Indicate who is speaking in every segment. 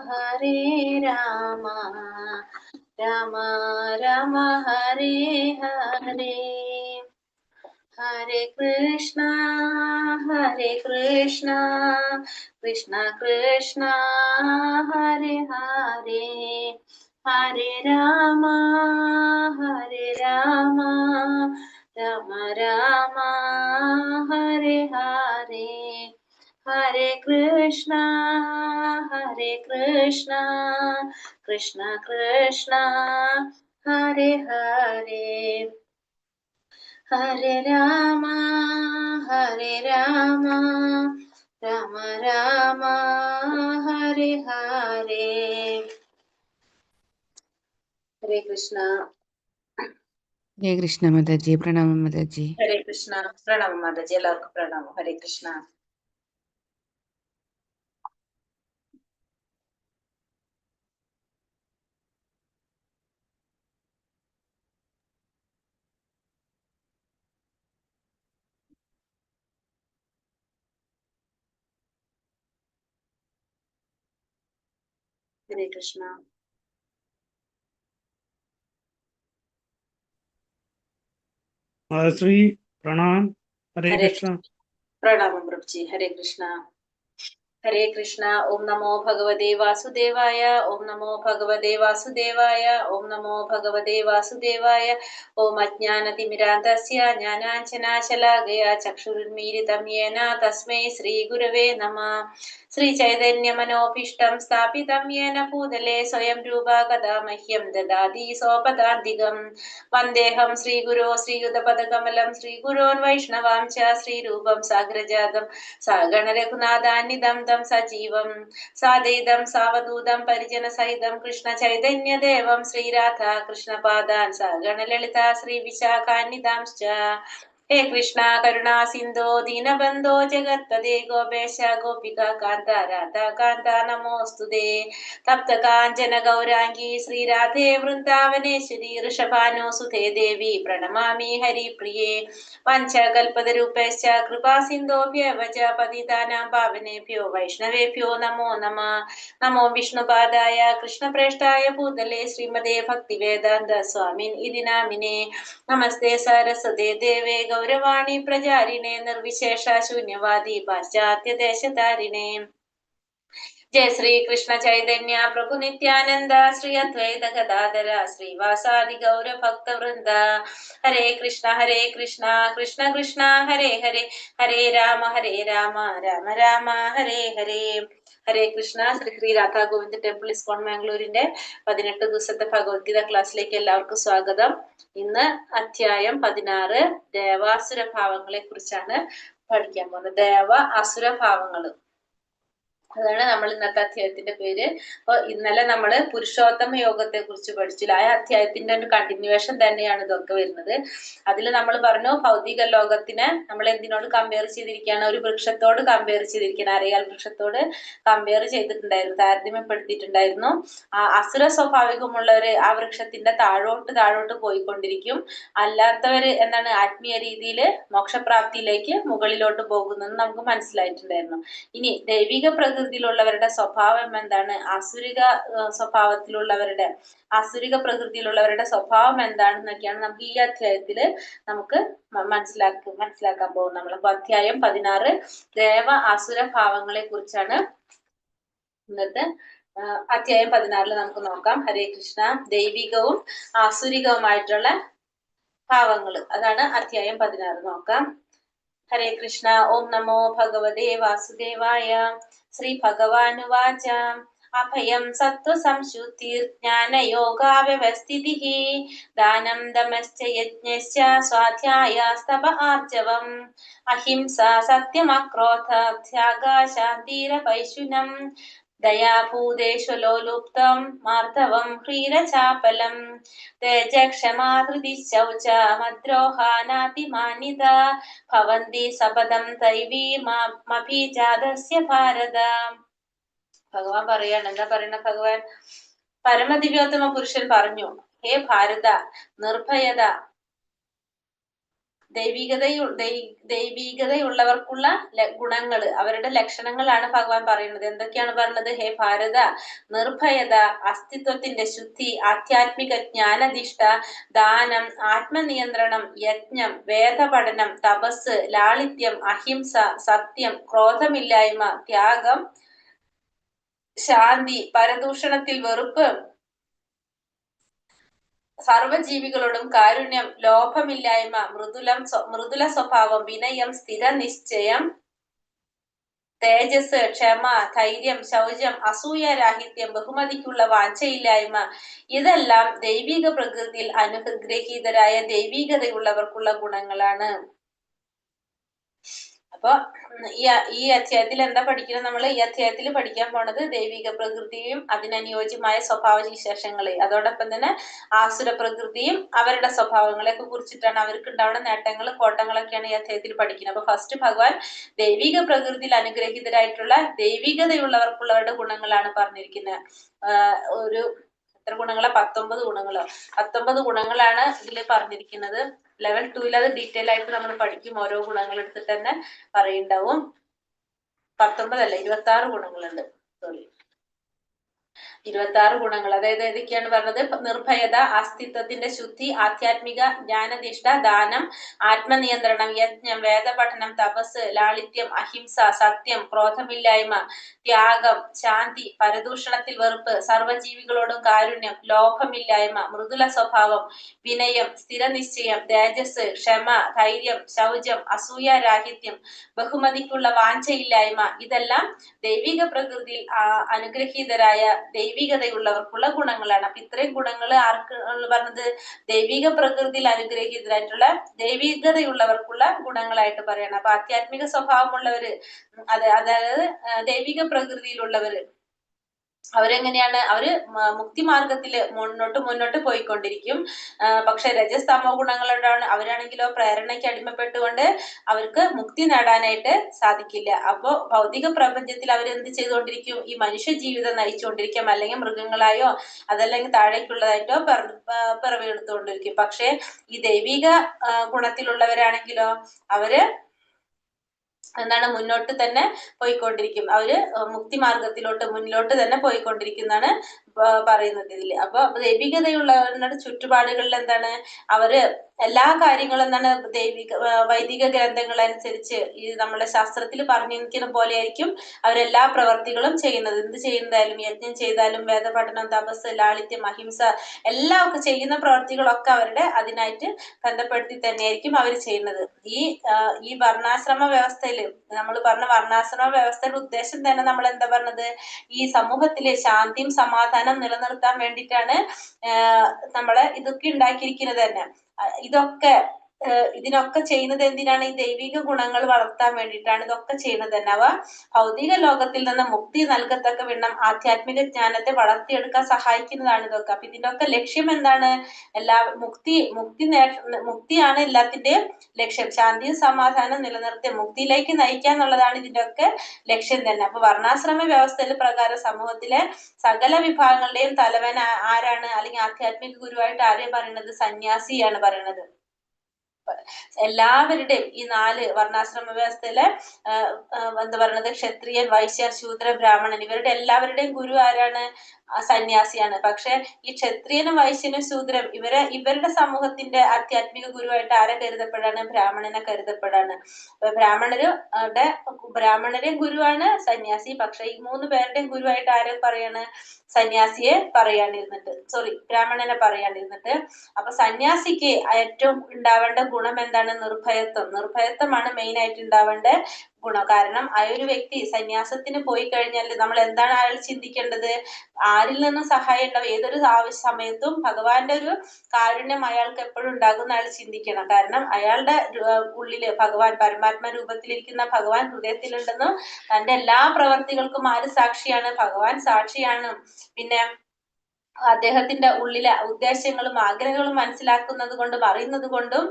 Speaker 1: ഹരേ രാമ രാമ രാമ ഹരേ ഹരേ. ഹരേ കൃഷ്ണ കൃഷ്ണ കൃഷ്ണ ഹരേ ഹരേ. ഹരേ രാമ രാമ രാമ ഹരേ ഹരേ. ഹരേ കൃഷ്ണ കൃഷ്ണ കൃഷ്ണ ഹരേ ഹരേ. ഹരേ രാമ രാമ രാമ ഹരേ ഹരേ. ഹരേ കൃഷ്ണ.
Speaker 2: ഹരേ കൃഷ്ണ മാതാജി. പ്രണാമം മാതാജി.
Speaker 1: ഹരേ കൃഷ്ണ. പ്രണാമം മാതാജി. എല്ലാവർക്കും പ്രണാമം. ഹരേ കൃഷ്ണ. ഹരേ കൃഷ്ണ.
Speaker 3: മാതാശ്രീ പ്രണാം. ഹരേ കൃഷ്ണ.
Speaker 1: പ്രണാമം പ്രഭുജി. ഹരേ കൃഷ്ണ. ഹരേ കൃഷ്ണ. ഓം നമോ ഭഗവതേ വാസുദേവായ. ഓം നമോ ഭഗവതേ വാസുദേവായ. ഓം നമോ ഭഗവതേ വാസുദേവായ. ഓം അജ്ഞാനതിമിരാന്തസ്യ ജ്ഞാനാഞ്ജനാശലാകയ ചക്ഷുരുന്മീലിതം യേന തസ്മൈ ശ്രീ ഗുരവേ നമഃ. ശ്രീ ചൈതന്യ മനോഭീഷ്ടം സ്ഥാപിതം യേന ഭൂതലേ സ്വയം രൂപ കഥാ മഹ്യം ദദാതി സോപദാന്തികം. വന്ദേഹം ശ്രീഗുരോ ശ്രീയുതപദകമലം ശ്രീഗുരോൻ വൈഷ്ണവാം ച ശ്രീരൂപം സാഗ്രജാതം സഗണ രഘുനാഥാന്വിതം തം സജീവം സാദൈതം സാവധൂതം പരിജന സഹിതം കൃഷ്ണ ചൈതന്യദേവം ശ്രീരാധ കൃഷ്ണപാദാൻ സഗണ ലളിത ശ്രീ വിശാഖാന്വിതാംശ്ച. ഹേ കൃഷ്ണ കരുണാ സിന്ധോ ദീനബന്ധോ ജഗത്പദേ ഗോപേശ ഗോപിക കാന്ത രാധാ കാന്ത നമോസ്തുതേ. തപ്ത കാഞ്ചന ഗൗരാംഗി ശ്രീരാധേ വൃന്ദാവനേശ്വരി ഋഷഭാനുസുതേ ദേവി പ്രണമാമി ഹരിപ്രിയേ. പഞ്ചകൽപതരൂപേശ്ച കൃപാ സിന്ധോഭ്യവ ച പതിതാനാം പാവനേഭ്യോ വൈഷ്ണവേഭ്യോ നമോ നമഃ. നമോ വിഷ്ണുപാദായ കൃഷ്ണപ്രേഷ്ഠായ ഭൂതലേ ശ്രീമതേ ഭക്തിവേദാന്ത സ്വാമിൻ ഇതി നാമിനേ. നമസ്തേ സരസ്വതേ ദേവേ ഗൗരവാണി പ്രചാരിണേ നിർവിശേഷ ശൂന്യവാദി പാശ്ചാത്യ ദേശതാരിണേ. ജയ ശ്രീ കൃഷ്ണ ചൈതന്യ പ്രഭു നിത്യാനന്ദ ശ്രീ അദ്വൈത ഗദാധര ശ്രീവാസാദി ഗൗര ഭക്ത വൃന്ദ. ഹരേ കൃഷ്ണ കൃഷ്ണ കൃഷ്ണ ഹരേ ഹരേ. ഹരേ രാമ രാമ രാമ ഹരേ ഹരേ. ഹരേ കൃഷ്ണ. ശ്രീ രാധാ ഗോവിന്ദ് ടെമ്പിൾ ഇസ്കോൺ മാംഗ്ലൂരിന്റെ 18 ദിവസത്തെ ഭഗവത്ഗീത ക്ലാസ്സിലേക്ക് എല്ലാവർക്കും സ്വാഗതം. ഇന്ന് അധ്യായം 16 ദേവാസുര ഭാവങ്ങളെ കുറിച്ചാണ് പഠിക്കാൻ പോകുന്നത്. ദേവ അസുര ഭാവങ്ങള്, അതാണ് നമ്മൾ ഇന്നത്തെ അധ്യായത്തിന്റെ പേര്. അപ്പൊ ഇന്നലെ നമ്മള് പുരുഷോത്തമ യോഗത്തെ കുറിച്ച് പഠിച്ചില്ല. ആ അധ്യായത്തിന്റെ ഒരു കണ്ടിന്യൂവേഷൻ തന്നെയാണ് ഇതൊക്കെ വരുന്നത്. അതിൽ നമ്മൾ പറഞ്ഞു ഭൗതിക ലോകത്തിനെ നമ്മൾ എന്തിനോട് കമ്പയർ ചെയ്തിരിക്കുകയാണ്? ഒരു വൃക്ഷത്തോട് കമ്പയർ ചെയ്തിരിക്കുകയാണ്. അരയാൽ വൃക്ഷത്തോട് കമ്പയർ ചെയ്തിട്ടുണ്ടായിരുന്നു, താരതമ്യപ്പെടുത്തിയിട്ടുണ്ടായിരുന്നു. അസുര സ്വഭാവികമുള്ളവര് ആ വൃക്ഷത്തിന്റെ താഴോട്ട് പോയിക്കൊണ്ടിരിക്കും. അല്ലാത്തവര് എന്താണ് ആത്മീയ രീതിയിൽ മോക്ഷപ്രാപ്തിയിലേക്ക് മുകളിലോട്ട് പോകുന്നത് നമുക്ക് മനസ്സിലായിട്ടുണ്ടായിരുന്നു. ഇനി ദൈവിക പ്രകൃതിയിലുള്ളവരുടെ സ്വഭാവം എന്താണ്? ആസുരിക പ്രകൃതിയിലുള്ളവരുടെ സ്വഭാവം എന്താണെന്നൊക്കെയാണ് നമുക്ക് ഈ അധ്യായത്തില് നമുക്ക് മനസ്സിലാക്കാൻ പോകും നമ്മൾ. അപ്പൊ അധ്യായം 16 ദേവ അസുര ഭാവങ്ങളെ കുറിച്ചാണ് ഇന്നത്തെ അധ്യായം 16 നമുക്ക് നോക്കാം. ഹരേ കൃഷ്ണ. ദൈവികവും ആസുരികവുമായിട്ടുള്ള ഭാവങ്ങള്, അതാണ് അധ്യായം 16. നോക്കാം. ഹരേ കൃഷ്ണ. ഓം നമോ ഭഗവതേ വാസുദേവായ. ശ്രീ ഭഗവാനുവാച. അഭയം സത്വസംശുദ്ധിർജ്ഞാനയോഗാവ്യവസ്ഥിതിഃ ദാനം ദമശ്ച യജ്ഞശ്ച സ്വാധ്യായാസ്തപ ആർജവം അഹിംസാ സത്യമക്രോധ ത്യാഗ ശാന്തിരപൈശുനം ദയാഭൂതേഷു ലോലുപ്തം മാർദ്ദവം ഹ്രീരചാപലം തേജക്ഷമാധൃതി ശൗച മദ്രോഹാനാതിമാനിത ഭവന്തി സപദം ദൈവീമഭിജാതസ്യ ഭാരത. ഭഗവാൻ പറയാണ്. എന്താ പറയണ ഭഗവാൻ? പരമദിവ്യോത്തമ പുരുഷൻ പറഞ്ഞു, ഹേ ഭാരത, നിർഭയത, ദൈവികതയുള്ളവർക്കുള്ള ഗുണങ്ങൾ, അവരുടെ ലക്ഷണങ്ങളാണ് ഭഗവാൻ പറയുന്നത്. എന്തൊക്കെയാണ് പറയുന്നത്? ഹേ ഭാരത, നിർഭയത, അസ്തിത്വത്തിന്റെ ശുദ്ധി, ആധ്യാത്മിക ജ്ഞാനനിഷ്ഠ, ദാനം, ആത്മനിയന്ത്രണം, യജ്ഞം, വേദപഠനം, തപസ്, ലാളിത്യം, അഹിംസ, സത്യം, ക്രോധമില്ലായ്മ, ത്യാഗം, ശാന്തി, പരദൂഷണത്തിൽ വെറുപ്പ്, സർവജീവികളോടും കാരുണ്യം, ലോഭമില്ലായ്മ, മൃദുല സ്വഭാവം, വിനയം, സ്ഥിര നിശ്ചയം, തേജസ്, ക്ഷമ, ധൈര്യം, ശൗചം, അസൂയാരാഹിത്യം, ബഹുമതിക്കുള്ള വാഞ്ചയില്ലായ്മ, ഇതെല്ലാം ദൈവിക പ്രകൃതിയിൽ അനുഗ്രഹീതരായ ദൈവികതയുള്ളവർക്കുള്ള ഗുണങ്ങളാണ്. അപ്പൊ ഈ അധ്യായത്തിൽ എന്താ പഠിക്കുന്നത്? നമ്മൾ ഈ അധ്യായത്തിൽ പഠിക്കാൻ പോണത് ദൈവിക പ്രകൃതിയും അതിനനുയോജ്യമായ സ്വഭാവ വിശേഷങ്ങളെ, അതോടൊപ്പം തന്നെ ആസുര പ്രകൃതിയും അവരുടെ സ്വഭാവങ്ങളെയൊക്കെ കുറിച്ചിട്ടാണ്. അവർക്ക് ഉണ്ടാവുന്ന നേട്ടങ്ങളും കോട്ടങ്ങളൊക്കെയാണ് ഈ അധ്യായത്തിൽ പഠിക്കുന്നത്. അപ്പൊ ഫസ്റ്റ് ഭഗവാൻ ദൈവിക പ്രകൃതിയിൽ അനുഗ്രഹീതരായിട്ടുള്ള ദൈവികതയുള്ളവർക്കുള്ളവരുടെ ഗുണങ്ങളാണ് പറഞ്ഞിരിക്കുന്നത്. ഒരു എത്ര ഗുണങ്ങളാ? 19 ഗുണങ്ങളോ? 19 ഗുണങ്ങളാണ് ഇതിൽ പറഞ്ഞിരിക്കുന്നത്. ലെവൽ 2 അത് ഡീറ്റെയിൽ ആയിട്ട് നമ്മൾ പഠിക്കും. ഓരോ ഗുണങ്ങൾ എടുത്തിട്ട് തന്നെ പറയുണ്ടാവും. 19 അല്ല, 26 ഗുണങ്ങളുണ്ട്. സോറി, 26 ഗുണങ്ങൾ. അതായത് ഏതൊക്കെയാണ് പറഞ്ഞത്? നിർഭയത, അസ്തിത്വത്തിന്റെ ശുദ്ധി, ആധ്യാത്മിക ജ്ഞാനനിഷ്ഠ, ദാനം, ആത്മനിയന്ത്രണം, യജ്ഞം, വേദപഠനം, തപസ്, ലാളിത്യം, അഹിംസ, സത്യം, ക്രോധമില്ലായ്മ, ത്യാഗം, ശാന്തി, പരദൂഷണത്തിൽ വെറുപ്പ്, സർവജീവികളോടും കാരുണ്യം, ലോഭമില്ലായ്മ, മൃദുല സ്വഭാവം, വിനയം, സ്ഥിരനിശ്ചയം, തേജസ്, ക്ഷമ, ധൈര്യം, ശൗചം, അസൂയാരാഹിത്യം, ബഹുമതിക്കുള്ള വാഞ്ചയില്ലായ്മ, ഇതെല്ലാം ദൈവിക പ്രകൃതിയിൽ അനുഗ്രഹീതരായ ദൈവികതയുള്ളവർക്കുള്ള ഗുണങ്ങളാണ്. അപ്പൊ ഇത്രയും ഗുണങ്ങൾ ആർക്ക് പറഞ്ഞത്? ദൈവിക പ്രകൃതിയിൽ അനുഗ്രഹീതരായിട്ടുള്ള ദൈവികതയുള്ളവർക്കുള്ള ഗുണങ്ങളായിട്ട് പറയണം. അപ്പൊ ആധ്യാത്മിക സ്വഭാവമുള്ളവര്, അതായത് ദൈവിക പ്രകൃതിയിലുള്ളവര്, അവരെങ്ങനെയാണ്? അവര് മുക്തി മാർഗത്തില് മുന്നോട്ട് പോയിക്കൊണ്ടിരിക്കും. പക്ഷെ രജസ്തമോ ഗുണങ്ങളുണ്ടാണ്. അവരാണെങ്കിലോ പ്രേരണയ്ക്ക് അടിമപ്പെട്ടുകൊണ്ട് അവർക്ക് മുക്തി നേടാനായിട്ട് സാധിക്കില്ല. അപ്പോ ഭൗതിക പ്രപഞ്ചത്തിൽ അവരെന്ത് ചെയ്തുകൊണ്ടിരിക്കും? ഈ മനുഷ്യ ജീവിതം നയിച്ചുകൊണ്ടിരിക്കും, അല്ലെങ്കിൽ മൃഗങ്ങളായോ അതല്ലെങ്കിൽ താഴേക്കുള്ളതായിട്ടോ പിറവിയെടുത്തുകൊണ്ടിരിക്കും. പക്ഷെ ഈ ദൈവിക ഗുണത്തിലുള്ളവരാണെങ്കിലോ അവര് എന്താണ്? മുന്നോട്ട് തന്നെ പോയിക്കൊണ്ടിരിക്കും. അവര് മുക്തി മാർഗത്തിലോട്ട് മുന്നിലോട്ട് തന്നെ പോയിക്കൊണ്ടിരിക്കുന്നതാണ് പറയുന്നത് ഇതില്. അപ്പൊ ദൈവികതയുള്ളവരുടെ ചുറ്റുപാടുകളിൽ എന്താണ്? അവര് എല്ലാ കാര്യങ്ങളും എന്താണ്? വൈദിക ഗ്രന്ഥങ്ങൾ അനുസരിച്ച് ഈ നമ്മുടെ ശാസ്ത്രത്തിൽ പറഞ്ഞിരിക്കുന്ന പോലെ ആയിരിക്കും അവരെല്ലാ പ്രവർത്തികളും ചെയ്യുന്നത്. എന്ത് ചെയ്യുന്നതായാലും, യജ്ഞം ചെയ്താലും, വേദപഠനം, തപസ്, ലാളിത്യം, അഹിംസ, എല്ലാം ഒക്കെ ചെയ്യുന്ന പ്രവർത്തികളൊക്കെ അവരുടെ അതിനായിട്ട് ബന്ധപ്പെടുത്തി തന്നെയായിരിക്കും അവർ ചെയ്യുന്നത്. ഈ വർണ്ണാശ്രമ വ്യവസ്ഥയിൽ നമ്മൾ പറഞ്ഞ വർണ്ണാശ്രമ വ്യവസ്ഥയുടെ ഉദ്ദേശം തന്നെ നമ്മൾ എന്താ പറഞ്ഞത്? ഈ സമൂഹത്തിലെ ശാന്തിയും സമാധാനം നിലനിർത്താൻ വേണ്ടിയിട്ടാണ് നമ്മള് ഇതൊക്കെ ഉണ്ടാക്കിയിരിക്കുന്നത് തന്നെ. ഇതിനൊക്കെ ചെയ്യുന്നത് എന്തിനാണ്? ഈ ദൈവിക ഗുണങ്ങൾ വളർത്താൻ വേണ്ടിയിട്ടാണ് ഇതൊക്കെ ചെയ്യുന്നത് തന്നെ. അവ ഭൗതിക ലോകത്തിൽ നിന്ന് മുക്തി നൽകത്തക്ക വിധം ആധ്യാത്മിക ജ്ഞാനത്തെ വളർത്തിയെടുക്കാൻ സഹായിക്കുന്നതാണ് ഇതൊക്കെ. അപ്പൊ ഇതിന്റെ ഒക്കെ ലക്ഷ്യം എന്താണ്? മുക്തിയാണ് എല്ലാത്തിന്റെയും ലക്ഷ്യം. ശാന്തിയും സമാധാനം നിലനിർത്തി മുക്തിയിലേക്ക് നയിക്കുക എന്നുള്ളതാണ് ഇതിന്റെ ഒക്കെ ലക്ഷ്യം തന്നെ. അപ്പൊ വർണ്ണാശ്രമ വ്യവസ്ഥയിൽ പ്രകാരം സമൂഹത്തിലെ സകല വിഭാഗങ്ങളുടെയും തലവൻ ആരാണ്? അല്ലെങ്കിൽ ആധ്യാത്മിക ഗുരുവായിട്ട് ആരെയാണ് പറയുന്നത്? സന്യാസിയാണ് പറയുന്നത്. എല്ലാവരുടെയും ഈ 4 വർണ്ണാശ്രമ വ്യവസ്ഥയിലെ എന്താ പറയുന്നത്? ക്ഷത്രിയൻ, വൈശ്യൻ, ശൂദ്രൻ, ബ്രാഹ്മണൻ, ഇവരുടെ എല്ലാവരുടെയും ഗുരു ആരാണ്? സന്യാസിയാണ്. പക്ഷെ ഈ ക്ഷത്രിയനും വൈശ്യനും ശൂദ്രൻ ഇവരുടെ സമൂഹത്തിന്റെ ആധ്യാത്മിക ഗുരുവായിട്ട് ആരെ കരുതപ്പെടാണ്? ബ്രാഹ്മണനെ കരുതപ്പെടാണ്. ബ്രാഹ്മണരെയും ഗുരുവാണ് സന്യാസി. പക്ഷെ ഈ 3 പേരുടെയും ഗുരുവായിട്ട് ആരെ പറയാണ്? സന്യാസിയെ ബ്രാഹ്മണനെ പറയാണ്ടിരുന്നിട്ട്. അപ്പൊ സന്യാസിക്ക് ഏറ്റവും ഉണ്ടാവേണ്ട ഗുണം എന്താണ്? നിർഭയത്വമാണ് മെയിൻ ആയിട്ട് ഉണ്ടാവേണ്ട ഗുണം. കാരണം ആ ഒരു വ്യക്തി സന്യാസത്തിന് പോയി കഴിഞ്ഞാൽ നമ്മൾ എന്താണ് അയാൾ ചിന്തിക്കേണ്ടത്? ആരിൽ നിന്നും സഹായം ഉണ്ടാവും? ഏതൊരു ആവശ്യ സമയത്തും ഭഗവാന്റെ ഒരു കാരുണ്യം അയാൾക്ക് എപ്പോഴും ഉണ്ടാകുന്ന അയാൾ ചിന്തിക്കണം. കാരണം അയാളുടെ ഉള്ളില് ഭഗവാൻ, പരമാത്മ രൂപത്തിലിരിക്കുന്ന ഭഗവാൻ ഹൃദയത്തിലുണ്ടെന്നും തന്റെ എല്ലാ പ്രവർത്തികൾക്കും ആര് സാക്ഷിയാണ്? ഭഗവാൻ സാക്ഷിയാണ്. പിന്നെ അദ്ദേഹത്തിന്റെ ഉള്ളിലെ ഉദ്ദേശങ്ങളും ആഗ്രഹങ്ങളും മനസ്സിലാക്കുന്നത് കൊണ്ടും അറിയുന്നത് കൊണ്ടും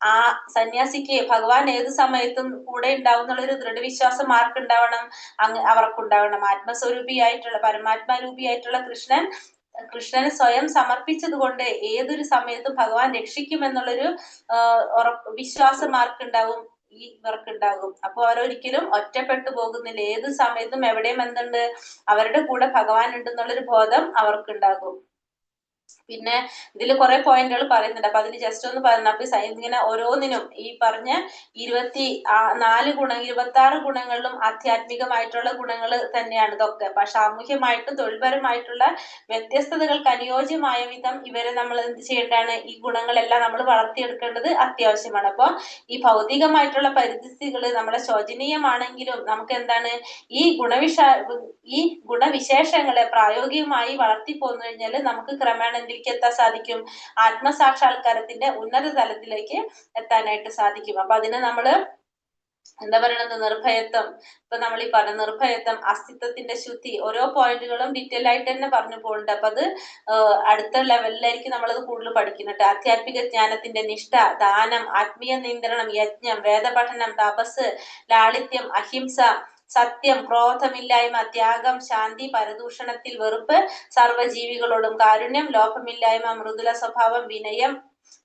Speaker 1: ആ സന്യാസിക്ക് ഭഗവാൻ ഏത് സമയത്തും കൂടെ ഉണ്ടാവും എന്നുള്ളൊരു ദൃഢവിശ്വാസം ആർക്കുണ്ടാവണം? അവർക്കുണ്ടാവണം. ആത്മസ്വരൂപിയായിട്ടുള്ള പരമാത്മാരൂപിയായിട്ടുള്ള കൃഷ്ണൻ കൃഷ്ണന് സ്വയം സമർപ്പിച്ചത് കൊണ്ട് ഏതൊരു സമയത്തും ഭഗവാൻ രക്ഷിക്കുമെന്നുള്ളൊരു വിശ്വാസം ആർക്കുണ്ടാവും? ഇവർക്കുണ്ടാകും. അപ്പൊ അവരൊരിക്കലും ഒറ്റപ്പെട്ടു പോകുന്നില്ല. ഏത് സമയത്തും എവിടെയും എന്തുണ്ട്? അവരുടെ കൂടെ ഭഗവാൻ ഉണ്ടെന്നുള്ളൊരു ബോധം അവർക്കുണ്ടാകും. പിന്നെ ഇതിൽ കുറെ പോയിന്റുകൾ പറയുന്നുണ്ട്. അപ്പൊ അതിൽ ജസ്റ്റ് ഒന്ന് പറഞ്ഞു. അപ്പൊ ഇങ്ങനെ ഓരോന്നിനും ഈ പറഞ്ഞ 26 ഗുണങ്ങളിലും ആധ്യാത്മികമായിട്ടുള്ള ഗുണങ്ങൾ തന്നെയാണ് ഇതൊക്കെ. അപ്പൊ സാമൂഹ്യമായിട്ടും തൊഴിൽപരമായിട്ടുള്ള വ്യത്യസ്തതകൾക്ക് അനുയോജ്യമായ വിധം ഇവരെ നമ്മൾ എന്ത് ചെയ്യേണ്ടതാണ്? ഈ ഗുണങ്ങളെല്ലാം നമ്മൾ വളർത്തിയെടുക്കേണ്ടത് അത്യാവശ്യമാണ്. അപ്പൊ ഈ ഭൗതികമായിട്ടുള്ള പരിസ്ഥിതികൾ നമ്മളെ ശോചനീയമാണെങ്കിലും നമുക്ക് എന്താണ് ഈ ഗുണവിശേഷങ്ങളെ പ്രായോഗികമായി വളർത്തി പോന്നു കഴിഞ്ഞാൽ നമുക്ക് ക്രമേണ എന്തിലേക്ക് എത്താൻ സാധിക്കും? ആത്മസാക്ഷാത്കാരത്തിന്റെ ഉന്നത തലത്തിലേക്ക് എത്താനായിട്ട് സാധിക്കും. അപ്പൊ അതിന് നമ്മള് എന്താ പറയണത്? നിർഭയത്വം. ഇപ്പൊ നമ്മൾ ഈ പറഞ്ഞ നിർഭയത്വം, അസ്തിത്വത്തിന്റെ ശുദ്ധി, ഓരോ പോയിന്റുകളും ഡീറ്റെയിൽ ആയിട്ട് തന്നെ പറഞ്ഞു പോകുന്നുണ്ട്. അപ്പൊ അത് അടുത്ത ലെവലിലായിരിക്കും നമ്മളത് കൂടുതൽ പഠിക്കുന്നുണ്ട്. ആധ്യാത്മിക ജ്ഞാനത്തിന്റെ നിഷ്ഠ, ദാനം, ആത്മീയ നിയന്ത്രണം, യജ്ഞം, വേദപഠനം, തപസ്, ലാളിത്യം, അഹിംസ, സത്യം, ക്രോധമില്ലായ്മ, ത്യാഗം, ശാന്തി, പരദൂഷണത്തിൽ വെറുപ്പ്, സർവ്വജീവികളോടും കാരുണ്യം, ലോഭമില്ലായ്മ, മൃദുല സ്വഭാവം, വിനയം,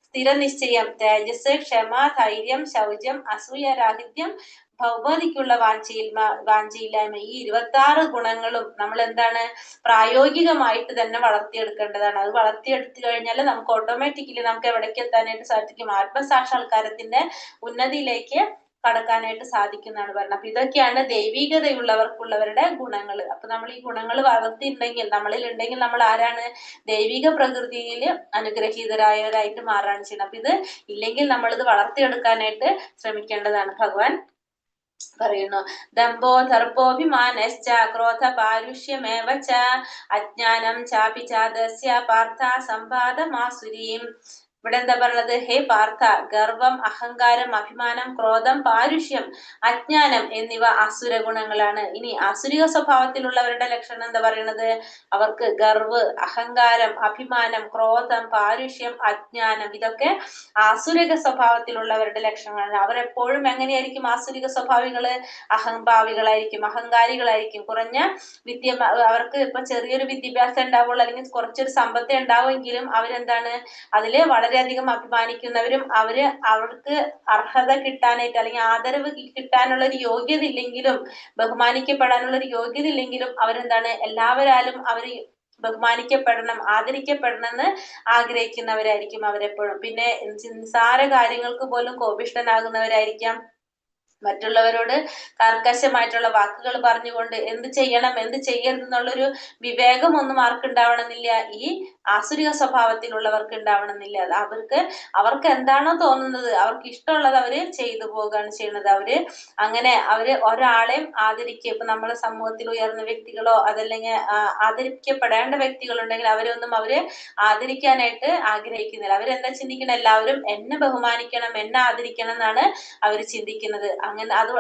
Speaker 1: സ്ഥിരനിശ്ചയം, തേജസ്, ക്ഷമ, ധൈര്യം, ശൗചം, അസൂയരാഹിത്യം, ഭൗതിക്കുള്ള വാഞ്ചയില്ലായ്മ, ഈ 26 ഗുണങ്ങളും നമ്മൾ എന്താണ് പ്രായോഗികമായിട്ട് തന്നെ വളർത്തിയെടുക്കേണ്ടതാണ്. അത് വളർത്തിയെടുത്തു കഴിഞ്ഞാൽ നമുക്ക് ഓട്ടോമാറ്റിക്കലി നമുക്ക് എവിടേക്ക് എത്താനായിട്ട് സാധിക്കും? ആത്മസാക്ഷാത്കാരത്തിന്റെ ഉന്നതിയിലേക്ക് കടക്കാനായിട്ട് സാധിക്കുന്നതാണ് പറഞ്ഞത്. അപ്പൊ ഇതൊക്കെയാണ് ദൈവികതയുള്ളവർക്കുള്ളവരുടെ ഗുണങ്ങൾ. അപ്പൊ നമ്മൾ ഈ ഗുണങ്ങൾ വളർത്തിയിട്ടുണ്ടെങ്കിൽ, നമ്മളിൽ ഉണ്ടെങ്കിൽ നമ്മൾ ആരാണ്? ദൈവിക പ്രകൃതിയിൽ അനുഗ്രഹീതരായവരായിട്ട് മാറാണ് ചെയ്യുന്നത്. അപ്പൊ ഇത് ഇല്ലെങ്കിൽ നമ്മൾ ഇത് വളർത്തിയെടുക്കാനായിട്ട് ശ്രമിക്കേണ്ടതാണ്. ഭഗവാൻ പറയുന്നു, ദമ്പോ ദർപ്പോഭിമാനശ്ച ക്രോധ പാരുഷ്യമേവ ച അജ്ഞാനം ചാപി ചാദസ്യ പാർത്ഥ സംവാദമാസുരീം. ഇവിടെ എന്താ പറയുന്നത്? ഹേ പാർത്ഥ, ഗർവം, അഹങ്കാരം, അഭിമാനം, ക്രോധം, പാരുഷ്യം, അജ്ഞാനം എന്നിവ അസുര ഗുണങ്ങളാണ്. ഇനി ആസുരിക സ്വഭാവത്തിലുള്ളവരുടെ ലക്ഷണം എന്താ പറയുന്നത്? അവർക്ക് ഗർവ്, അഹങ്കാരം, അഭിമാനം, ക്രോധം, പാരുഷ്യം, അജ്ഞാനം, ഇതൊക്കെ ആസുരിക സ്വഭാവത്തിലുള്ളവരുടെ ലക്ഷണങ്ങളാണ്. അവരെപ്പോഴും എങ്ങനെയായിരിക്കും? ആസുരിക സ്വഭാവികള് അഹംഭാവികളായിരിക്കും, അഹങ്കാരികളായിരിക്കും, കുറഞ്ഞ അവർക്ക് ഇപ്പൊ ചെറിയൊരു വിദ്യാഭ്യാസം ഉണ്ടാവുള്ളൂ, അല്ലെങ്കിൽ കുറച്ചൊരു സമ്പത്തേ ഉണ്ടാവുമെങ്കിലും അവരെന്താണ് അതില് വളരെയധികം അഭിമാനിക്കുന്നവരും, അവർക്ക് അർഹത കിട്ടാനായിട്ട് അല്ലെങ്കിൽ ആദരവ് കിട്ടാനുള്ള ഒരു യോഗ്യത ഇല്ലെങ്കിലും, ബഹുമാനിക്കപ്പെടാനുള്ള ഒരു യോഗ്യത ഇല്ലെങ്കിലും അവരെന്താണ് എല്ലാവരാലും അവര് ബഹുമാനിക്കപ്പെടണം, ആദരിക്കപ്പെടണം എന്ന് ആഗ്രഹിക്കുന്നവരായിരിക്കും അവരെപ്പോഴും. പിന്നെ നിസ്സാര കാര്യങ്ങൾക്ക് പോലും കോപിഷ്ഠനാകുന്നവരായിരിക്കാം. മറ്റുള്ളവരോട് കർക്കശമായിട്ടുള്ള വാക്കുകൾ പറഞ്ഞുകൊണ്ട് എന്ത് ചെയ്യണം എന്ത് ചെയ്യരുത് എന്നുള്ളൊരു വിവേകമൊന്നും ആർക്കുണ്ടാവണമെന്നില്ല? ഈ ആസുരിക സ്വഭാവത്തിലുള്ളവർക്ക് ഉണ്ടാവണമെന്നില്ല. അവർക്ക് എന്താണോ തോന്നുന്നത്, അവർക്ക് ഇഷ്ടമുള്ളത് അവര് ചെയ്തു പോവുകയാണ് ചെയ്യുന്നത്. അവര് ഒരാളെയും ആദരിക്കുക, ഇപ്പൊ നമ്മുടെ സമൂഹത്തിൽ ഉയർന്ന വ്യക്തികളോ അതല്ലെങ്കിൽ ആദരിക്കപ്പെടേണ്ട വ്യക്തികളുണ്ടെങ്കിൽ അവരൊന്നും അവര് ആദരിക്കാനായിട്ട് ആഗ്രഹിക്കുന്നില്ല. അവരെന്താ ചിന്തിക്കണം? എല്ലാവരും എന്നെ ബഹുമാനിക്കണം, എന്നെ ആദരിക്കണം എന്നാണ് അവർ ചിന്തിക്കുന്നത്.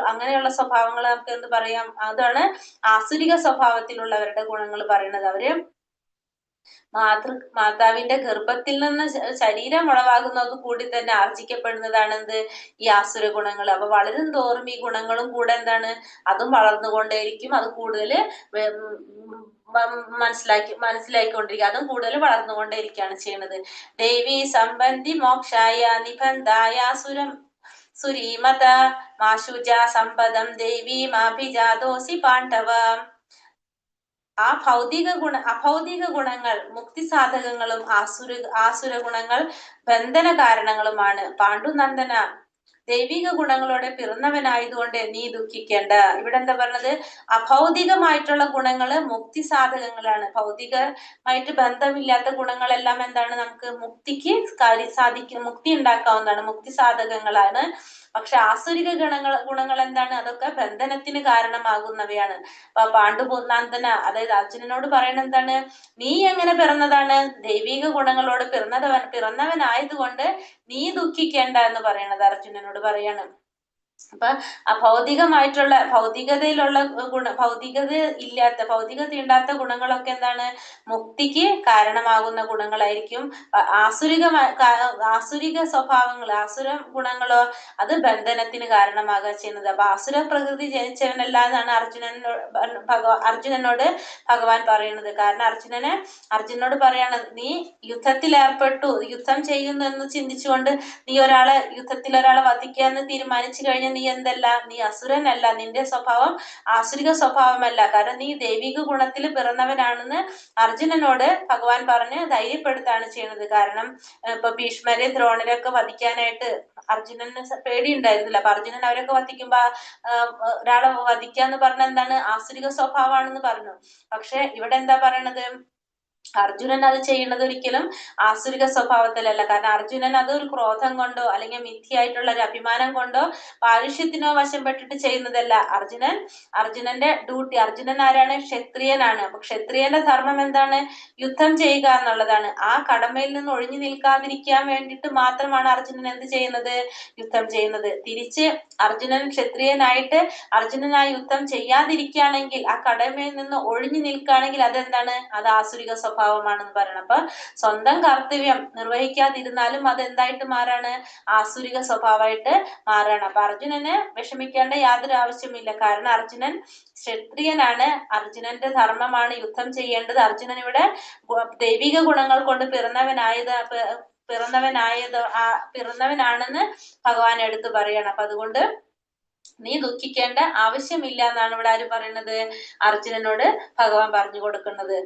Speaker 1: അങ്ങനെയുള്ള സ്വഭാവങ്ങൾ നമുക്ക് എന്ത് പറയാം? അതാണ് ആസുരിക സ്വഭാവത്തിലുള്ളവരുടെ ഗുണങ്ങൾ പറയുന്നത്. അവര് മാതാവിന്റെ ഗർഭത്തിൽ നിന്ന് ശരീരം ഉളവാകുന്നത് കൂടി തന്നെ ആർജിക്കപ്പെടുന്നതാണ് എന്ത്? ഈ ആസുര ഗുണങ്ങൾ. അപ്പൊ വളരും തോറും ഈ ഗുണങ്ങളും കൂടെ എന്താണ്? അതും വളർന്നുകൊണ്ടേയിരിക്കും. അത് കൂടുതൽ മനസ്സിലാക്കിക്കൊണ്ടിരിക്കുക, അതും കൂടുതൽ വളർന്നുകൊണ്ടേയിരിക്കുകയാണ് ചെയ്യുന്നത്. ദേവി സംബന്ധി മോക്ഷായ നിബന്ധായ സുരീമത മാശുജ സമ്പദം ദേവി മാഭിജാതോസി പാണ്ഡവ. അഭൗതിക ഗുണങ്ങൾ മുക്തി സാധകങ്ങളും ആസുര ഗുണങ്ങൾ ബന്ധന കാരണങ്ങളുമാണ്. പാണ്ഡുനന്ദന, ദൈവിക ഗുണങ്ങളോടെ പിറന്നവനായതുകൊണ്ട് നീ ദുഃഖിക്കേണ്ട. ഇവിടെ എന്താ പറഞ്ഞത്? അഭൗതികമായിട്ടുള്ള ഗുണങ്ങള് മുക്തി സാധകങ്ങളാണ്. ഭൗതികമായിട്ട് ബന്ധമില്ലാത്ത ഗുണങ്ങളെല്ലാം എന്താണ്? നമുക്ക് മുക്തിക്ക് മുക്തി ഉണ്ടാക്കാവുന്നതാണ്, മുക്തി സാധകങ്ങളാണ്. പക്ഷെ ആസുരിക ഗുണങ്ങൾ എന്താണ്? അതൊക്കെ ബന്ധനത്തിന് കാരണമാകുന്നവയാണ്. അപ്പൊ പാണ്ഡുനന്ദന, അതായത് അർജുനനോട് പറയണ എന്താണ്? നീ എങ്ങനെ പിറന്നതാണ്? ദൈവിക ഗുണങ്ങളോട് പിറന്നവനായതുകൊണ്ട് നീ ദുഃഖിക്കേണ്ട എന്ന് പറയണത് അർജുനനോട് പറയാണ്. അപ്പൊ ആ ഭൗതികതയിലുള്ള ഭൗതികത ഇല്ലാത്ത ഗുണങ്ങളൊക്കെ എന്താണ്? മുക്തിക്ക് കാരണമാകുന്ന ഗുണങ്ങളായിരിക്കും. ആസുരിക സ്വഭാവങ്ങൾ, ആസുര ഗുണങ്ങളോ അത് ബന്ധനത്തിന് കാരണമാകുക ചെയ്യുന്നത്. അപ്പൊ ആസുര പ്രകൃതി ജനിച്ചവനല്ല എന്നാണ് അർജുനനോട് ഭഗവാൻ പറയുന്നത്. കാരണം അർജുനനോട് പറയാണ്, നീ യുദ്ധത്തിൽ ഏർപ്പെട്ടു, യുദ്ധം ചെയ്യുന്നു എന്ന് ചിന്തിച്ചുകൊണ്ട് നീ യുദ്ധത്തിൽ ഒരാളെ വധിക്കാന്ന് തീരുമാനിച്ചു കഴിഞ്ഞാൽ നീ എന്തല്ല? നീ അസുരനല്ല. നിന്റെ സ്വഭാവം ആസുരിക സ്വഭാവമല്ല. കാരണം നീ ദൈവിക ഗുണത്തിൽ പിറന്നവനാണെന്ന് അർജുനനോട് ഭഗവാൻ പറഞ്ഞ് ധൈര്യപ്പെടുത്താണ് ചെയ്യുന്നത്. കാരണം ഇപ്പൊ ഭീഷ്മരെ ദ്രോണരൊക്കെ വധിക്കാനായിട്ട് അർജുനന് പേടിയുണ്ടായിരുന്നില്ല. അപ്പൊ അർജുനൻ അവരൊക്കെ വധിക്കുമ്പോ ഒരാളെ വധിക്കാന്ന് പറഞ്ഞ എന്താണ്? ആസുരിക സ്വഭാവമാണെന്ന് പറഞ്ഞു. പക്ഷെ ഇവിടെ എന്താ പറയണത്? അർജുനൻ അത് ചെയ്യുന്നത് ഒരിക്കലും ആസുരിക സ്വഭാവത്തിലല്ല. കാരണം അർജുനൻ അത് ഒരു ക്രോധം കൊണ്ടോ അല്ലെങ്കിൽ മിഥ്യയായിട്ടുള്ള ഒരു അഭിമാനം കൊണ്ടോ പാരുഷ്യത്തിനോ വശംപ്പെട്ടിട്ട് ചെയ്യുന്നതല്ല. അർജുനന്റെ ഡ്യൂട്ടി, അർജുനൻ ആരാണ്? ക്ഷത്രിയനാണ്. അപ്പൊ ക്ഷത്രിയന്റെ ധർമ്മം എന്താണ്? യുദ്ധം ചെയ്യുക എന്നുള്ളതാണ്. ആ കടമയിൽ നിന്ന് ഒഴിഞ്ഞു നിൽക്കാതിരിക്കാൻ വേണ്ടിയിട്ട് മാത്രമാണ് അർജുനൻ എന്ത് ചെയ്യുന്നത്? യുദ്ധം ചെയ്യുന്നത്. തിരിച്ച് അർജുനൻ ക്ഷത്രിയനായിട്ട് അർജുനൻ ആ യുദ്ധം ചെയ്യാതിരിക്കുകയാണെങ്കിൽ, ആ കടമയിൽ നിന്ന് ഒഴിഞ്ഞു നിൽക്കുകയാണെങ്കിൽ അതെന്താണ്? അത് ആസുരിക സ്വഭാവമാണെന്ന് പറയണം. അപ്പൊ സ്വന്തം കർത്തവ്യം നിർവഹിക്കാതിരുന്നാലും അത് എന്തായിട്ട് മാറാണ്? ആസുരിക സ്വഭാവമായിട്ട് മാറാണ്. അപ്പൊ അർജുനന് വിഷമിക്കേണ്ട യാതൊരു ആവശ്യമില്ല. കാരണം അർജുനൻ ക്ഷത്രിയനാണ്. അർജുനന്റെ ധർമ്മമാണ് യുദ്ധം ചെയ്യേണ്ടത്. അർജുനൻ ഇവിടെ ദൈവിക ഗുണങ്ങൾ കൊണ്ട് പിറന്നവനാണെന്ന് ഭഗവാൻ എടുത്തു പറയണം. അപ്പൊ അതുകൊണ്ട് നീ ദുഃഖിക്കേണ്ട ആവശ്യമില്ല എന്നാണ് ഇവിടെ ആര് പറയുന്നത്? അർജുനനോട് ഭഗവാൻ പറഞ്ഞു കൊടുക്കുന്നത്.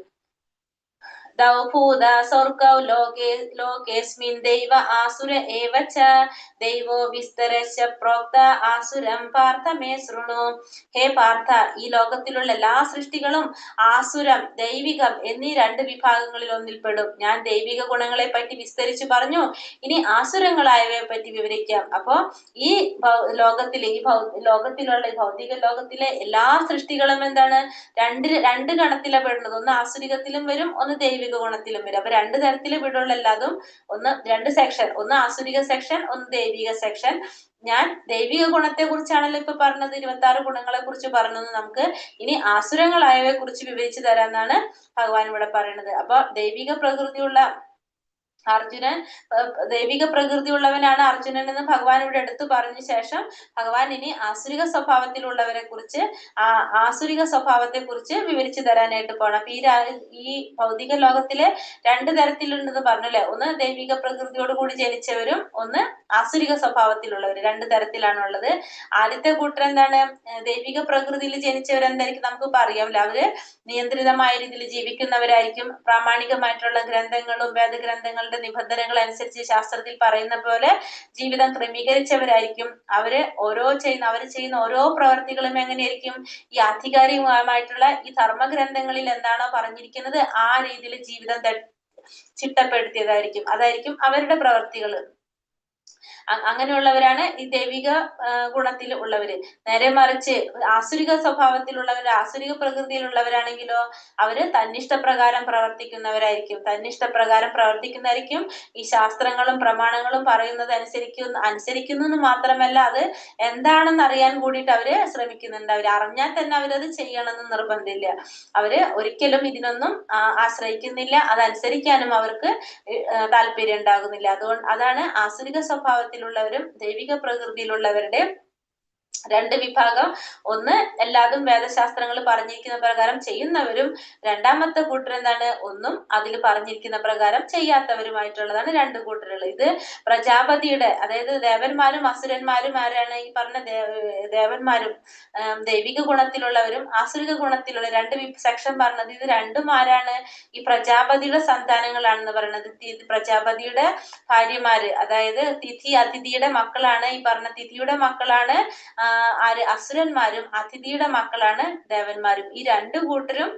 Speaker 1: ദൗഭൂത സ്വർഗൗ ലോകേസ്മിൻ ദൈവ ആസുര ഏവ ച ദൈവോ വിസ്തരശ്ച പ്രോക്ത ആസുരം പാർത്ഥ മേ ശൃണു. ഹേ പാർത്ഥ, ഈ ലോകത്തിലുള്ള എല്ലാ സൃഷ്ടികളും ആസുരം, ദൈവികം എന്നീ രണ്ട് വിഭാഗങ്ങളിൽ ഒന്നിൽപ്പെടും. ഞാൻ ദൈവിക ഗുണങ്ങളെ പറ്റി വിസ്തരിച്ചു പറഞ്ഞു. ഇനി ആസുരങ്ങളായവയെ പറ്റി വിവരിക്കാം. അപ്പോ ഈ ലോകത്തിലുള്ള ഈ ഭൗതിക ലോകത്തിലെ എല്ലാ സൃഷ്ടികളും എന്താണ്? രണ്ട് ഗണത്തിലെ പെടുന്നത്. ഒന്ന് ആസുരികത്തിലും വരും, ഒന്ന് ദൈവിക ഗുണത്തിലും വരും. അപ്പൊ രണ്ട് തരത്തില് വിടുള്ള എല്ലാതും രണ്ട് സെക്ഷൻ, ഒന്ന് ആസുരിക സെക്ഷൻ, ഒന്ന് ദൈവിക സെക്ഷൻ. ഞാൻ ദൈവിക ഗുണത്തെ കുറിച്ചാണല്ലോ ഇപ്പൊ പറഞ്ഞത്, 26 ഗുണങ്ങളെ കുറിച്ച് പറഞ്ഞത്. നമുക്ക് ഇനി ആസുരങ്ങളായവയെ കുറിച്ച് വിവരിച്ചു തരാമെന്നാണ് ഭഗവാൻ ഇവിടെ പറയുന്നത്. അപ്പൊ ദൈവിക പ്രകൃതിയുള്ള ഉള്ളവനാണ് അർജുനൻ എന്ന് ഭഗവാൻ ഇവിടെ എടുത്തു പറഞ്ഞ ശേഷം ഭഗവാൻ ഇനി ആസുരിക സ്വഭാവത്തിലുള്ളവരെ കുറിച്ച്, ആസുരിക സ്വഭാവത്തെ കുറിച്ച് വിവരിച്ചു തരാനായിട്ട് പോകണം. അപ്പൊ ഈ ഭൗതിക ലോകത്തിലെ രണ്ട് തരത്തിലുണ്ടെന്ന് പറഞ്ഞല്ലേ. ഒന്ന് ദൈവിക പ്രകൃതിയോട് കൂടി ജനിച്ചവരും ഒന്ന് ആസുരിക സ്വഭാവത്തിലുള്ളവർ. രണ്ട് തരത്തിലാണുള്ളത്. ആദ്യത്തെ കൂട്ടർ എന്താണ്? ദൈവിക പ്രകൃതിയിൽ ജനിച്ചവരെന്തായിരിക്കും? നമുക്കിപ്പോ അറിയാമല്ലോ. അവര് നിയന്ത്രിതമായ രീതിയിൽ ജീവിക്കുന്നവരായിരിക്കും. പ്രാമാണികമായിട്ടുള്ള ഗ്രന്ഥങ്ങളും വേദഗ്രന്ഥങ്ങളുടെ നിബന്ധനകൾ അനുസരിച്ച് ശാസ്ത്രത്തിൽ പറയുന്ന പോലെ ജീവിതം ക്രമീകരിച്ചവരായിരിക്കും. അവർ ചെയ്യുന്ന ഓരോ പ്രവർത്തികളും എങ്ങനെയായിരിക്കും? ഈ ആധികാരികമായിട്ടുള്ള ഈ ധർമ്മഗ്രന്ഥങ്ങളിൽ എന്താണോ പറഞ്ഞിരിക്കുന്നത് ആ രീതിയിൽ ജീവിതം ചിട്ടപ്പെടുത്തിയതായിരിക്കും. അതായിരിക്കും അവരുടെ പ്രവർത്തികൾ. അങ്ങനെയുള്ളവരാണ് ഈ ദൈവിക ഗുണത്തിൽ ഉള്ളവര്. നേരെ മറിച്ച് ആസുരിക സ്വഭാവത്തിലുള്ളവർ, ആസുരിക പ്രകൃതിയിലുള്ളവരാണെങ്കിലോ അവര് തന്നിഷ്ടപ്രകാരം പ്രവർത്തിക്കുന്നതായിരിക്കും. ഈ ശാസ്ത്രങ്ങളും പ്രമാണങ്ങളും പറയുന്നത് അനുസരിക്കുന്നു എന്ന് മാത്രമല്ല, അത് എന്താണെന്ന് അറിയാൻ കൂടിയിട്ട് അവര് ശ്രമിക്കുന്നുണ്ട്. അവര് അറിഞ്ഞാൽ തന്നെ അവരത് ചെയ്യണമെന്ന് നിർബന്ധമില്ല. അവര് ഒരിക്കലും ഇതിനൊന്നും ആശ്രയിക്കുന്നില്ല. അതനുസരിക്കാനും അവർക്ക് താല്പര്യം ഉണ്ടാകുന്നില്ല. അതാണ് ആസുരിക സ്വഭാവത്തിലുള്ളവരും ദൈവിക പ്രകൃതിയിലുള്ളവരുടെ രണ്ട് വിഭാഗം. ഒന്ന് എല്ലാതും വേദശാസ്ത്രങ്ങൾ പറഞ്ഞിരിക്കുന്ന പ്രകാരം ചെയ്യുന്നവരും, രണ്ടാമത്തെ കൂട്ടർ എന്താണ്? ഒന്നും അതിൽ പറഞ്ഞിരിക്കുന്ന പ്രകാരം ചെയ്യാത്തവരുമായിട്ടുള്ളതാണ് രണ്ട് കൂട്ടരുകൾ. ഇത് പ്രജാപതിയുടെ, അതായത് ദേവന്മാരും അസുരന്മാരും ആരാണ്? ഈ പറഞ്ഞ ദേവന്മാരും ദൈവിക ഗുണത്തിലുള്ളവരും ആസുരിക ഗുണത്തിലുള്ള രണ്ട് സെക്ഷൻ പറഞ്ഞത്. ഇത് രണ്ടും ആരാണ്? ഈ പ്രജാപതിയുടെ സന്താനങ്ങളാണെന്ന് പറയുന്നത്. പ്രജാപതിയുടെ ഭാര്യമാര്, അതായത് തിഥി അതിഥിയുടെ മക്കളാണ്. ഈ പറഞ്ഞ തിഥിയുടെ മക്കളാണ് അസുരന്മാരും, അതിഥിയുടെ മക്കളാണ് ദേവന്മാരും. ഈ രണ്ടു കൂട്ടരും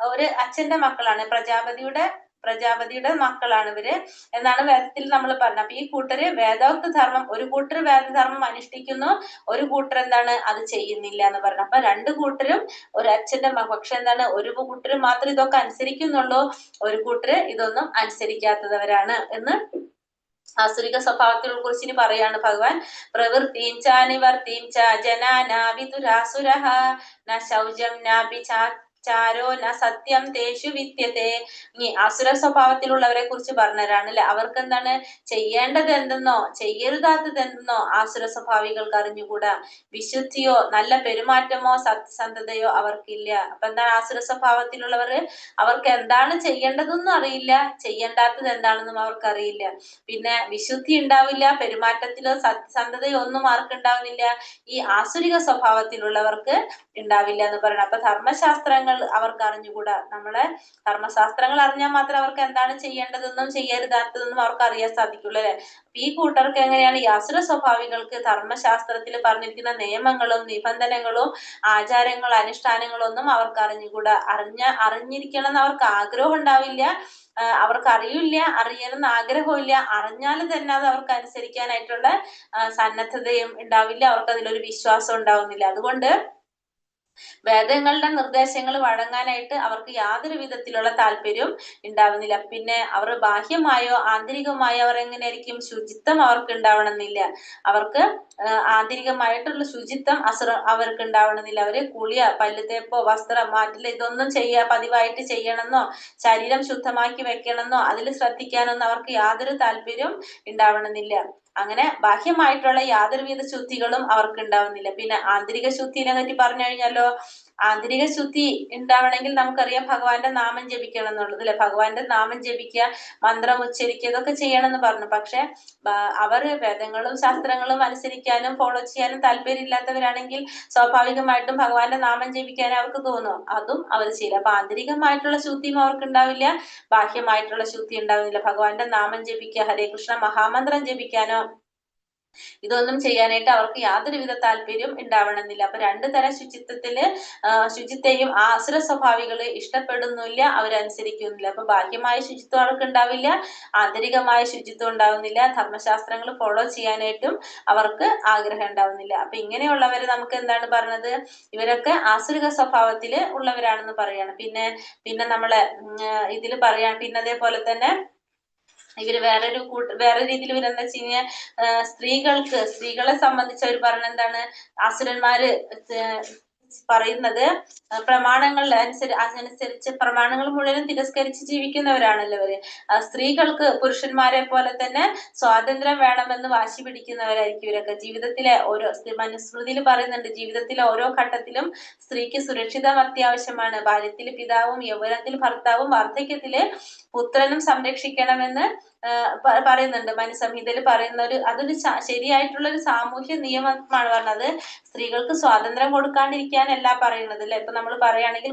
Speaker 1: ഒരു അച്ഛന്റെ മക്കളാണ്. പ്രജാപതിയുടെ മക്കളാണ് ഇവര് എന്നാണ് വേദത്തിൽ നമ്മൾ പറഞ്ഞത്. അപ്പൊ ഈ കൂട്ടര് വേദോക്ത ധർമ്മം, ഒരു കൂട്ടർ വേദധർമ്മം അനുഷ്ഠിക്കുന്നു, ഒരു കൂട്ടർ എന്താണ്? അത് ചെയ്യുന്നില്ല എന്ന് പറഞ്ഞു. അപ്പൊ രണ്ട് കൂട്ടരും ഒരു അച്ഛന്റെ പക്ഷെ എന്താണ്? ഒരു കൂട്ടര് മാത്രം ഇതൊക്കെ അനുസരിക്കുന്നുള്ളൂ, ഒരു കൂട്ടര് ഇതൊന്നും അനുസരിക്കാത്തവരാണ് എന്ന് ആസുരിക സ്വഭാവത്തെ കുറിച്ച് ഇനി പറയാണ് ഭഗവാൻ. പ്രവൃത്തിം ച നിവർത്തിം ച ജനാനാ വിദുരാസുരഃ ന ശൗചം നാപി ചാരോ ന സത്യം തേഷു വിദ്യത്തെ. ഇനി അസുര സ്വഭാവത്തിലുള്ളവരെ കുറിച്ച് പറഞ്ഞവരാണ് അല്ലെ. അവർക്ക് എന്താണ് ചെയ്യേണ്ടത് എന്തെന്നോ ചെയ്യരുതാത്തത് എന്തെന്നോ ആസുര സ്വഭാവികൾക്ക് അറിഞ്ഞുകൂടാ. വിശുദ്ധിയോ നല്ല പെരുമാറ്റമോ സത്യസന്ധതയോ അവർക്കില്ല. അപ്പൊ എന്താണ് ആസുര സ്വഭാവത്തിലുള്ളവർ? അവർക്ക് എന്താണ് ചെയ്യേണ്ടതെന്നും അറിയില്ല, ചെയ്യേണ്ടാത്തത് എന്താണെന്നും അവർക്ക് അറിയില്ല. പിന്നെ വിശുദ്ധി ഉണ്ടാവില്ല, പെരുമാറ്റത്തിലോ സത്യസന്ധതയോ ഒന്നും ആർക്കുണ്ടാവുന്നില്ല. ഈ ആസുരിക സ്വഭാവത്തിലുള്ളവർക്ക് ഉണ്ടാവില്ല എന്ന് പറയണം. അപ്പൊ ധർമ്മശാസ്ത്രങ്ങൾ അവർക്ക് അറിഞ്ഞുകൂടാ. നമ്മളെ ധർമ്മശാസ്ത്രങ്ങൾ അറിഞ്ഞാൽ മാത്രമേ അവർക്ക് എന്താണ് ചെയ്യേണ്ടതെന്നും ചെയ്യരുതാത്തതെന്നും അവർക്ക് അറിയാൻ സാധിക്കുള്ളൂ അല്ലെ. ഈ കൂട്ടർക്ക് എങ്ങനെയാണ്? ഈ അസുര സ്വഭാവികൾക്ക് ധർമ്മശാസ്ത്രത്തിൽ പറഞ്ഞിരിക്കുന്ന നിയമങ്ങളും നിബന്ധനകളും ആചാരങ്ങളും അനുഷ്ഠാനങ്ങളും ഒന്നും അവർക്ക് അറിഞ്ഞുകൂടാ. അറിഞ്ഞിരിക്കണം എന്ന് അവർക്ക് ആഗ്രഹം ഉണ്ടാവില്ല, അവർക്ക് അറിയില്ല, അറിയണമെന്ന് ആഗ്രഹവും ഇല്ല. അറിഞ്ഞാൽ തന്നെ അത് അവർക്ക് അനുസരിക്കാനായിട്ടുള്ള സന്നദ്ധതയും ഉണ്ടാവില്ല, അവർക്ക് അതിലൊരു വിശ്വാസം ഉണ്ടാവുന്നില്ല. അതുകൊണ്ട് വേദങ്ങളുടെ നിർദ്ദേശങ്ങൾ വഴങ്ങാനായിട്ട് അവർക്ക് യാതൊരു വിധത്തിലുള്ള താല്പര്യവും ഉണ്ടാവുന്നില്ല. പിന്നെ അവർ ബാഹ്യമായോ ആന്തരികമായോ അവർ എങ്ങനെയായിരിക്കും? ശുചിത്വം അവർക്ക് ഉണ്ടാവണമെന്നില്ല. അവർക്ക് ആന്തരികമായിട്ടുള്ള ശുചിത്വം അവർക്ക് ഉണ്ടാവണമെന്നില്ല. അവര് കുളിയ, പല്ലുതേപ്പോ, വസ്ത്രം മാറ്റില്ല, ഇതൊന്നും പതിവായിട്ട് ചെയ്യണമെന്നോ ശരീരം ശുദ്ധമാക്കി വെക്കണമെന്നോ അതിൽ ശ്രദ്ധിക്കാനൊന്നും അവർക്ക് യാതൊരു താല്പര്യവും ഉണ്ടാവണമെന്നില്ല. അങ്ങനെ ബാഹ്യമായിട്ടുള്ള യാതൊരുവിധ ശുദ്ധികളും അവർക്ക് ഉണ്ടാവുന്നില്ല. പിന്നെ ആന്തരിക ശുദ്ധിനെ പറ്റി പറഞ്ഞു കഴിഞ്ഞാലോ, ആന്തരിക ശുദ്ധി ഉണ്ടാവണമെങ്കിൽ നമുക്കറിയാം ഭഗവാന്റെ നാമം ജപിക്കണം എന്നുള്ളത് അല്ലെ. ഭഗവാന്റെ നാമം ജപിക്കുക, മന്ത്രം ഉച്ചരിക്കുക, ഇതൊക്കെ ചെയ്യണം എന്ന് പറഞ്ഞു. പക്ഷെ അവർ വേദങ്ങളും ശാസ്ത്രങ്ങളും അനുസരിക്കാനും ഫോളോ ചെയ്യാനും താല്പര്യമില്ലാത്തവരാണെങ്കിൽ സ്വാഭാവികമായിട്ടും ഭഗവാന്റെ നാമം ജപിക്കാൻ അവർക്ക് തോന്നും, അതും അവർ ചെയ്യില്ല. അപ്പൊ ആന്തരികമായിട്ടുള്ള ശുദ്ധിയും അവർക്ക് ഉണ്ടാവില്ല, ബാഹ്യമായിട്ടുള്ള ശുദ്ധി ഉണ്ടാവുന്നില്ല. ഭഗവാന്റെ നാമം ജപിക്കുക, ഹരേ കൃഷ്ണ മഹാമന്ത്രം ജപിക്കാനോ ഇതൊന്നും ചെയ്യാനായിട്ട് അവർക്ക് യാതൊരുവിധ താല്പര്യം ഉണ്ടാവണമെന്നില്ല. അപ്പൊ രണ്ടു തരം ശുചിത്വയും ആസുര സ്വഭാവികള് ഇഷ്ടപ്പെടുന്നില്ല, അവരനുസരിക്കുന്നില്ല. അപ്പൊ ബാഹ്യമായ ശുചിത്വം അവർക്ക് ഉണ്ടാവില്ല, ആന്തരികമായ ശുചിത്വം ഉണ്ടാവുന്നില്ല, ധർമ്മശാസ്ത്രങ്ങൾ ഫോളോ ചെയ്യാനായിട്ടും അവർക്ക് ആഗ്രഹം ഉണ്ടാവുന്നില്ല. അപ്പൊ ഇങ്ങനെയുള്ളവര് നമുക്ക് എന്താണ് പറഞ്ഞത്? ഇവരൊക്കെ ആസുരിക സ്വഭാവത്തില് ഉള്ളവരാണെന്ന് പറയാണ്. പിന്നെ നമ്മളെ ഇതില് പറയാൻ, പിന്നെ അതേപോലെ തന്നെ ഇവര് വേറെ രീതിയിൽ ഇവരെന്താ വെച്ച് കഴിഞ്ഞാൽ സ്ത്രീകളെ സംബന്ധിച്ച് അവർ പറഞ്ഞ എന്താണ്? അസുരന്മാര് പറയുന്നത് പ്രമാണങ്ങൾ അനുസരിച്ച് പ്രമാണങ്ങൾ മുഴുവനും തിരസ്കരിച്ച് ജീവിക്കുന്നവരാണല്ലോ ഇവര്. സ്ത്രീകൾക്ക് പുരുഷന്മാരെ പോലെ തന്നെ സ്വാതന്ത്ര്യം വേണമെന്ന് വാശി പിടിക്കുന്നവരായിരിക്കും ഇവരൊക്കെ. ജീവിതത്തിലെ മനുസ്മൃതിയിൽ പറയുന്നുണ്ട്, ജീവിതത്തിലെ ഓരോ ഘട്ടത്തിലും സ്ത്രീക്ക് സുരക്ഷിതം അത്യാവശ്യമാണ്. ബാല്യത്തിൽ പിതാവും, യൗവനത്തിൽ ഭർത്താവും, വാർദ്ധക്യത്തില് പുത്രനും സംരക്ഷിക്കണമെന്ന് പറയുന്നുണ്ട്. മനുസംഹിതയിൽ പറയുന്ന അതൊരു ശരിയായിട്ടുള്ള ഒരു സാമൂഹ്യ നിയമമാണ് പറഞ്ഞത്. സ്ത്രീകൾക്ക് സ്വാതന്ത്ര്യം കൊടുക്കാണ്ടിരിക്കാനല്ല പറയുന്നത് അല്ലെ. ഇപ്പൊ നമ്മൾ പറയുകയാണെങ്കിൽ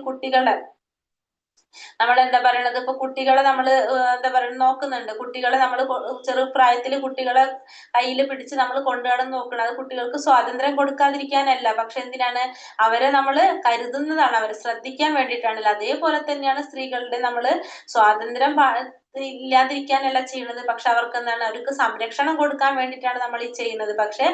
Speaker 1: നമ്മൾ എന്താ പറയണത്? ഇപ്പൊ കുട്ടികളെ നമ്മൾ എന്താ പറയുക നോക്കുന്നുണ്ട്. കുട്ടികളെ നമ്മൾ ചെറുപ്രായത്തിൽ കുട്ടികളെ കയ്യിൽ പിടിച്ച് നമ്മൾ കൊണ്ടുനടന്ന് നോക്കണം. അത് കുട്ടികൾക്ക് സ്വാതന്ത്ര്യം കൊടുക്കാതിരിക്കാനല്ല, പക്ഷെ എന്തിനാണ്? അവരെ നമ്മൾ കരുതുന്നതാണ്, അവരെ ശ്രദ്ധിക്കാൻ വേണ്ടിയിട്ടാണല്ലോ. അതേപോലെ തന്നെയാണ് സ്ത്രീകളുടെ നമ്മൾ സ്വാതന്ത്ര്യം ഇല്ലാതിരിക്കാനല്ല ചെയ്യുന്നത്, പക്ഷെ അവർക്ക് എന്താണ്? അവർക്ക് സംരക്ഷണം കൊടുക്കാൻ വേണ്ടിയിട്ടാണ് നമ്മൾ ഈ ചെയ്യുന്നത്. പക്ഷെ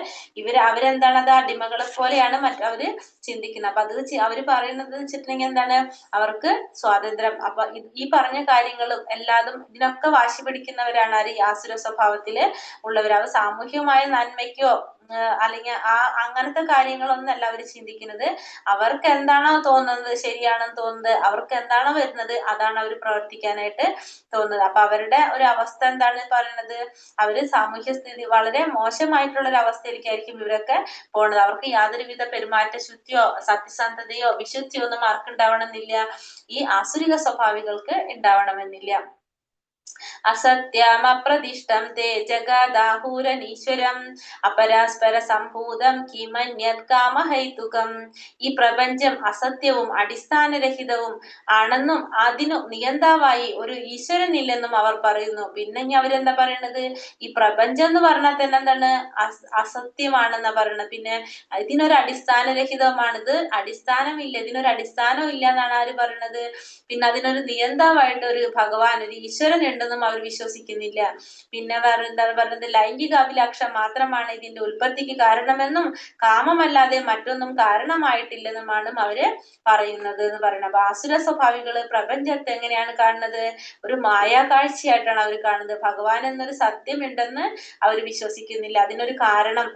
Speaker 1: അവരെന്താണ്? അത് അടിമകളെ പോലെയാണ് അവര് ചിന്തിക്കുന്നത്. അപ്പൊ അത് അവര് പറയുന്നത് വെച്ചിട്ടുണ്ടെങ്കിൽ എന്താണ്? അവർക്ക് സ്വാതന്ത്ര്യം. അപ്പൊ ഈ പറഞ്ഞ കാര്യങ്ങളും എല്ലാതും ഇതിനൊക്കെ വാശി പിടിക്കുന്നവരാണ് ആര്? ഈ ആസുര സ്വഭാവത്തില് ഉള്ളവർ. അവർ സാമൂഹ്യമായ നന്മയ്ക്കോ അല്ലെങ്കിൽ അങ്ങനത്തെ കാര്യങ്ങളൊന്നും അല്ല അവർ ചിന്തിക്കുന്നത്. അവർക്ക് എന്താണോ തോന്നുന്നത്, ശരിയാണെന്ന് തോന്നുന്നത്, അവർക്ക് എന്താണോ വരുന്നത് അതാണ് അവർ പ്രവർത്തിക്കാനായിട്ട് തോന്നുന്നത്. അപ്പൊ അവരുടെ ഒരു അവസ്ഥ എന്താണ് പറയുന്നത്? അവര് സാമൂഹ്യ സ്ഥിതി വളരെ മോശമായിട്ടുള്ള ഒരു അവസ്ഥയിലേക്കായിരിക്കും ഇവരൊക്കെ പോണത്. അവർക്ക് യാതൊരുവിധ പെരുമാറ്റ ശുദ്ധിയോ സത്യസന്ധതയോ വിശുദ്ധിയോ ഒന്നും ആർക്കുണ്ടാവണമെന്നില്ല, ഈ ആസുരിക സ്വഭാവികൾക്ക് ഉണ്ടാവണമെന്നില്ല. അസത്യമപ്രതിഷ്ഠം തേ ജഗദാഹൂരനീശ്വരം അപരാസ്പര സംഭൂതം കിമന്യത് കാമഹൈതുകം. ഈ പ്രപഞ്ചം അസത്യവും അടിസ്ഥാനരഹിതവും ആണെന്നും അതിനു നിയന്താവായി ഒരു ഈശ്വരൻ ഇല്ലെന്നും അവർ പറയുന്നു. പിന്നെ അവരെന്താ പറയണത്? ഈ പ്രപഞ്ചം എന്ന് പറഞ്ഞാൽ തന്നെ എന്താണ്? അസത്യമാണെന്നാ പറയണത്. പിന്നെ ഇതിനൊരു അടിസ്ഥാനരഹിതമാണിത്, അടിസ്ഥാനമില്ല, ഇതിനൊരു അടിസ്ഥാനവും ഇല്ല എന്നാണ് ആര് പറയണത്? പിന്നെ അതിനൊരു നിയന്താവായിട്ട് ഒരു ഭഗവാൻ, ഒരു ഈശ്വരൻ ഉണ്ടെന്നും അവർ വിശ്വസിക്കുന്നില്ല. പിന്നെ എന്താണ് പറയുന്നത്, ലൈംഗികാഭിലാഷം മാത്രമാണ് ഇതിന്റെ ഉൽപ്പത്തിക്ക് കാരണമെന്നും കാമമല്ലാതെ മറ്റൊന്നും കാരണമായിട്ടില്ലെന്നുമാണ് അവര് പറയുന്നത് എന്ന് പറയുന്നത്. അപ്പൊ ആസുര സ്വഭാവികള് പ്രപഞ്ചത്തെ എങ്ങനെയാണ് കാണുന്നത്? ഒരു മായാ കാഴ്ചയായിട്ടാണ് അവർ കാണുന്നത്. ഭഗവാൻ എന്നൊരു സത്യമുണ്ടെന്ന് അവർ വിശ്വസിക്കുന്നില്ല. അതിനൊരു കാരണം,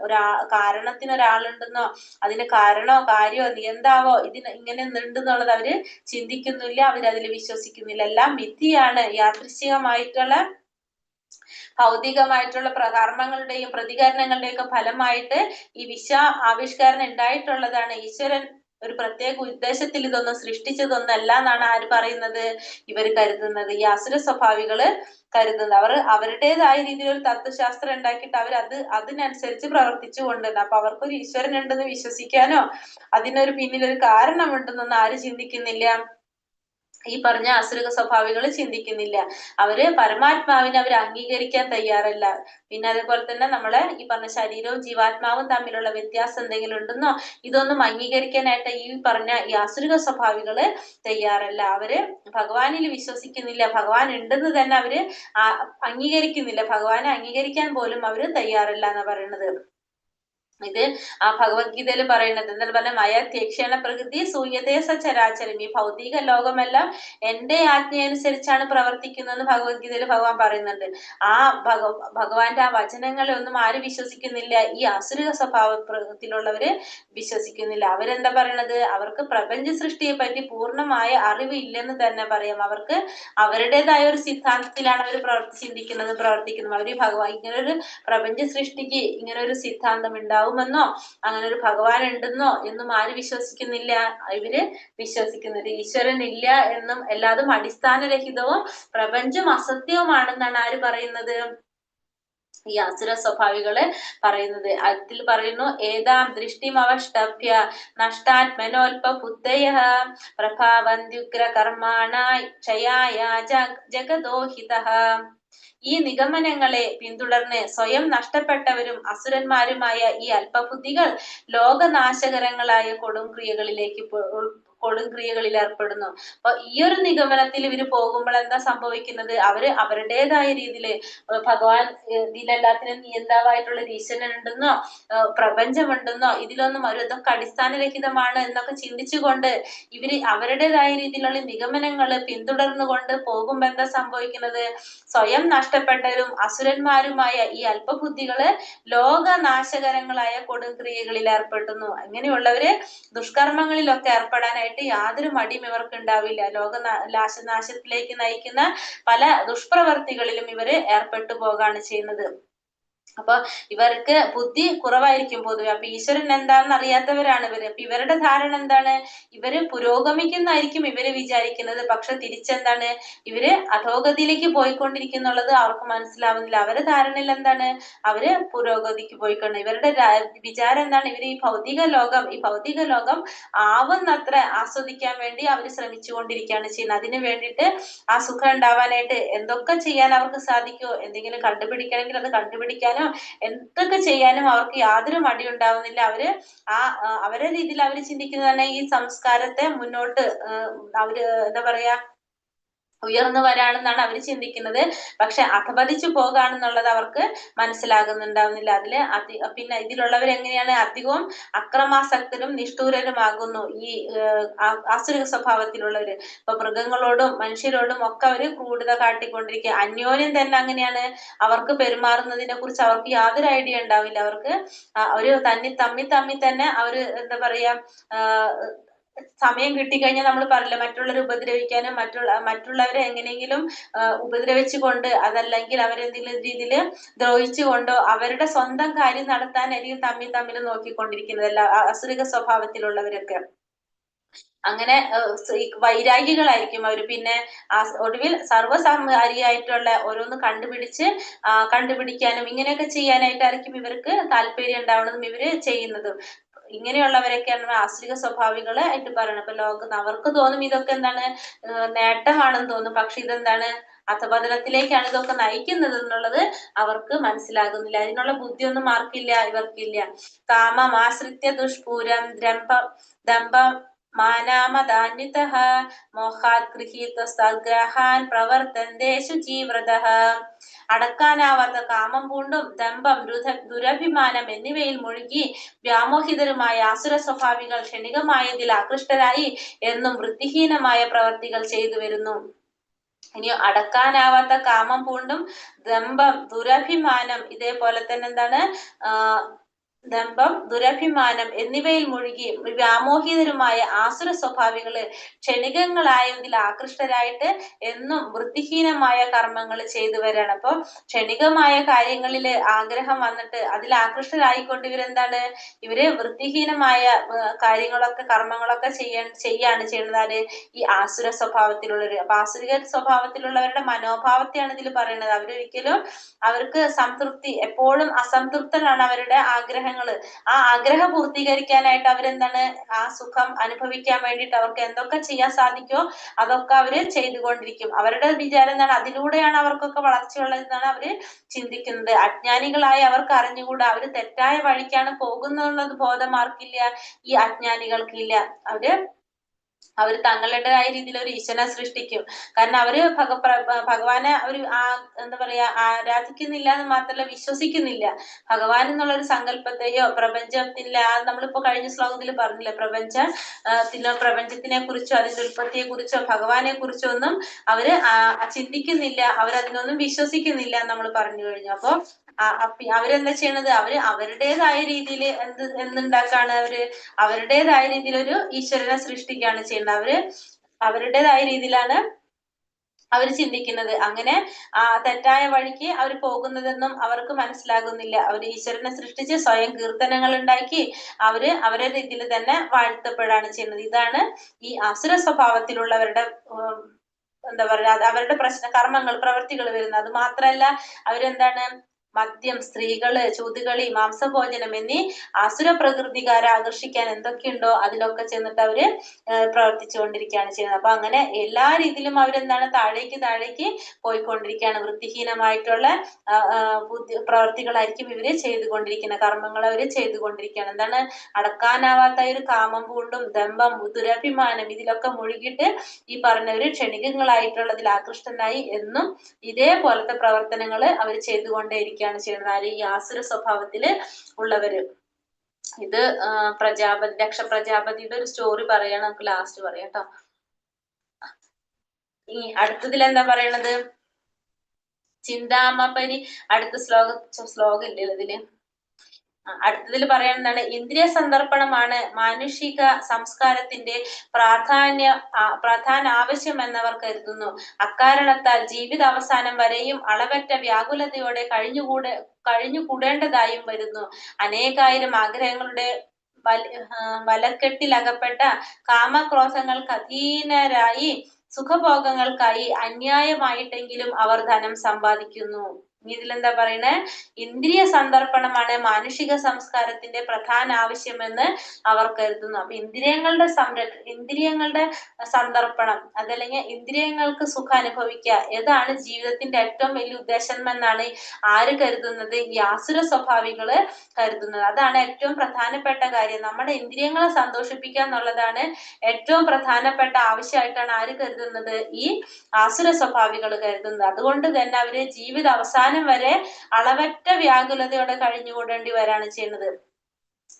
Speaker 1: കാരണത്തിനൊരാളുണ്ടെന്നോ അതിന് കാരണോ കാര്യോ നിയന്താവോ ഇതിന് ഇങ്ങനെ ഉണ്ടെന്നുള്ളത് അവര് ചിന്തിക്കുന്നില്ല, അവരതിൽ വിശ്വസിക്കുന്നില്ല. എല്ലാം മിഥ്യയാണ്, യാദൃശ്ചികമായിട്ടുള്ള ഭൗതികമായിട്ടുള്ള കർമ്മങ്ങളുടെയും പ്രതികരണങ്ങളുടെയും ഒക്കെ ഫലമായിട്ട് ഈ ആവിഷ്കാരം ഉണ്ടായിട്ടുള്ളതാണ്. ഈശ്വരൻ ഒരു പ്രത്യേക ഉദ്ദേശത്തിൽ ഇതൊന്നും സൃഷ്ടിച്ചതൊന്നല്ല എന്നാണ് ആര് പറയുന്നത്? ഇവർ കരുതുന്നത്, ഈ അസുര സ്വഭാവികള് കരുതുന്നത്. അവർ അവരുടേതായ രീതിയിൽ ഒരു തത്വശാസ്ത്രം ഉണ്ടാക്കിയിട്ട് അവർ അതിനനുസരിച്ച് പ്രവർത്തിച്ചു കൊണ്ടുവരുന്നത്. അപ്പൊ അവർക്കൊരു ഈശ്വരൻ ഉണ്ടെന്ന് വിശ്വസിക്കാനോ അതിനൊരു പിന്നിലൊരു കാരണമുണ്ടെന്നൊന്നും ആര് ചിന്തിക്കുന്നില്ല? ഈ പറഞ്ഞ അസുര സ്വഭാവികൾ ചിന്തിക്കുന്നില്ല. അവര് പരമാത്മാവിനെ അവർ അംഗീകരിക്കാൻ തയ്യാറല്ല. പിന്നെ അതേപോലെ തന്നെ നമ്മളെ ഈ പറഞ്ഞ ശരീരവും ജീവാത്മാവും തമ്മിലുള്ള വ്യത്യാസം എന്തെങ്കിലും ഉണ്ടെന്നോ ഇതൊന്നും അംഗീകരിക്കാനായിട്ട് ഈ പറഞ്ഞ ഈ അസുര സ്വഭാവികള് തയ്യാറല്ല. അവര് ഭഗവാനിൽ വിശ്വസിക്കുന്നില്ല, ഭഗവാൻ ഉണ്ടെന്ന് തന്നെ അവര് അംഗീകരിക്കുന്നില്ല. ഭഗവാനെ അംഗീകരിക്കാൻ പോലും അവര് തയ്യാറല്ല എന്നാ പറയുന്നത്. ഇത് ആ ഭഗവത്ഗീതയിൽ പറയുന്നത് എന്താണ് പറഞ്ഞ, മയത്യക്ഷേണ പ്രകൃതി സൂയതേ സചരാചരം. ഈ ഭൗതിക ലോകമെല്ലാം എന്റെ ആജ്ഞയനുസരിച്ചാണ് പ്രവർത്തിക്കുന്നതെന്ന് ഭഗവത്ഗീതയിൽ ഭഗവാൻ പറയുന്നുണ്ട്. ആ ഭഗവാന്റെ ആ വചനങ്ങളെ ഒന്നും ആര് വിശ്വസിക്കുന്നില്ല? ഈ അസുര സ്വഭാവത്തിലുള്ളവര് വിശ്വസിക്കുന്നില്ല. അവരെന്താ പറയണത്? അവർക്ക് പ്രപഞ്ച സൃഷ്ടിയെ പറ്റി പൂർണ്ണമായ അറിവ് ഇല്ലെന്ന് തന്നെ പറയാം. അവർക്ക് അവരുടേതായ ഒരു സിദ്ധാന്തത്തിലാണ് അവർ പ്രവർത്തിക്കുന്നത്. അവര് ഇങ്ങനൊരു പ്രപഞ്ച സൃഷ്ടിക്ക് ഇങ്ങനൊരു സിദ്ധാന്തം ഉണ്ടാവുമെന്നോ അങ്ങനെ ഒരു ഭഗവാൻ ഉണ്ടെന്നോ എന്നും ആര് വിശ്വസിക്കുന്നില്ല? ഇവര് വിശ്വസിക്കുന്നില്ല. ഈശ്വരൻ ഇല്ല എന്നും എല്ലാതും അടിസ്ഥാനരഹിതവും പ്രപഞ്ചം അസത്യവുമാണെന്നാണ് ആര് പറയുന്നത്? ഈ അസുര സ്വഭാവികള് പറയുന്നത്. അതിൽ പറയുന്നു, ഏതാം ദൃഷ്ടിമവഷ്ടഭ്യ നഷ്ടാത്മനോൽപ ബുദ്ധയ പ്രഭാവന്ത്യുഗ്ര കർമാണ ക്ഷയായ ജഗദോഹിതഃ. ഈ നിഗമനങ്ങളെ പിന്തുടർന്ന് സ്വയം നഷ്ടപ്പെട്ടവരും അസുരന്മാരുമായ ഈ അല്പബുദ്ധികൾ ലോകനാശകരങ്ങളായ കൊടുംക്രിയകളിൽ ഏർപ്പെടുന്നു. അപ്പൊ ഈ ഒരു നിഗമനത്തിൽ ഇവര് പോകുമ്പോൾ എന്താ സംഭവിക്കുന്നത്? അവര് അവരുടേതായ രീതിയില് ഭഗവാൻ ഇതിലെല്ലാത്തിനും നിയന്താവായിട്ടുള്ള ഈശ്വരൻ ഉണ്ടെന്നോ പ്രപഞ്ചമുണ്ടെന്നോ ഇതിലൊന്നും ഇതൊക്കെ അടിസ്ഥാനരഹിതമാണ് എന്നൊക്കെ ചിന്തിച്ചുകൊണ്ട് ഇവര് അവരുടേതായ രീതിയിലുള്ള നിഗമനങ്ങള് പിന്തുടർന്നുകൊണ്ട് പോകുമ്പോ എന്താ സംഭവിക്കുന്നത്? സ്വയം നഷ്ടപ്പെട്ടവരും അസുരന്മാരുമായ ഈ അല്പബുദ്ധികള് ലോകനാശകരങ്ങളായ കൊടുംക്രിയകളിൽ ഏർപ്പെടുന്നു. അങ്ങനെയുള്ളവര് ദുഷ്കർമ്മങ്ങളിലൊക്കെ ഏർപ്പെടാനായിട്ട് യാതൊരു മടിയും ഇവർക്ക് ഉണ്ടാവില്ല. നാശത്തിലേക്ക് നയിക്കുന്ന പല ദുഷ്പ്രവർത്തികളിലും ഇവര് ഏർപ്പെട്ടു പോകാണ് ചെയ്യുന്നത്. അപ്പൊ ഇവർക്ക് ബുദ്ധി കുറവായിരിക്കും പൊതുവെ. അപ്പൊ ഈശ്വരൻ എന്താണെന്ന് അറിയാത്തവരാണ് ഇവര്. അപ്പൊ ഇവരുടെ ധാരണ എന്താണ്? ഇവര് പുരോഗമിക്കുന്നായിരിക്കും ഇവര് വിചാരിക്കുന്നത്. പക്ഷെ തിരിച്ചെന്താണ്? ഇവര് അധോഗതിയിലേക്ക് പോയിക്കൊണ്ടിരിക്കുന്നുള്ളത് അവർക്ക് മനസ്സിലാവുന്നില്ല. അവരുടെ ധാരണയിൽ എന്താണ്? അവര് പുരോഗതിക്ക് പോയിക്കൊണ്ട് ഇവരുടെ വിചാരം എന്താണ്? ഇവര് ഈ ഭൗതിക ലോകം ആവുന്നത്ര ആസ്വദിക്കാൻ വേണ്ടി അവർ ശ്രമിച്ചുകൊണ്ടിരിക്കുകയാണ് ചെയ്യുന്നത്. അതിനു വേണ്ടിയിട്ട് ആ സുഖം ഉണ്ടാവാനായിട്ട് എന്തൊക്കെ ചെയ്യാൻ അവർക്ക് സാധിക്കുമോ, എന്തെങ്കിലും കണ്ടുപിടിക്കണമെങ്കിൽ അത് കണ്ടുപിടിക്കാനോ എന്തൊക്കെ ചെയ്യാനും അവർക്ക് യാതൊരു മടി ഉണ്ടാവുന്നില്ല. അവരുടെ രീതിയിൽ അവർ ചിന്തിക്കുന്നത് ഈ സംസ്കാരത്തെ മുന്നോട്ട് അവര് എന്താ പറയാ ഉയർന്നു വരാണെന്നാണ് അവർ ചിന്തിക്കുന്നത്. പക്ഷെ അധപതിച്ചു പോകാണെന്നുള്ളത് അവർക്ക് മനസ്സിലാകുന്നുണ്ടാവുന്നില്ല. പിന്നെ ഇതിലുള്ളവരെങ്ങനെയാണ്? അധികവും അക്രമാസക്തരും നിഷ്ഠൂരരുമാകുന്നു ഈ ആസുര സ്വഭാവത്തിലുള്ളവര്. ഇപ്പൊ മൃഗങ്ങളോടും മനുഷ്യരോടും ഒക്കെ അവര് ക്രൂരത കാട്ടിക്കൊണ്ടിരിക്കുക. അന്യോന്യം തന്നെ അങ്ങനെയാണ് അവർക്ക് പെരുമാറുന്നതിനെ കുറിച്ച് അവർക്ക് യാതൊരു ഐഡിയ ഉണ്ടാവില്ല. അവർക്ക് ഒരു തമ്മിൽ തന്നെ അവര് എന്താ പറയാ സമയം കിട്ടിക്കഴിഞ്ഞാൽ നമ്മൾ പറയില്ല, മറ്റുള്ളവരെ ഉപദ്രവിക്കാനും മറ്റുള്ളവരെ എങ്ങനെയെങ്കിലും ഉപദ്രവിച്ചുകൊണ്ട് അതല്ലെങ്കിൽ അവരെന്തെങ്കിലും രീതിയിൽ ദ്രോഹിച്ചുകൊണ്ടോ അവരുടെ സ്വന്തം കാര്യം നടത്താനായിരിക്കും തമ്മിൽ നോക്കിക്കൊണ്ടിരിക്കുന്നതല്ല അസുരിക സ്വഭാവത്തിലുള്ളവരൊക്കെ. അങ്ങനെ വൈരാഗികളായിരിക്കും അവര്. പിന്നെ ഒടുവിൽ സർവ്വസംഹാരിയായിട്ടുള്ള ഓരോന്ന് കണ്ടുപിടിക്കാനും ഇങ്ങനെയൊക്കെ ചെയ്യാനായിട്ടായിരിക്കും ഇവർക്ക് താല്പര്യം ഉണ്ടാവണതും ഇവര് ചെയ്യുന്നതും. ഇങ്ങനെയുള്ളവരൊക്കെയാണ് ആസുരിക സ്വഭാവികള് ആയിട്ട് പറയുന്നത്. അപ്പൊ അവർക്ക് തോന്നും ഇതൊക്കെ എന്താണ് നേട്ടമാണെന്ന് തോന്നും. പക്ഷെ ഇതെന്താണ് അധപതനത്തിലേക്കാണ് ഇതൊക്കെ നയിക്കുന്നത് എന്നുള്ളത് അവർക്ക് മനസ്സിലാകുന്നില്ല. അതിനുള്ള ബുദ്ധിയൊന്നും ഇവർക്കില്ല. കാമം ആശ്രിത്യ ദുഷ്പൂരം ദമ്പം മാനാമദാന്വിതഃ മോഹാത് ഗൃഹീതസ്തഗ്രാഹാൻ പ്രവർത്തന്തേ ശുചീവ്രതഃ. അടക്കാനാവാത്ത കാമം പൂണ്ടും ദമ്പം, ദുരഭിമാനം എന്നിവയിൽ മുഴുകി വ്യാമോഹിതരുമായ ആസുര സ്വഭാവികൾ ക്ഷണികമായതിൽ ആകൃഷ്ടരായി എന്നും വൃത്തിഹീനമായ പ്രവർത്തികൾ ചെയ്തു വരുന്നു. ഇനി അടക്കാനാവാത്ത കാമം പൂണ്ടും ദമ്പം, ദുരഭിമാനം, ഇതേപോലെ തന്നെ എന്താണ് ദമ്പം, ദുരഭിമാനം എന്നിവയിൽ മുഴുകി വ്യാമോഹിതരുമായ ആസുര സ്വഭാവികള് ക്ഷണികങ്ങളായതിൽ ആകൃഷ്ടരായിട്ട് എന്നും വൃത്തിഹീനമായ കർമ്മങ്ങൾ ചെയ്തു വരാണ്. അപ്പൊ ക്ഷണികമായ കാര്യങ്ങളില് ആഗ്രഹം വന്നിട്ട് അതിൽ ആകൃഷ്ടരായിക്കൊണ്ട് ഇവരെന്താണ്, ഇവര് വൃത്തിഹീനമായ കാര്യങ്ങളൊക്കെ കർമ്മങ്ങളൊക്കെ ചെയ്യാണ് ചെയ്യുന്നത് ഈ ആസുര സ്വഭാവത്തിലുള്ളവര്. അപ്പൊ ആസുരിക സ്വഭാവത്തിലുള്ളവരുടെ മനോഭാവത്തെയാണ് ഇതിൽ പറയുന്നത്. അവരൊരിക്കലും അവർക്ക് സംതൃപ്തി, എപ്പോഴും അസംതൃപ്തരാണ് അവരുടെ ആഗ്രഹങ്ങള്. ആ ആഗ്രഹം പൂർത്തീകരിക്കാനായിട്ട് അവരെന്താണ്, ആ സുഖം അനുഭവിക്കാൻ വേണ്ടിയിട്ട് അവർക്ക് എന്തൊക്കെ ചെയ്യാൻ സാധിക്കോ അതൊക്കെ അവര് ചെയ്തുകൊണ്ടിരിക്കും. അവരുടെ വിചാരം എന്താണ്, അതിലൂടെയാണ് അവർക്കൊക്കെ വളർച്ചയുള്ളതെന്നാണ് അവര് ചിന്തിക്കുന്നത്. അജ്ഞാനികളായ അവർക്ക് അറിഞ്ഞുകൂടാ അവര് തെറ്റായ വഴിക്കാണ് പോകുന്നത് ബോധം ആർക്കില്ല, ഈ അജ്ഞാനികൾക്കില്ല. അവര് തങ്ങളുടേതായ രീതിയിൽ ഒരു ഈശ്വരനെ സൃഷ്ടിക്കും. കാരണം അവര് ഭഗവാനെ അവര് എന്താ പറയാ ആരാധിക്കുന്നില്ല എന്ന് മാത്രമല്ല വിശ്വസിക്കുന്നില്ല. ഭഗവാൻ എന്നുള്ള ഒരു സങ്കല്പത്തെയോ പ്രപഞ്ചത്തില്ല, നമ്മളിപ്പോ കഴിഞ്ഞ ശ്ലോകത്തിൽ പറഞ്ഞില്ലേ, പ്രപഞ്ചത്തിനെ കുറിച്ചോ അതിന്റെ ഉൽപ്പത്തിയെ കുറിച്ചോ ഭഗവാനെ കുറിച്ചോ ഒന്നും അവര് ചിന്തിക്കുന്നില്ല, അവരതിനൊന്നും വിശ്വസിക്കുന്നില്ല നമ്മൾ പറഞ്ഞു കഴിഞ്ഞു. അപ്പൊ അവരെന്താ ചെയ്യണത്, അവര് അവരുടേതായ രീതിയിൽ എന്തുണ്ടാക്കാണ്, അവരുടേതായ രീതിയിൽ ഒരു ഈശ്വരനെ സൃഷ്ടിക്കുകയാണ് ചെയ്യുന്നത്. അവരുടേതായ രീതിയിലാണ് അവർ ചിന്തിക്കുന്നത്. അങ്ങനെ തെറ്റായ വഴിക്ക് അവർ പോകുന്നതെന്നും അവർക്ക് മനസ്സിലാകുന്നില്ല. അവർ ഈശ്വരനെ സൃഷ്ടിച്ച് സ്വയം കീർത്തനങ്ങൾ ഉണ്ടാക്കി അവരുടെ രീതിയിൽ തന്നെ വാഴ്ത്തപ്പെടാണ് ചെയ്യുന്നത്. ഇതാണ് ഈ അസുര സ്വഭാവത്തിലുള്ളവരുടെ എന്താ പറയാ അവരുടെ കർമ്മങ്ങൾ, പ്രവൃത്തികൾ വരുന്നത്. അത് മാത്രല്ല അവരെന്താണ്, മദ്യം, സ്ത്രീകള്, ചൂതുകളി, മാംസഭോജനം എന്നീ അസുര പ്രകൃതിക്കാരെ ആകർഷിക്കാൻ എന്തൊക്കെയുണ്ടോ അതിലൊക്കെ ചെന്നിട്ട് അവര് പ്രവർത്തിച്ചുകൊണ്ടിരിക്കുകയാണ് ചെയ്യുന്നത്. അപ്പൊ അങ്ങനെ എല്ലാ രീതിയിലും അവരെന്താണ്, താഴേക്ക് പോയിക്കൊണ്ടിരിക്കുകയാണ്. വൃത്തിഹീനമായിട്ടുള്ള പ്രവർത്തികളായിരിക്കും ഇവര് ചെയ്തുകൊണ്ടിരിക്കുന്നത്, കർമ്മങ്ങൾ അവര് ചെയ്തുകൊണ്ടിരിക്കുകയാണ്. എന്താണ്, അടക്കാനാവാത്ത ഒരു കാമം പൂണ്ടും ദമ്പം, ദുരഭിമാനം ഇതിലൊക്കെ മുഴുകിയിട്ട് ഈ പറഞ്ഞവര് ക്ഷണികങ്ങളായിട്ടുള്ളതിൽ ആകൃഷ്ടനായി എന്നും ഇതേപോലത്തെ പ്രവർത്തനങ്ങൾ അവർ ചെയ്തുകൊണ്ടേയിരിക്കുകയാണ് ചെയ്യുന്നത്. ഈ ആസുര സ്വഭാവത്തില് ഉള്ളവര്. ഇത് ദക്ഷ പ്രജാപതിയുടെ ഒരു സ്റ്റോറി പറയാണ്, നമുക്ക് ലാസ്റ്റ് പറയാം കേട്ടോ. ഈ അടുത്തതിൽ എന്താ പറയണത്, ചിന്താമപരി, അടുത്ത ശ്ലോകം ഇല്ലല്ലോ ഇതില്. അടുത്തതിൽ പറയുന്നതാണ്, ഇന്ദ്രിയ സന്ദർപ്പണമാണ് മാനുഷിക സംസ്കാരത്തിന്റെ പ്രധാന ആവശ്യം എന്നവർ കരുതുന്നു. അക്കാരണത്താൽ ജീവിത അവസാനം വരെയും അളവറ്റ വ്യാകുലതയോടെ കഴിഞ്ഞുകൂടേണ്ടതായും വരുന്നു. അനേകായിരം ആഗ്രഹങ്ങളുടെ വലക്കെട്ടിലകപ്പെട്ട കാമക്രോധങ്ങൾക്ക് അധീനരായി സുഖഭോഗങ്ങൾക്കായി അന്യായമായിട്ടെങ്കിലും അവർ ധനം സമ്പാദിക്കുന്നു. ഇതിലെന്താ പറയണേ, ഇന്ദ്രിയ സന്ദർപ്പണമാണ് മാനുഷിക സംസ്കാരത്തിന്റെ പ്രധാന ആവശ്യമെന്ന് അവർ കരുതുന്നു. അപ്പൊ ഇന്ദ്രിയങ്ങളുടെ സന്ദർപ്പണം, അതല്ലെങ്കിൽ ഇന്ദ്രിയങ്ങൾക്ക് സുഖം അനുഭവിക്കുക, ഏതാണ് ജീവിതത്തിന്റെ ഏറ്റവും വലിയ ഉദ്ദേശം എന്നാണ് ആര് കരുതുന്നത്, ഈ ആസുര സ്വഭാവികള് കരുതുന്നത്. അതാണ് ഏറ്റവും പ്രധാനപ്പെട്ട കാര്യം. നമ്മുടെ ഇന്ദ്രിയങ്ങളെ സന്തോഷിപ്പിക്കുക എന്നുള്ളതാണ് ഏറ്റവും പ്രധാനപ്പെട്ട ആവശ്യമായിട്ടാണ് ആര് കരുതുന്നത്, ഈ ആസുര സ്വഭാവികൾ കരുതുന്നത്. അതുകൊണ്ട് തന്നെ അവര് ജീവിത അവസാനം വരെ അളവറ്റ വ്യാകുലതയോടെ കഴിഞ്ഞുകൂടേണ്ടി വരാണ് ചെയ്യുന്നത്.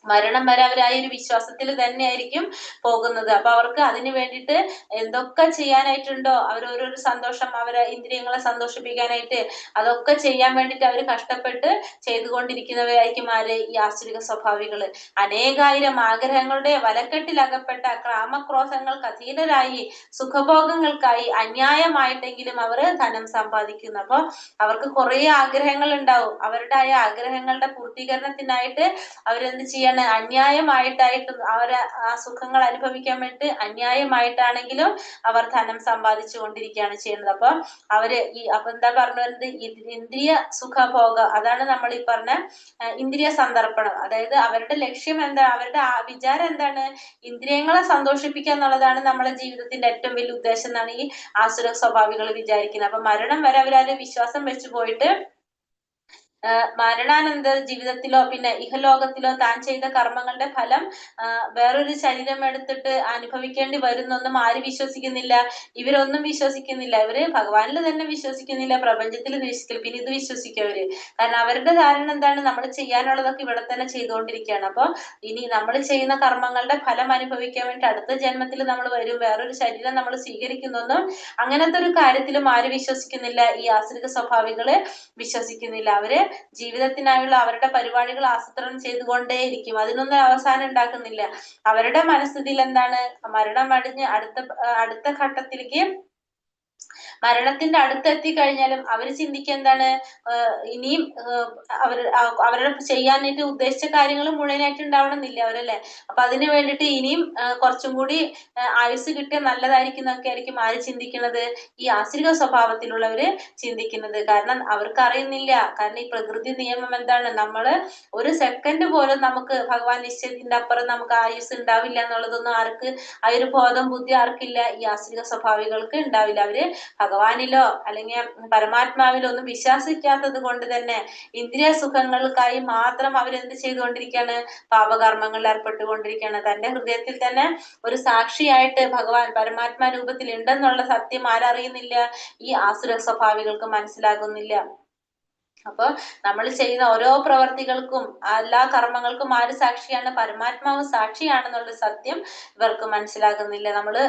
Speaker 1: മരണം വരെ അവർ ആ ഒരു വിശ്വാസത്തിൽ തന്നെയായിരിക്കും പോകുന്നത്. അപ്പൊ അവർക്ക് അതിനു വേണ്ടിയിട്ട് എന്തൊക്കെ ചെയ്യാനായിട്ടുണ്ടോ, ഓരോരോ സന്തോഷം, അവരെ ഇന്ദ്രിയങ്ങളെ സന്തോഷിപ്പിക്കാനായിട്ട് അതൊക്കെ ചെയ്യാൻ വേണ്ടിയിട്ട് അവർ കഷ്ടപ്പെട്ട് ചെയ്തുകൊണ്ടിരിക്കുന്നവരായിരിക്കും ആര്, ഈ ആസുരിക സ്വഭാവികള്. അനേകായിരം ആഗ്രഹങ്ങളുടെ വലക്കെട്ടിലകപ്പെട്ട കാമക്രോധങ്ങൾക്ക് അധീനരായി സുഖഭോഗങ്ങൾക്കായി അന്യായമായിട്ടെങ്കിലും അവർ ധനം സമ്പാദിക്കുന്നു. അപ്പൊ അവർക്ക് കുറെ ആഗ്രഹങ്ങൾ ഉണ്ടാവും. അവരുടെ ആഗ്രഹങ്ങളുടെ പൂർത്തീകരണത്തിനായിട്ട് അവരെന്ത് ചെയ്യാണ്, അന്യായമായിട്ടായിട്ടും അവരെ ആ സുഖങ്ങൾ അനുഭവിക്കാൻ വേണ്ടി അന്യായമായിട്ടാണെങ്കിലും അവർ ധനം സമ്പാദിച്ചു കൊണ്ടിരിക്കുകയാണ് ചെയ്യുന്നത്. അപ്പൊ എന്താ പറഞ്ഞു വരുന്നത്, ഇന്ദ്രിയ സുഖഭോഗ, അതാണ് നമ്മൾ ഈ പറഞ്ഞ ഇന്ദ്രിയ സന്ദർപ്പണം. അതായത് അവരുടെ ലക്ഷ്യം എന്താ, അവരുടെ വിചാരം എന്താണ്, ഇന്ദ്രിയങ്ങളെ സന്തോഷിപ്പിക്കുക എന്നുള്ളതാണ് നമ്മുടെ ജീവിതത്തിന്റെ ഏറ്റവും വലിയ ഉദ്ദേശം എന്നാണ് ഈ ആസുര സ്വഭാവികൾ വിചാരിക്കുന്നത്. അപ്പൊ മരണം വരെ അവരത് വിശ്വാസം വെച്ച് പോയിട്ട് മരണാനന്തര ജീവിതത്തിലോ പിന്നെ ഇഹലോകത്തിലോ താൻ ചെയ്ത കർമ്മങ്ങളുടെ ഫലം വേറൊരു ശരീരം എടുത്തിട്ട് അനുഭവിക്കേണ്ടി വരുന്നൊന്നും ആര് വിശ്വസിക്കുന്നില്ല. ഇവരൊന്നും വിശ്വസിക്കുന്നില്ല. ഇവര് ഭഗവാനിൽ തന്നെ വിശ്വസിക്കുന്നില്ല, പ്രപഞ്ചത്തിൽ വിശ്വസിക്കില്ല. പിന്നെ ഇത് വിശ്വസിക്കും അവര്. കാരണം അവരുടെ ധാരണ എന്താണ്, നമ്മൾ ചെയ്യാനുള്ളതൊക്കെ ഇവിടെ തന്നെ ചെയ്തുകൊണ്ടിരിക്കുകയാണ്. അപ്പൊ ഇനി നമ്മൾ ചെയ്യുന്ന കർമ്മങ്ങളുടെ ഫലം അനുഭവിക്കാൻ വേണ്ടി അടുത്ത ജന്മത്തിൽ നമ്മൾ വരും, വേറൊരു ശരീരം നമ്മൾ സ്വീകരിക്കുന്നൊന്നും അങ്ങനത്തെ ഒരു കാര്യത്തിലും ആര് വിശ്വസിക്കുന്നില്ല, ഈ ആശ്രിത സ്വഭാവികള് വിശ്വസിക്കുന്നില്ല. അവര് ജീവിതത്തിനായുള്ള അവരുടെ പരിപാടികൾ ആസൂത്രണം ചെയ്തുകൊണ്ടേയിരിക്കും, അതിനൊന്നും അവസാനം ഉണ്ടാക്കുന്നില്ല. അവരുടെ മനസ്ഥിതിയിൽ എന്താണ്, മരണം അടിഞ്ഞ് അടുത്ത ഘട്ടത്തിലേക്ക് മരണത്തിന്റെ അടുത്തെത്തി കഴിഞ്ഞാലും അവര് ചിന്തിക്കുക എന്താണ്, ഇനിയും അവരുടെ ചെയ്യാനായിട്ട് ഉദ്ദേശിച്ച കാര്യങ്ങൾ മുഴുവനായിട്ട് ഉണ്ടാവണമെന്നില്ല അവരല്ലേ. അപ്പൊ അതിന് വേണ്ടിയിട്ട് ഇനിയും കുറച്ചും കൂടി ആയുസ് കിട്ടിയ നല്ലതായിരിക്കും എന്നൊക്കെ ആയിരിക്കും ആര് ചിന്തിക്കുന്നത്, ഈ ആശ്രിത സ്വഭാവത്തിലുള്ളവര് ചിന്തിക്കുന്നത്. കാരണം അവർക്ക് അറിയുന്നില്ല. കാരണം ഈ പ്രകൃതി നിയമം എന്താണ്, നമ്മള് ഒരു സെക്കൻഡ് പോലും നമുക്ക് ഭഗവാൻ നിശ്ചയത്തിന്റെ അപ്പുറം നമുക്ക് ആയുസ് ഉണ്ടാവില്ല എന്നുള്ളതൊന്നും ആർക്ക്, ആ ഒരു ബോധം ബുദ്ധി ആർക്കില്ല, ഈ ആശ്രിത സ്വഭാവികൾക്ക് ഉണ്ടാവില്ല. അവര് ഭഗവാനിലോ അല്ലെങ്കിൽ പരമാത്മാവിലോ ഒന്നും വിശ്വസിക്കാത്തത് കൊണ്ട് തന്നെ ഇന്ദ്രിയ സുഖങ്ങൾക്കായി മാത്രം അവരെന്ത് ചെയ്തുകൊണ്ടിരിക്കുകയാണ്, പാപകർമ്മങ്ങളിൽ ഏർപ്പെട്ടുകൊണ്ടിരിക്കുകയാണ്. തന്റെ ഹൃദയത്തിൽ തന്നെ ഒരു സാക്ഷിയായിട്ട് ഭഗവാൻ പരമാത്മാ രൂപത്തിൽ ഉണ്ടെന്നുള്ള സത്യം ആരറിയുന്നില്ല, ഈ ആസുര സ്വഭാവികൾക്ക് മനസ്സിലാകുന്നില്ല. അപ്പൊ നമ്മൾ ചെയ്യുന്ന ഓരോ പ്രവർത്തികൾക്കും എല്ലാ കർമ്മങ്ങൾക്കും ആര് സാക്ഷിയാണ്, പരമാത്മാവ് സാക്ഷിയാണെന്നുള്ള സത്യം ഇവർക്ക് മനസ്സിലാകുന്നില്ല. നമ്മള്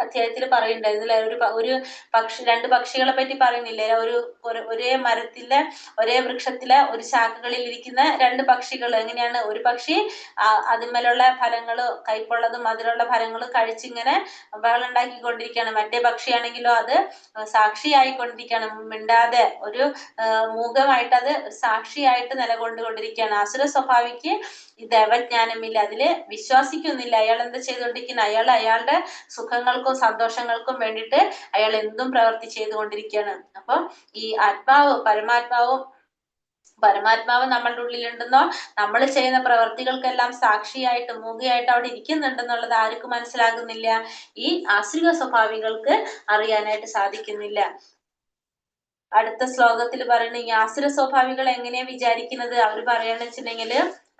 Speaker 1: അധ്യായത്തിൽ പറയുന്നുണ്ടായിരുന്നില്ല, ഒരു പക്ഷി, രണ്ട് പക്ഷികളെ പറ്റി പറയുന്നില്ലേ, ഒരേ മരത്തിലെ ഒരേ വൃക്ഷത്തിലെ ഒരു ശാഖകളിൽ ഇരിക്കുന്ന രണ്ട് പക്ഷികൾ എങ്ങനെയാണ്, ഒരു പക്ഷി അതിന്മേലുള്ള ഫലങ്ങള് കയ്പുള്ളതും അതിലുള്ള ഫലങ്ങൾ കഴിച്ചിങ്ങനെ ബഹളുണ്ടാക്കിക്കൊണ്ടിരിക്കുകയാണ്, മറ്റേ പക്ഷിയാണെങ്കിലോ അത് സാക്ഷിയായിക്കൊണ്ടിരിക്കുകയാണ്, മിണ്ടാതെ ഒരു മൂകമായിട്ട് അത് സാക്ഷിയായിട്ട് നിലകൊണ്ടുകൊണ്ടിരിക്കുകയാണ്. അസുര സ്വഭാവിക്ക് ഈ ദൈവജ്ഞാനമില്ല, അതില് വിശ്വസിക്കുന്നില്ല. അയാൾ എന്താ ചെയ്തുകൊണ്ടിരിക്കുന്നത്, അയാളുടെ സുഖങ്ങൾക്കും സന്തോഷങ്ങൾക്കും വേണ്ടിയിട്ട് അയാൾ എന്തും പ്രവർത്തി ചെയ്തുകൊണ്ടിരിക്കുകയാണ്. അപ്പൊ ഈ പരമാത്മാവ് നമ്മളുടെ ഉള്ളിലുണ്ടെന്നോ നമ്മൾ ചെയ്യുന്ന പ്രവർത്തികൾക്കെല്ലാം സാക്ഷിയായിട്ട് മൂകയായിട്ട് അവിടെ ഇരിക്കുന്നുണ്ടെന്നുള്ളത് ആർക്കും മനസ്സിലാകുന്നില്ല, ഈ ആശ്രിത സ്വഭാവികൾക്ക് അറിയാനായിട്ട് സാധിക്കുന്നില്ല. അടുത്ത ശ്ലോകത്തിൽ പറയുന്നത്, ഈ ആസുര സ്വഭാവികൾ എങ്ങനെയാ വിചാരിക്കുന്നത്, അവർ പറയാന്ന് വെച്ചിട്ടുണ്ടെങ്കിൽ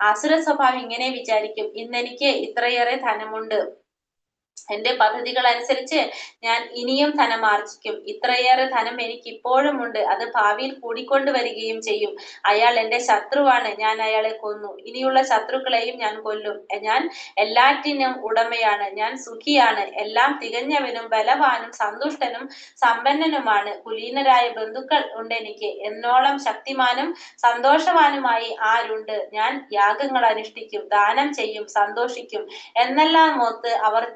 Speaker 1: ആസുര സ്വഭാവം ഇങ്ങനെ വിചാരിക്കും, ഇന്നെനിക്ക് ഇത്രയേറെ ധനമുണ്ട്, എന്റെ പദ്ധതികൾ അനുസരിച്ച് ഞാൻ ഇനിയും ധനം ആർജിക്കും, ഇത്രയേറെ ധനം എനിക്ക് ഇപ്പോഴും ഉണ്ട്, അത് ഭാവിയിൽ കൂടിക്കൊണ്ട് വരികയും ചെയ്യും. അയാൾ എന്റെ ശത്രുവാണ്, ഞാൻ അയാളെ കൊന്നു, ഇനിയുള്ള ശത്രുക്കളെയും ഞാൻ കൊല്ലും, ഞാൻ എല്ലാറ്റിനും ഉടമയാണ്, ഞാൻ സുഖിയാണ്, എല്ലാം തികഞ്ഞവനും ബലവാനും സന്തുഷ്ടനും സമ്പന്നനുമാണ്, കുലീനരായ ബന്ധുക്കൾ ഉണ്ട് എനിക്ക്, എന്നോളം ശക്തിമാനും സന്തോഷവാനുമായി ആരുണ്ട്, ഞാൻ യാഗങ്ങൾ അനുഷ്ഠിക്കും, ദാനം ചെയ്യും, സന്തോഷിക്കും, എന്നെല്ലാം ഓർത്ത് അവർ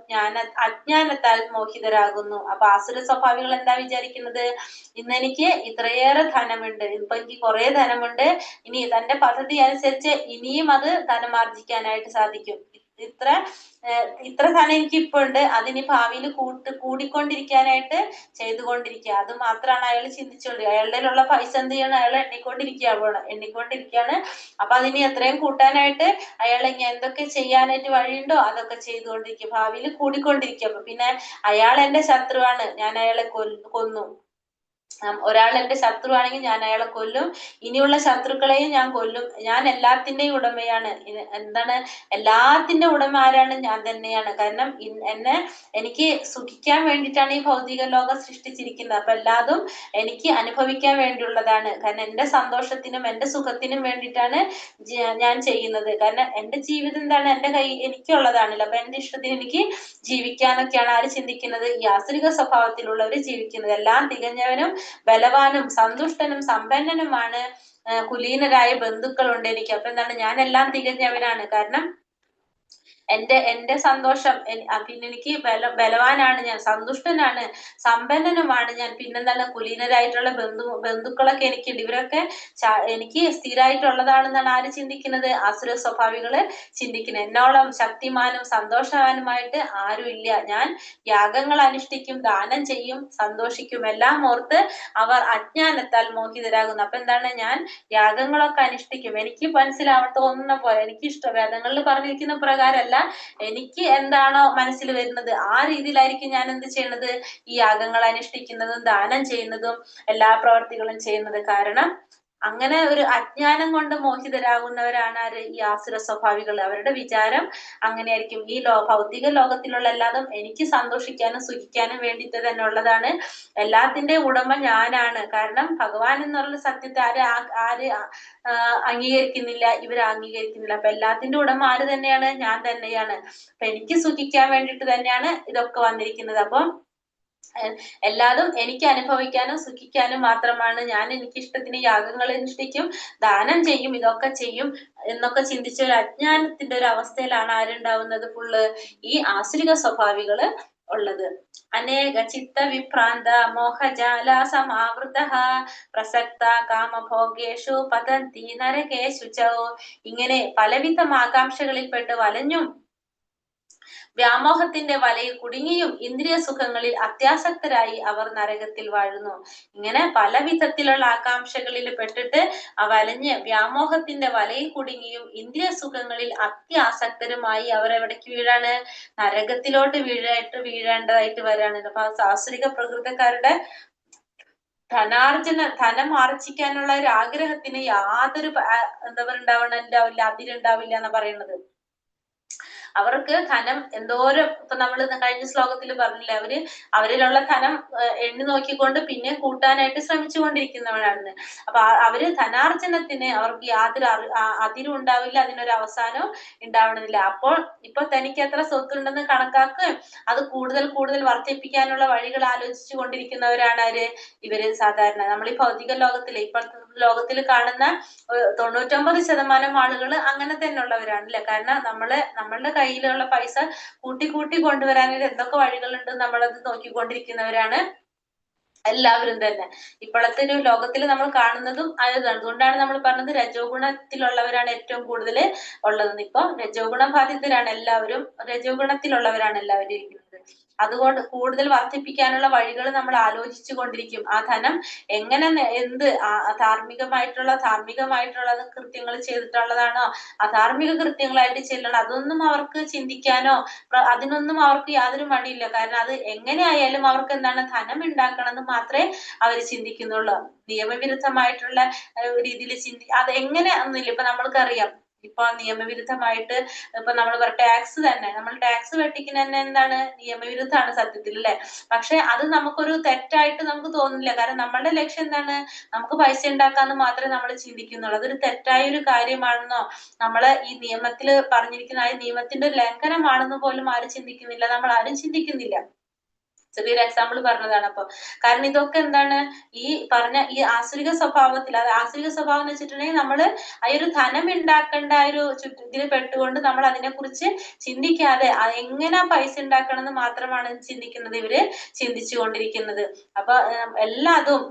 Speaker 1: അജ്ഞാനത്താൽ മോഹിതരാകുന്നു. അപ്പൊ ആസുര സ്വഭാവികൾ എന്താ വിചാരിക്കുന്നത്, ഇന്നെനിക്ക് ഇത്രയേറെ ധനമുണ്ട്, ഇപ്പൊ എനിക്ക് കുറെ ധനമുണ്ട്, ഇനി തന്റെ പദ്ധതി അനുസരിച്ച് ഇനിയും അത് ധനമാർജിക്കാനായിട്ട് സാധിക്കും, ഇത്ര ധനം എനിക്ക് ഇപ്പൊ ഉണ്ട്, അതിനി ഭാവിയിൽ കൂടിക്കൊണ്ടിരിക്കാനായിട്ട് ചെയ്തുകൊണ്ടിരിക്കുക. അത് മാത്രമാണ് അയാൾ ചിന്തിച്ചോണ്ട്, അയാളുടെ പൈസ എന്ത് ചെയ്യണം, അയാൾ എണ്ണിക്കൊണ്ടിരിക്കുകയാണ്. അപ്പൊ അതിനി എത്രയും കൂട്ടാനായിട്ട് അയാൾ ഇങ്ങനെ എന്തൊക്കെ ചെയ്യാനായിട്ട് വഴിയുണ്ടോ അതൊക്കെ ചെയ്തുകൊണ്ടിരിക്കും, ഭാവിയിൽ കൂടിക്കൊണ്ടിരിക്കും. അപ്പൊ പിന്നെ അയാൾ എന്റെ ശത്രുവാണ്, ഞാൻ അയാളെ കൊന്നു, ഒരാൾ എന്റെ ശത്രുവാണെങ്കിൽ ഞാൻ അയാളെ കൊല്ലും, ഇനിയുള്ള ശത്രുക്കളെയും ഞാൻ കൊല്ലും, ഞാൻ എല്ലാത്തിന്റെയും ഉടമയാണ്. എന്താണ്, എല്ലാത്തിന്റെ ഉടമ ആരാണ്, ഞാൻ തന്നെയാണ്. കാരണം എനിക്ക് സുഖിക്കാൻ വേണ്ടിയിട്ടാണ് ഈ ഭൗതിക ലോകം സൃഷ്ടിച്ചിരിക്കുന്നത്. അപ്പൊ എല്ലാതും എനിക്ക് അനുഭവിക്കാൻ വേണ്ടിയുള്ളതാണ്. കാരണം എന്റെ സന്തോഷത്തിനും എന്റെ സുഖത്തിനും വേണ്ടിയിട്ടാണ് ഞാൻ ചെയ്യുന്നത്. കാരണം എന്റെ ജീവിതം എന്താണ്, എന്റെ എനിക്കുള്ളതാണല്ലോ. അപ്പൊ എന്റെ ഇഷ്ടത്തിന് എനിക്ക് ജീവിക്കാന്നൊക്കെയാണ് ആര് ചിന്തിക്കുന്നത്, ഈ ആസുരിക സ്വഭാവത്തിലുള്ളവര് ജീവിക്കുന്നത്. എല്ലാം തികഞ്ഞവനും ബലവാനും സന്തുഷ്ടനും സമ്പന്നനുമാണ്, കുലീനരായ ബന്ധുക്കളുണ്ട് എനിക്ക്. അപ്പൊ എന്താണ്, ഞാൻ എല്ലാം തികഞ്ഞവനാണ്. കാരണം എന്റെ സന്തോഷം, പിന്നെ എനിക്ക് ബലവാനാണ് ഞാൻ, സന്തുഷ്ടനാണ്, സമ്പന്നനുമാണ് ഞാൻ, പിന്നെന്താണ്, കുലീനരായിട്ടുള്ള ബന്ധുക്കളൊക്കെ എനിക്കുണ്ട്. ഇവരൊക്കെ എനിക്ക് സ്ഥിരമായിട്ടുള്ളതാണെന്നാണ് ആര് ചിന്തിക്കുന്നത്, ആസുര സ്വഭാവികള് ചിന്തിക്കുന്നത്. എന്നോളം ശക്തിമാനും സന്തോഷവാനുമായിട്ട് ആരും ഇല്ല, ഞാൻ യാഗങ്ങൾ അനുഷ്ഠിക്കും, ദാനം ചെയ്യും, സന്തോഷിക്കും, എല്ലാം ഓർത്ത് അവർ അജ്ഞാനത്താൽ മോഹിതരാകുന്നു. അപ്പൊ എന്താണ്, ഞാൻ യാഗങ്ങളൊക്കെ അനുഷ്ഠിക്കും, എനിക്ക് മനസ്സിലാവാത്ത ഒന്നും പോലെ, എനിക്ക് ഇഷ്ടം വേദങ്ങളിൽ പറഞ്ഞിരിക്കുന്ന പ്രകാരമല്ല, എനിക്ക് എന്താണോ മനസ്സിൽ വരുന്നത് ആ രീതിയിലായിരിക്കും ഞാൻ എന്ത് ചെയ്യണത്, ഈ യാഗങ്ങൾ അനുഷ്ഠിക്കുന്നതും ദാനം ചെയ്യുന്നതും എല്ലാ പ്രവർത്തികളും ചെയ്യുന്നത്. കാരണം അങ്ങനെ ഒരു അജ്ഞാനം കൊണ്ട് മോഹിതരാകുന്നവരാണ് ആര്? ഈ ആസുര സ്വഭാവികൾ. അവരുടെ വിചാരം അങ്ങനെയായിരിക്കും. ഈ ഭൗതിക ലോകത്തിലുള്ള എല്ലാതും എനിക്ക് സന്തോഷിക്കാനും സുഖിക്കാനും വേണ്ടിയിട്ട് തന്നെ ഉള്ളതാണ്. എല്ലാത്തിന്റെ ഉടമ ഞാനാണ്. കാരണം ഭഗവാൻ എന്നുള്ള സത്യത്തെ ആര് അംഗീകരിക്കുന്നില്ല? ഇവര് അംഗീകരിക്കുന്നില്ല. അപ്പൊ എല്ലാത്തിന്റെ ഉടമ ആര് തന്നെയാണ്? ഞാൻ തന്നെയാണ്. അപ്പൊ എനിക്ക് സുഖിക്കാൻ വേണ്ടിയിട്ട് തന്നെയാണ് ഇതൊക്കെ വന്നിരിക്കുന്നത്. അപ്പം എല്ലാതും എനിക്ക് അനുഭവിക്കാനും സുഖിക്കാനും മാത്രമാണ്. ഞാൻ എനിക്കിഷ്ടത്തിന് യാഗങ്ങൾ അനുഷ്ഠിക്കും, ദാനം ചെയ്യും, ഇതൊക്കെ ചെയ്യും എന്നൊക്കെ ചിന്തിച്ച ഒരു അജ്ഞാനത്തിന്റെ ഒരു അവസ്ഥയിലാണ് ആരുണ്ടാവുന്നത്? ഫുള്ള് ഈ ആസുരിക സ്വഭാവികള് ഉള്ളത്. അനേക ചിത്ത വിഭ്രാന്ത മോഹജാല സമാവൃത പ്രസക്ത കാമഭോഗേഷു പതന്തി നരകേഷു ച. ഇങ്ങനെ പലവിധം ആകാംക്ഷകളിൽപ്പെട്ട് വലഞ്ഞും വ്യാമോഹത്തിന്റെ വലയിൽ കുടുങ്ങിയും ഇന്ദ്രിയ സുഖങ്ങളിൽ അത്യാസക്തരായി അവർ നരകത്തിൽ വാഴുന്നു. ഇങ്ങനെ പല വിധത്തിലുള്ള ആകാംക്ഷകളിൽ പെട്ടിട്ട് വലഞ്ഞ് വ്യാമോഹത്തിന്റെ വലയിൽ കുടുങ്ങിയും ഇന്ദ്രിയ സുഖങ്ങളിൽ അത്യാസക്തരുമായി അവർ എവിടേക്ക് വീഴാണ്? നരകത്തിലോട്ട് വീഴേണ്ടതായിട്ട് വരാണ്. അപ്പൊ ആസുരിക പ്രകൃതക്കാരുടെ ധനം ആർജിക്കാനുള്ള ഒരു ആഗ്രഹത്തിന് യാതൊരു ഉണ്ടാവില്ല, അതിരുണ്ടാവില്ല എന്ന് പറയുന്നത്. അവർക്ക് ധനം എന്തോരം, ഇപ്പൊ നമ്മൾ കഴിഞ്ഞ ശ്ലോകത്തിൽ പറഞ്ഞില്ലേ, അവരിലുള്ള ധനം എണ്ണി നോക്കിക്കൊണ്ട് പിന്നെ കൂട്ടാനായിട്ട് ശ്രമിച്ചുകൊണ്ടിരിക്കുന്നവരാണ്. അപ്പൊ അവര് ധനാർജനത്തിന് അവർക്ക് യാതൊരു അതിരും ഉണ്ടാവില്ല, അതിനൊരു അവസാനവും ഉണ്ടാവണമെന്നില്ല. അപ്പോൾ ഇപ്പൊ തനിക്ക് എത്ര സ്വത്തുണ്ടെന്ന് കണക്കാക്കുകയും അത് കൂടുതൽ കൂടുതൽ വർദ്ധിപ്പിക്കാനുള്ള വഴികൾ ആലോചിച്ചു കൊണ്ടിരിക്കുന്നവരാണ് ആര്? ഇവര് സാധാരണ നമ്മൾ ഈ ഭൗതിക ലോകത്തില് ഇപ്പോഴത്തെ ലോകത്തിൽ കാണുന്ന 99% ആളുകൾ അങ്ങനെ തന്നെ ഉള്ളവരാണ് അല്ലെ. കാരണം നമ്മളുടെ കയ്യിലുള്ള പൈസ കൂട്ടി കൊണ്ടുവരാനായിട്ട് എന്തൊക്കെ വഴികളുണ്ട് നമ്മളത് നോക്കിക്കൊണ്ടിരിക്കുന്നവരാണ് എല്ലാവരും തന്നെ. ഇപ്പോഴത്തെ ഒരു ലോകത്തിൽ നമ്മൾ കാണുന്നതും അതാണ്. അതുകൊണ്ടാണ് നമ്മൾ പറഞ്ഞത് രജോ ഗുണത്തിലുള്ളവരാണ് ഏറ്റവും കൂടുതൽ ഉള്ളത്. ഇപ്പൊ രജോ ഗുണ ബാധിതരാണ് എല്ലാവരും, രജോ ഗുണത്തിലുള്ളവരാണ് എല്ലാവരും ഇരിക്കുന്നത്. അതുകൊണ്ട് കൂടുതൽ വർദ്ധിപ്പിക്കാനുള്ള വഴികൾ നമ്മൾ ആലോചിച്ചു കൊണ്ടിരിക്കും. ആ ധനം എങ്ങനെ എന്ത് ധാർമ്മികമായിട്ടുള്ള കൃത്യങ്ങൾ ചെയ്തിട്ടുള്ളതാണോ, അധാർമിക കൃത്യങ്ങളായിട്ട് ചെല്ലണം, അതൊന്നും അവർക്ക് ചിന്തിക്കാനോ അതിനൊന്നും അവർക്ക് യാതൊരു മടിയില്ല. കാരണം അത് എങ്ങനെയായാലും അവർക്ക് എന്താണ്? ധനം ഉണ്ടാക്കണം എന്ന് മാത്രമേ അവർ ചിന്തിക്കുന്നുള്ളൂ. നിയമവിരുദ്ധമായിട്ടുള്ള രീതിയിൽ അത് എങ്ങനെ ഒന്നുമില്ല. ഇപ്പൊ നമ്മൾക്കറിയാം, ഇപ്പൊ നിയമവിരുദ്ധമായിട്ട് ഇപ്പൊ നമ്മൾ ടാക്സ് തന്നെ, നമ്മൾ ടാക്സ് വെട്ടിക്കുന്ന തന്നെ എന്താണ്? നിയമവിരുദ്ധമാണ് സത്യത്തിൽ അല്ലെ. പക്ഷെ അത് നമുക്കൊരു തെറ്റായിട്ട് നമുക്ക് തോന്നുന്നില്ല. കാരണം നമ്മളുടെ ലക്ഷ്യം എന്താണ്? നമുക്ക് പൈസ ഉണ്ടാക്കാന്ന് മാത്രമേ നമ്മൾ ചിന്തിക്കുന്നുള്ളൂ. അതൊരു തെറ്റായ ഒരു കാര്യമാണെന്നോ നമ്മള് ഈ നിയമത്തിൽ പറഞ്ഞിരിക്കുന്ന ആ നിയമത്തിന്റെ ലംഘനമാണെന്ന് പോലും ആരും ചിന്തിക്കുന്നില്ല. നമ്മൾ ആരും ചിന്തിക്കുന്നില്ല. ചെറിയൊരു എക്സാമ്പിൾ പറഞ്ഞതാണ്. അപ്പൊ കാരണം ഇതൊക്കെ എന്താണ്? ഈ പറഞ്ഞ ഈ ആസുരിക സ്വഭാവത്തിൽ, അത് ആസുരിക സ്വഭാവം എന്ന് വെച്ചിട്ടുണ്ടെങ്കിൽ നമ്മള് ആ ഒരു ധനം ഉണ്ടാക്കേണ്ട ആ ഒരു ഇതിൽ പെട്ടുകൊണ്ട് നമ്മൾ അതിനെ കുറിച്ച് ചിന്തിക്കാതെ എങ്ങനെ പൈസ ഉണ്ടാക്കണം എന്ന് മാത്രമാണ് ചിന്തിക്കുന്നത്, ഇവര് ചിന്തിച്ചു കൊണ്ടിരിക്കുന്നത്. അപ്പൊ എല്ലാതും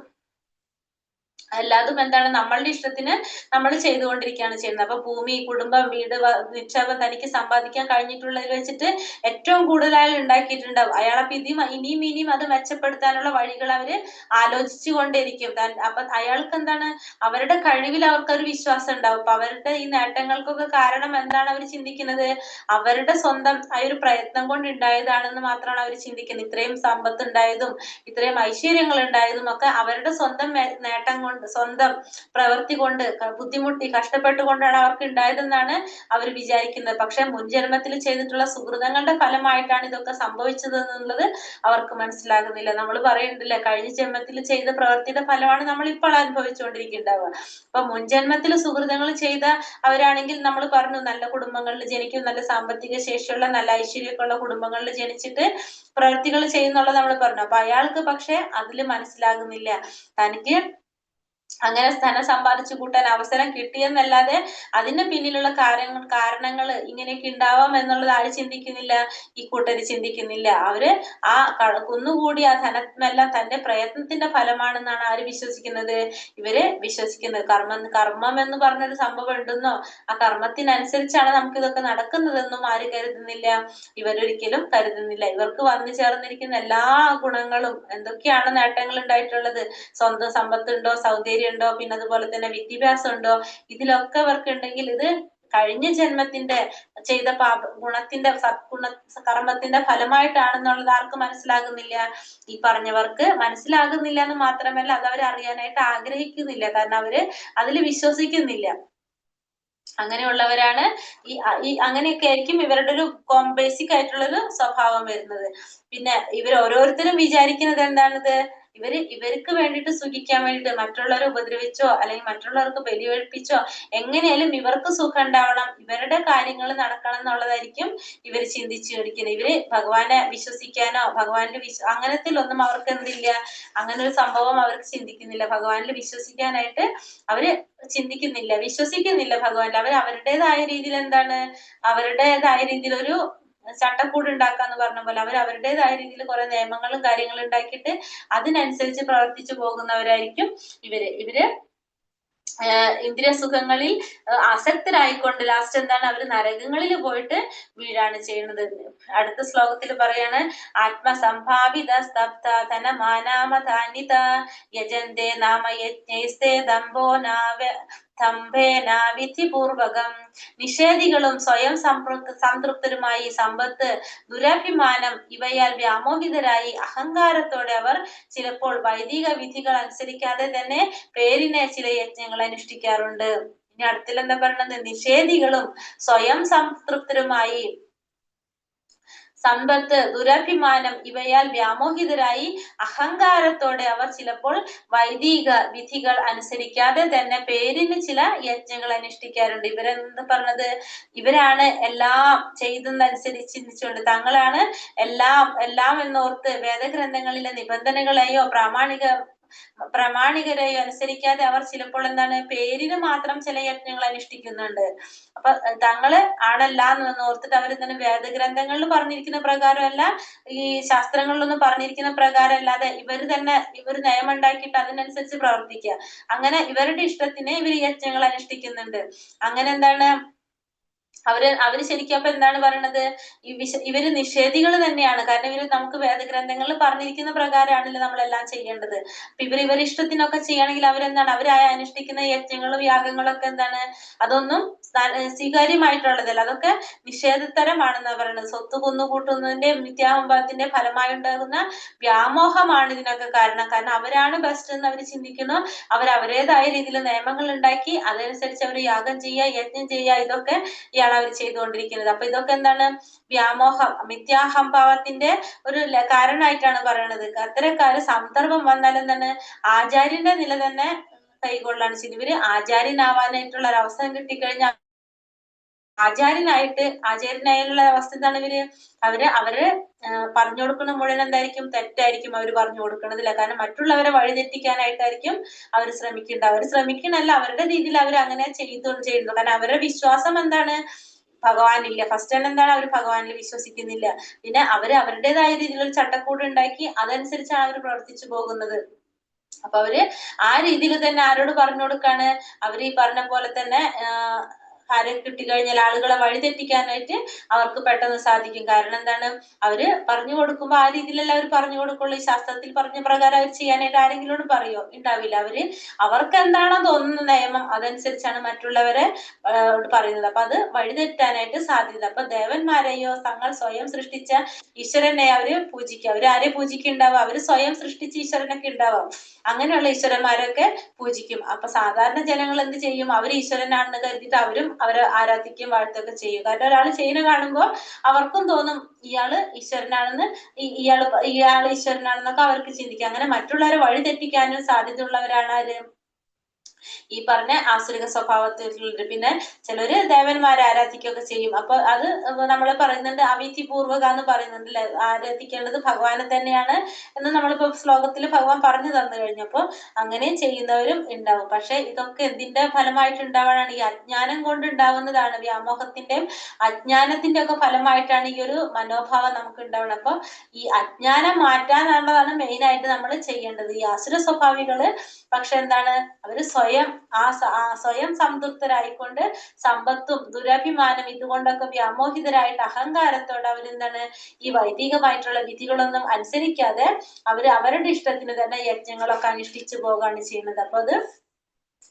Speaker 1: എന്താണ്? നമ്മളുടെ ഇഷ്ടത്തിന് നമ്മൾ ചെയ്തുകൊണ്ടിരിക്കുകയാണ് ചെയ്യുന്നത്. അപ്പൊ ഭൂമി, കുടുംബം, വീട്, നിക്ഷേപം തനിക്ക് സമ്പാദിക്കാൻ കഴിഞ്ഞിട്ടുള്ളതിൽ വെച്ചിട്ട് ഏറ്റവും കൂടുതൽ അയാൾ ഉണ്ടാക്കിയിട്ടുണ്ടാവും. അയാളപ്പൊ ഇനിയും അത് മെച്ചപ്പെടുത്താനുള്ള വഴികൾ അവര് ആലോചിച്ചു കൊണ്ടേയിരിക്കും. അപ്പൊ അയാൾക്ക് എന്താണ്? അവരുടെ കഴിവിൽ അവർക്കൊരു വിശ്വാസം ഉണ്ടാവും. അപ്പൊ അവരുടെ ഈ നേട്ടങ്ങൾക്കൊക്കെ കാരണം എന്താണ് അവർ ചിന്തിക്കുന്നത്? അവരുടെ സ്വന്തം ആ ഒരു പ്രയത്നം കൊണ്ട് ഉണ്ടായതാണെന്ന് മാത്രമാണ് അവർ ചിന്തിക്കുന്നത്. ഇത്രയും സമ്പത്ത് ഉണ്ടായതും ഇത്രയും ഐശ്വര്യങ്ങൾ ഉണ്ടായതും ഒക്കെ അവരുടെ സ്വന്തം നേട്ടം കൊണ്ട്, സ്വന്തം പ്രവൃത്തി കൊണ്ട്, ബുദ്ധിമുട്ടി കഷ്ടപ്പെട്ടുകൊണ്ടാണ് അവർക്ക് ഉണ്ടായതെന്നാണ് അവർ വിചാരിക്കുന്നത്. പക്ഷെ മുൻജന്മത്തിൽ ചെയ്തിട്ടുള്ള സുഹൃതങ്ങളുടെ ഫലമായിട്ടാണ് ഇതൊക്കെ സംഭവിച്ചത് എന്നുള്ളത് അവർക്ക് മനസ്സിലാകുന്നില്ല. നമ്മൾ പറയുന്നില്ല, കഴിഞ്ഞ ജന്മത്തിൽ ചെയ്ത പ്രവൃത്തിയുടെ ഫലമാണ് നമ്മൾ ഇപ്പോൾ അനുഭവിച്ചുകൊണ്ടിരിക്കുന്നുണ്ടാവുക. അപ്പൊ മുൻജന്മത്തിൽ സുഹൃതങ്ങൾ ചെയ്ത അവരാണെങ്കിൽ നമ്മൾ പറഞ്ഞു നല്ല കുടുംബങ്ങളിൽ ജനിക്കും, നല്ല സാമ്പത്തിക ശേഷിയുള്ള നല്ല ഐശ്വര്യമൊക്കെയുള്ള കുടുംബങ്ങളിൽ ജനിച്ചിട്ട് പ്രവൃത്തികൾ ചെയ്യുന്നുള്ളത് നമ്മൾ പറഞ്ഞു. അപ്പൊ അയാൾക്ക് പക്ഷെ അതില് മനസ്സിലാകുന്നില്ല, തനിക്ക് അങ്ങനെ ധനം സമ്പാദിച്ചു കൂട്ടാൻ അവസരം കിട്ടിയെന്നല്ലാതെ അതിന് പിന്നിലുള്ള കാരണങ്ങൾ ഇങ്ങനെയൊക്കെ ഉണ്ടാവാം എന്നുള്ളത് ആര് ചിന്തിക്കുന്നില്ല? ഈ കൂട്ടര് ചിന്തിക്കുന്നില്ല. അവര് ആ കുന്നുകൂടി ആ ധനമെല്ലാം തന്റെ പ്രയത്നത്തിന്റെ ഫലമാണെന്നാണ് ആര് വിശ്വസിക്കുന്നത്? ഇവര് വിശ്വസിക്കുന്നത്. കർമ്മം എന്ന് പറഞ്ഞൊരു സംഭവം ഉണ്ടെന്നോ ആ കർമ്മത്തിനനുസരിച്ചാണ് നമുക്ക് ഇതൊക്കെ നടക്കുന്നതെന്നും ആര് കരുതുന്നില്ല? ഇവരൊരിക്കലും കരുതുന്നില്ല. ഇവർക്ക് വന്നു ചേർന്നിരിക്കുന്ന എല്ലാ ഗുണങ്ങളും, എന്തൊക്കെയാണ് നേട്ടങ്ങൾ ഉണ്ടായിട്ടുള്ളത്? സ്വന്തം സമ്പത്തുണ്ടോ, സൗന്ദര്യം ഉണ്ടോ, പിന്നെ അതുപോലെ തന്നെ വിദ്യാഭ്യാസം ഉണ്ടോ, ഇതിലൊക്കെ അവർക്ക് ഉണ്ടെങ്കിൽ ഇത് കഴിഞ്ഞ ജന്മത്തിന്റെ ചെയ്ത ഗുണത്തിന്റെ സദ്ഗുണ കർമ്മത്തിന്റെ ഫലമായിട്ടാണെന്നുള്ളത് ആർക്ക് മനസ്സിലാകുന്നില്ല? ഈ പറഞ്ഞവർക്ക് മനസ്സിലാകുന്നില്ല എന്ന് മാത്രമല്ല, അത് അവർ അറിയാനായിട്ട് ആഗ്രഹിക്കുന്നില്ല. കാരണം അവര് അതിൽ വിശ്വസിക്കുന്നില്ല. അങ്ങനെയുള്ളവരാണ് അങ്ങനെയൊക്കെ ആയിരിക്കും ഇവരുടെ ഒരു ബേസിക് ആയിട്ടുള്ളൊരു സ്വഭാവം വരുന്നത്. പിന്നെ ഇവർ ഓരോരുത്തരും വിചാരിക്കുന്നത് എന്താണിത്? ഇവർക്ക് വേണ്ടിയിട്ട് സുഖിക്കാൻ വേണ്ടിയിട്ട് മറ്റുള്ളവരെ ഉപദ്രവിച്ചോ അല്ലെങ്കിൽ മറ്റുള്ളവർക്ക് ബലികഴിപ്പിച്ചോ എങ്ങനെയാലും ഇവർക്ക് സുഖം ഉണ്ടാവണം, ഇവരുടെ കാര്യങ്ങൾ നടക്കണം എന്നുള്ളതായിരിക്കും ഇവർ ചിന്തിച്ചു പഠിക്കുന്നത്. ഇവര് ഭഗവാനെ വിശ്വസിക്കാനോ ഭഗവാന്റെ അങ്ങനത്തിലൊന്നും അവർക്ക് എന്തില്ല, അങ്ങനെ ഒരു സംഭവം അവർക്ക് ചിന്തിക്കുന്നില്ല. ഭഗവാനിൽ വിശ്വസിക്കാനായിട്ട് അവര് ചിന്തിക്കുന്നില്ല, വിശ്വസിക്കുന്നില്ല ഭഗവാനിൽ. അവർ അവരുടേതായ രീതിയിൽ എന്താണ്, അവരുടേതായ രീതിയിൽ ഒരു ചട്ടക്കൂട് ഉണ്ടാക്കാന്ന് പറഞ്ഞ പോലെ അവർ അവരുടേതായ രീതിയിൽ കുറെ നിയമങ്ങളും കാര്യങ്ങളും ഉണ്ടാക്കിയിട്ട് അതിനനുസരിച്ച് പ്രവർത്തിച്ചു പോകുന്നവരായിരിക്കും ഇവര് ഇന്ദ്രിയ സുഖങ്ങളിൽ ആസക്തരായിക്കൊണ്ട് ലാസ്റ്റ് എന്താണ്, അവര് നരകങ്ങളിൽ പോയിട്ട് വീഴാണ് ചെയ്യുന്നത്. അടുത്ത ശ്ലോകത്തിൽ പറയാണ്, ആത്മസംഭാവിത സ്തബ്ധ ധനമാനാമധാനിത യജന്തേ നാമ യജ്ഞൈസ്തേ വിധിപൂർവകം. നിഷേധികളും സ്വയം സംതൃപ്തരുമായി സമ്പത്ത്, ദുരഭിമാനം ഇവയാൽ വ്യാമോഹിതരായി അഹങ്കാരത്തോടെ അവർ ചിലപ്പോൾ വൈദിക വിധികൾ അനുസരിക്കാതെ തന്നെ പേരിനെ ചില യജ്ഞങ്ങൾ അനുഷ്ഠിക്കാറുണ്ട്. ഇനി അടുത്തിൽ എന്താ പറയണത്? നിഷേധികളും സ്വയം സംതൃപ്തരുമായി സമ്പത്ത്, ദുരഭിമാനം ഇവയാൽ വ്യാമോഹിതരായി അഹങ്കാരത്തോടെ അവർ ചിലപ്പോൾ വൈദിക വിധികൾ അനുസരിക്കാതെ തന്നെ പേരിന് ചില യജ്ഞങ്ങൾ അനുഷ്ഠിക്കാറുണ്ട്. ഇവരെന്ത് പറഞ്ഞത്? ഇവരാണ് എല്ലാം ചെയ്തെന്നനുസരിച്ച് ചിന്തിച്ചുകൊണ്ട് തങ്ങളാണ് എല്ലാം എന്നോർത്ത് വേദഗ്രന്ഥങ്ങളിലെ നിബന്ധനകളെയോ പ്രാമാണികരെയോ അനുസരിക്കാതെ അവർ ചിലപ്പോൾ എന്താണ്, പേരിന് മാത്രം ചില യജ്ഞങ്ങൾ അനുഷ്ഠിക്കുന്നുണ്ട്. അപ്പൊ തങ്ങള് ആണെല്ലാന്ന് ഓർത്തിട്ട് അവരെന്താണ്, വേദഗ്രന്ഥങ്ങളിൽ പറഞ്ഞിരിക്കുന്ന പ്രകാരമല്ല, ഈ ശാസ്ത്രങ്ങളിലൊന്നും പറഞ്ഞിരിക്കുന്ന പ്രകാരം അല്ലാതെ ഇവർ നയമുണ്ടാക്കിയിട്ട് അതിനനുസരിച്ച് പ്രവർത്തിക്കുക. അങ്ങനെ ഇവരുടെ ഇഷ്ടത്തിന് ഇവർ യജ്ഞങ്ങൾ അനുഷ്ഠിക്കുന്നുണ്ട്. അങ്ങനെ എന്താണ്, അവര് ശരിക്കും അപ്പൊ എന്താണ് പറയണത്? ഇവര് നിഷേധികൾ തന്നെയാണ്. കാരണം ഇവര് നമുക്ക് വേദഗ്രന്ഥങ്ങളിൽ പറഞ്ഞിരിക്കുന്ന പ്രകാരമാണല്ലോ നമ്മളെല്ലാം ചെയ്യേണ്ടത്. അപ്പൊ ഇവർ ഇഷ്ടത്തിനൊക്കെ ചെയ്യണമെങ്കിൽ അവരെന്താണ്, അവരായ അനുഷ്ഠിക്കുന്ന യജ്ഞങ്ങളും യാഗങ്ങളും ഒക്കെ എന്താണ്, അതൊന്നും സ്വീകാര്യമായിട്ടുള്ളതല്ല, അതൊക്കെ നിഷേധത്തരമാണെന്നാ പറയുന്നത്. സ്വത്ത് കുന്നുകൂട്ടുന്നതിന്റെ മിഥ്യാഹംഭാവത്തിന്റെ ഫലമായി ഉണ്ടാകുന്ന വ്യാമോഹമാണ് ഇതിനൊക്കെ കാരണം. കാരണം അവരാണ് ബെസ്റ്റ് എന്ന് അവർ ചിന്തിക്കുന്നു. അവരവരുടേതായ രീതിയിൽ നിയമങ്ങൾ ഉണ്ടാക്കി അതനുസരിച്ച് അവർ യാഗം ചെയ്യുക, യജ്ഞം ചെയ്യുക, ഇതൊക്കെ അവർ ചെയ്തുകൊണ്ടിരിക്കുന്നത്. അപ്പൊ ഇതൊക്കെ എന്താണ്, വ്യാമോഹം, മിഥ്യാഹംഭാവത്തിന്റെ ഒരു കാരണമായിട്ടാണ് പറയണത്. അത്തരക്കാര് സന്ദർഭം വന്നാൽ എന്താണ്, ആചാര്യന്റെ നില തന്നെ കൈകൊള്ളാണ് ചെയ്ത്. ഇവര് ആചാര്യനാവാനായിട്ടുള്ള ഒരു അവസരം കിട്ടിക്കഴിഞ്ഞാൽ ആചാര്യനായുള്ള അവസ്ഥ എന്താണ്, അവര് പറഞ്ഞു കൊടുക്കുന്ന മുഴുവൻ എന്തായിരിക്കും, തെറ്റായിരിക്കും അവർ പറഞ്ഞു കൊടുക്കണതില്ല. കാരണം മറ്റുള്ളവരെ വഴിതെറ്റിക്കാനായിട്ടായിരിക്കും അവർ ശ്രമിക്കണല്ല, അവരുടെ രീതിയിൽ അവർ അങ്ങനെ ചെയ്യുന്നു. കാരണം അവരുടെ വിശ്വാസം എന്താണ്, ഭഗവാനില്ല. ഫസ്റ്റ് തന്നെ എന്താണ്, അവർ ഭഗവാനിൽ വിശ്വസിക്കുന്നില്ല. പിന്നെ അവരുടേതായ രീതിയിലുള്ള ചട്ടക്കൂട് ഉണ്ടാക്കി അതനുസരിച്ചാണ് അവർ പ്രവർത്തിച്ചു പോകുന്നത്. അപ്പൊ അവര് ആ രീതിയിൽ തന്നെ ആരോട് പറഞ്ഞു കൊടുക്കാണ്, അവര് ഈ പറഞ്ഞ പോലെ തന്നെ ആരെ കിട്ടിക്കഴിഞ്ഞാൽ ആളുകളെ വഴിതെറ്റിക്കാനായിട്ട് അവർക്ക് പെട്ടെന്ന് സാധിക്കും. കാരണം എന്താണ്, അവര് പറഞ്ഞു കൊടുക്കുമ്പോ ആ രീതിയിലല്ല അവർ പറഞ്ഞു കൊടുക്കുള്ളൂ. ഈ ശാസ്ത്രത്തിൽ പറഞ്ഞ പ്രകാരം അവർ ചെയ്യാനായിട്ട് ആരെങ്കിലോട് പറയോ? ഉണ്ടാവില്ല. അവർക്ക് എന്താണോ തോന്നുന്ന നിയമം അതനുസരിച്ചാണ് മറ്റുള്ളവരെ പറയുന്നത്. അപ്പൊ അത് വഴിതെറ്റാനായിട്ട് സാധ്യത. അപ്പൊ ദേവന്മാരെയോ തങ്ങൾ സ്വയം സൃഷ്ടിച്ച ഈശ്വരനെ അവര് പൂജിക്കുക. അവരാരെ പൂജിക്കുണ്ടാവുക? അവര് സ്വയം സൃഷ്ടിച്ച ഈശ്വരനൊക്കെ ഉണ്ടാവാം. അങ്ങനെയുള്ള ഈശ്വരന്മാരൊക്കെ പൂജിക്കും. അപ്പൊ സാധാരണ ജനങ്ങൾ എന്ത് ചെയ്യും? അവർ ഈശ്വരനാണെന്ന് കരുതിയിട്ട് അവരും അവരെ ആരാധിക്കുകയും വാഴ്ത്തുകയൊക്കെ ചെയ്യും. കാരണം ഒരാൾ ചെയ്യുന്ന കാണുമ്പോൾ അവർക്കും തോന്നും ഇയാള് ഈശ്വരനാണെന്ന്, ഇയാൾ ഈശ്വരനാണെന്നൊക്കെ അവർക്ക് ചിന്തിക്കാം. അങ്ങനെ മറ്റുള്ളവരെ വഴിതെറ്റിക്കാനും സാധ്യതയുള്ളവരാണ് ആര്? ഈ പറഞ്ഞ ആസുരിക സ്വഭാവത്തിലുള്ളത്. പിന്നെ ചിലര് ദേവന്മാരെ ആരാധിക്കുകയൊക്കെ ചെയ്യും. അപ്പൊ അത് നമ്മൾ പറയുന്നുണ്ട്, അവിധിപൂർവക എന്ന് പറയുന്നുണ്ട് അല്ലെ, ആരാധിക്കേണ്ടത് ഭഗവാനെ തന്നെയാണ് എന്ന് നമ്മളിപ്പോ ശ്ലോകത്തിൽ ഭഗവാൻ പറഞ്ഞു തന്നു കഴിഞ്ഞപ്പോ അങ്ങനെ ചെയ്യുന്നവരും ഉണ്ടാവും. പക്ഷെ ഇതൊക്കെ എന്തിന്റെ ഫലമായിട്ട് ഉണ്ടാവാനാണ്? ഈ അജ്ഞാനം കൊണ്ട് ഉണ്ടാവുന്നതാണ്. വ്യാമോഹത്തിന്റെയും അജ്ഞാനത്തിന്റെ ഒക്കെ ഫലമായിട്ടാണ് ഈ ഒരു മനോഭാവം നമുക്ക് ഉണ്ടാവുന്നത്. അപ്പൊ ഈ അജ്ഞാനം മാറ്റാനുള്ളതാണ് മെയിൻ ആയിട്ട് നമ്മൾ ചെയ്യേണ്ടത്. ഈ ആസുര സ്വഭാവികള് പക്ഷെ എന്താണ്, അവര് സ്വയം സംതൃപ്തരായിക്കൊണ്ട് സമ്പത്തും ദുരഭിമാനം ഇതുകൊണ്ടൊക്കെ വ്യാമോഹിതരായിട്ട് അഹങ്കാരത്തോടെ അവരെന്താണ്, ഈ വൈദികമായിട്ടുള്ള വിധികളൊന്നും അനുസരിക്കാതെ അവരുടെ ഇഷ്ടത്തിന് തന്നെ യജ്ഞങ്ങളൊക്കെ അനുഷ്ഠിച്ചു പോവുകയാണ് ചെയ്യുന്നത്. അപ്പൊ അത്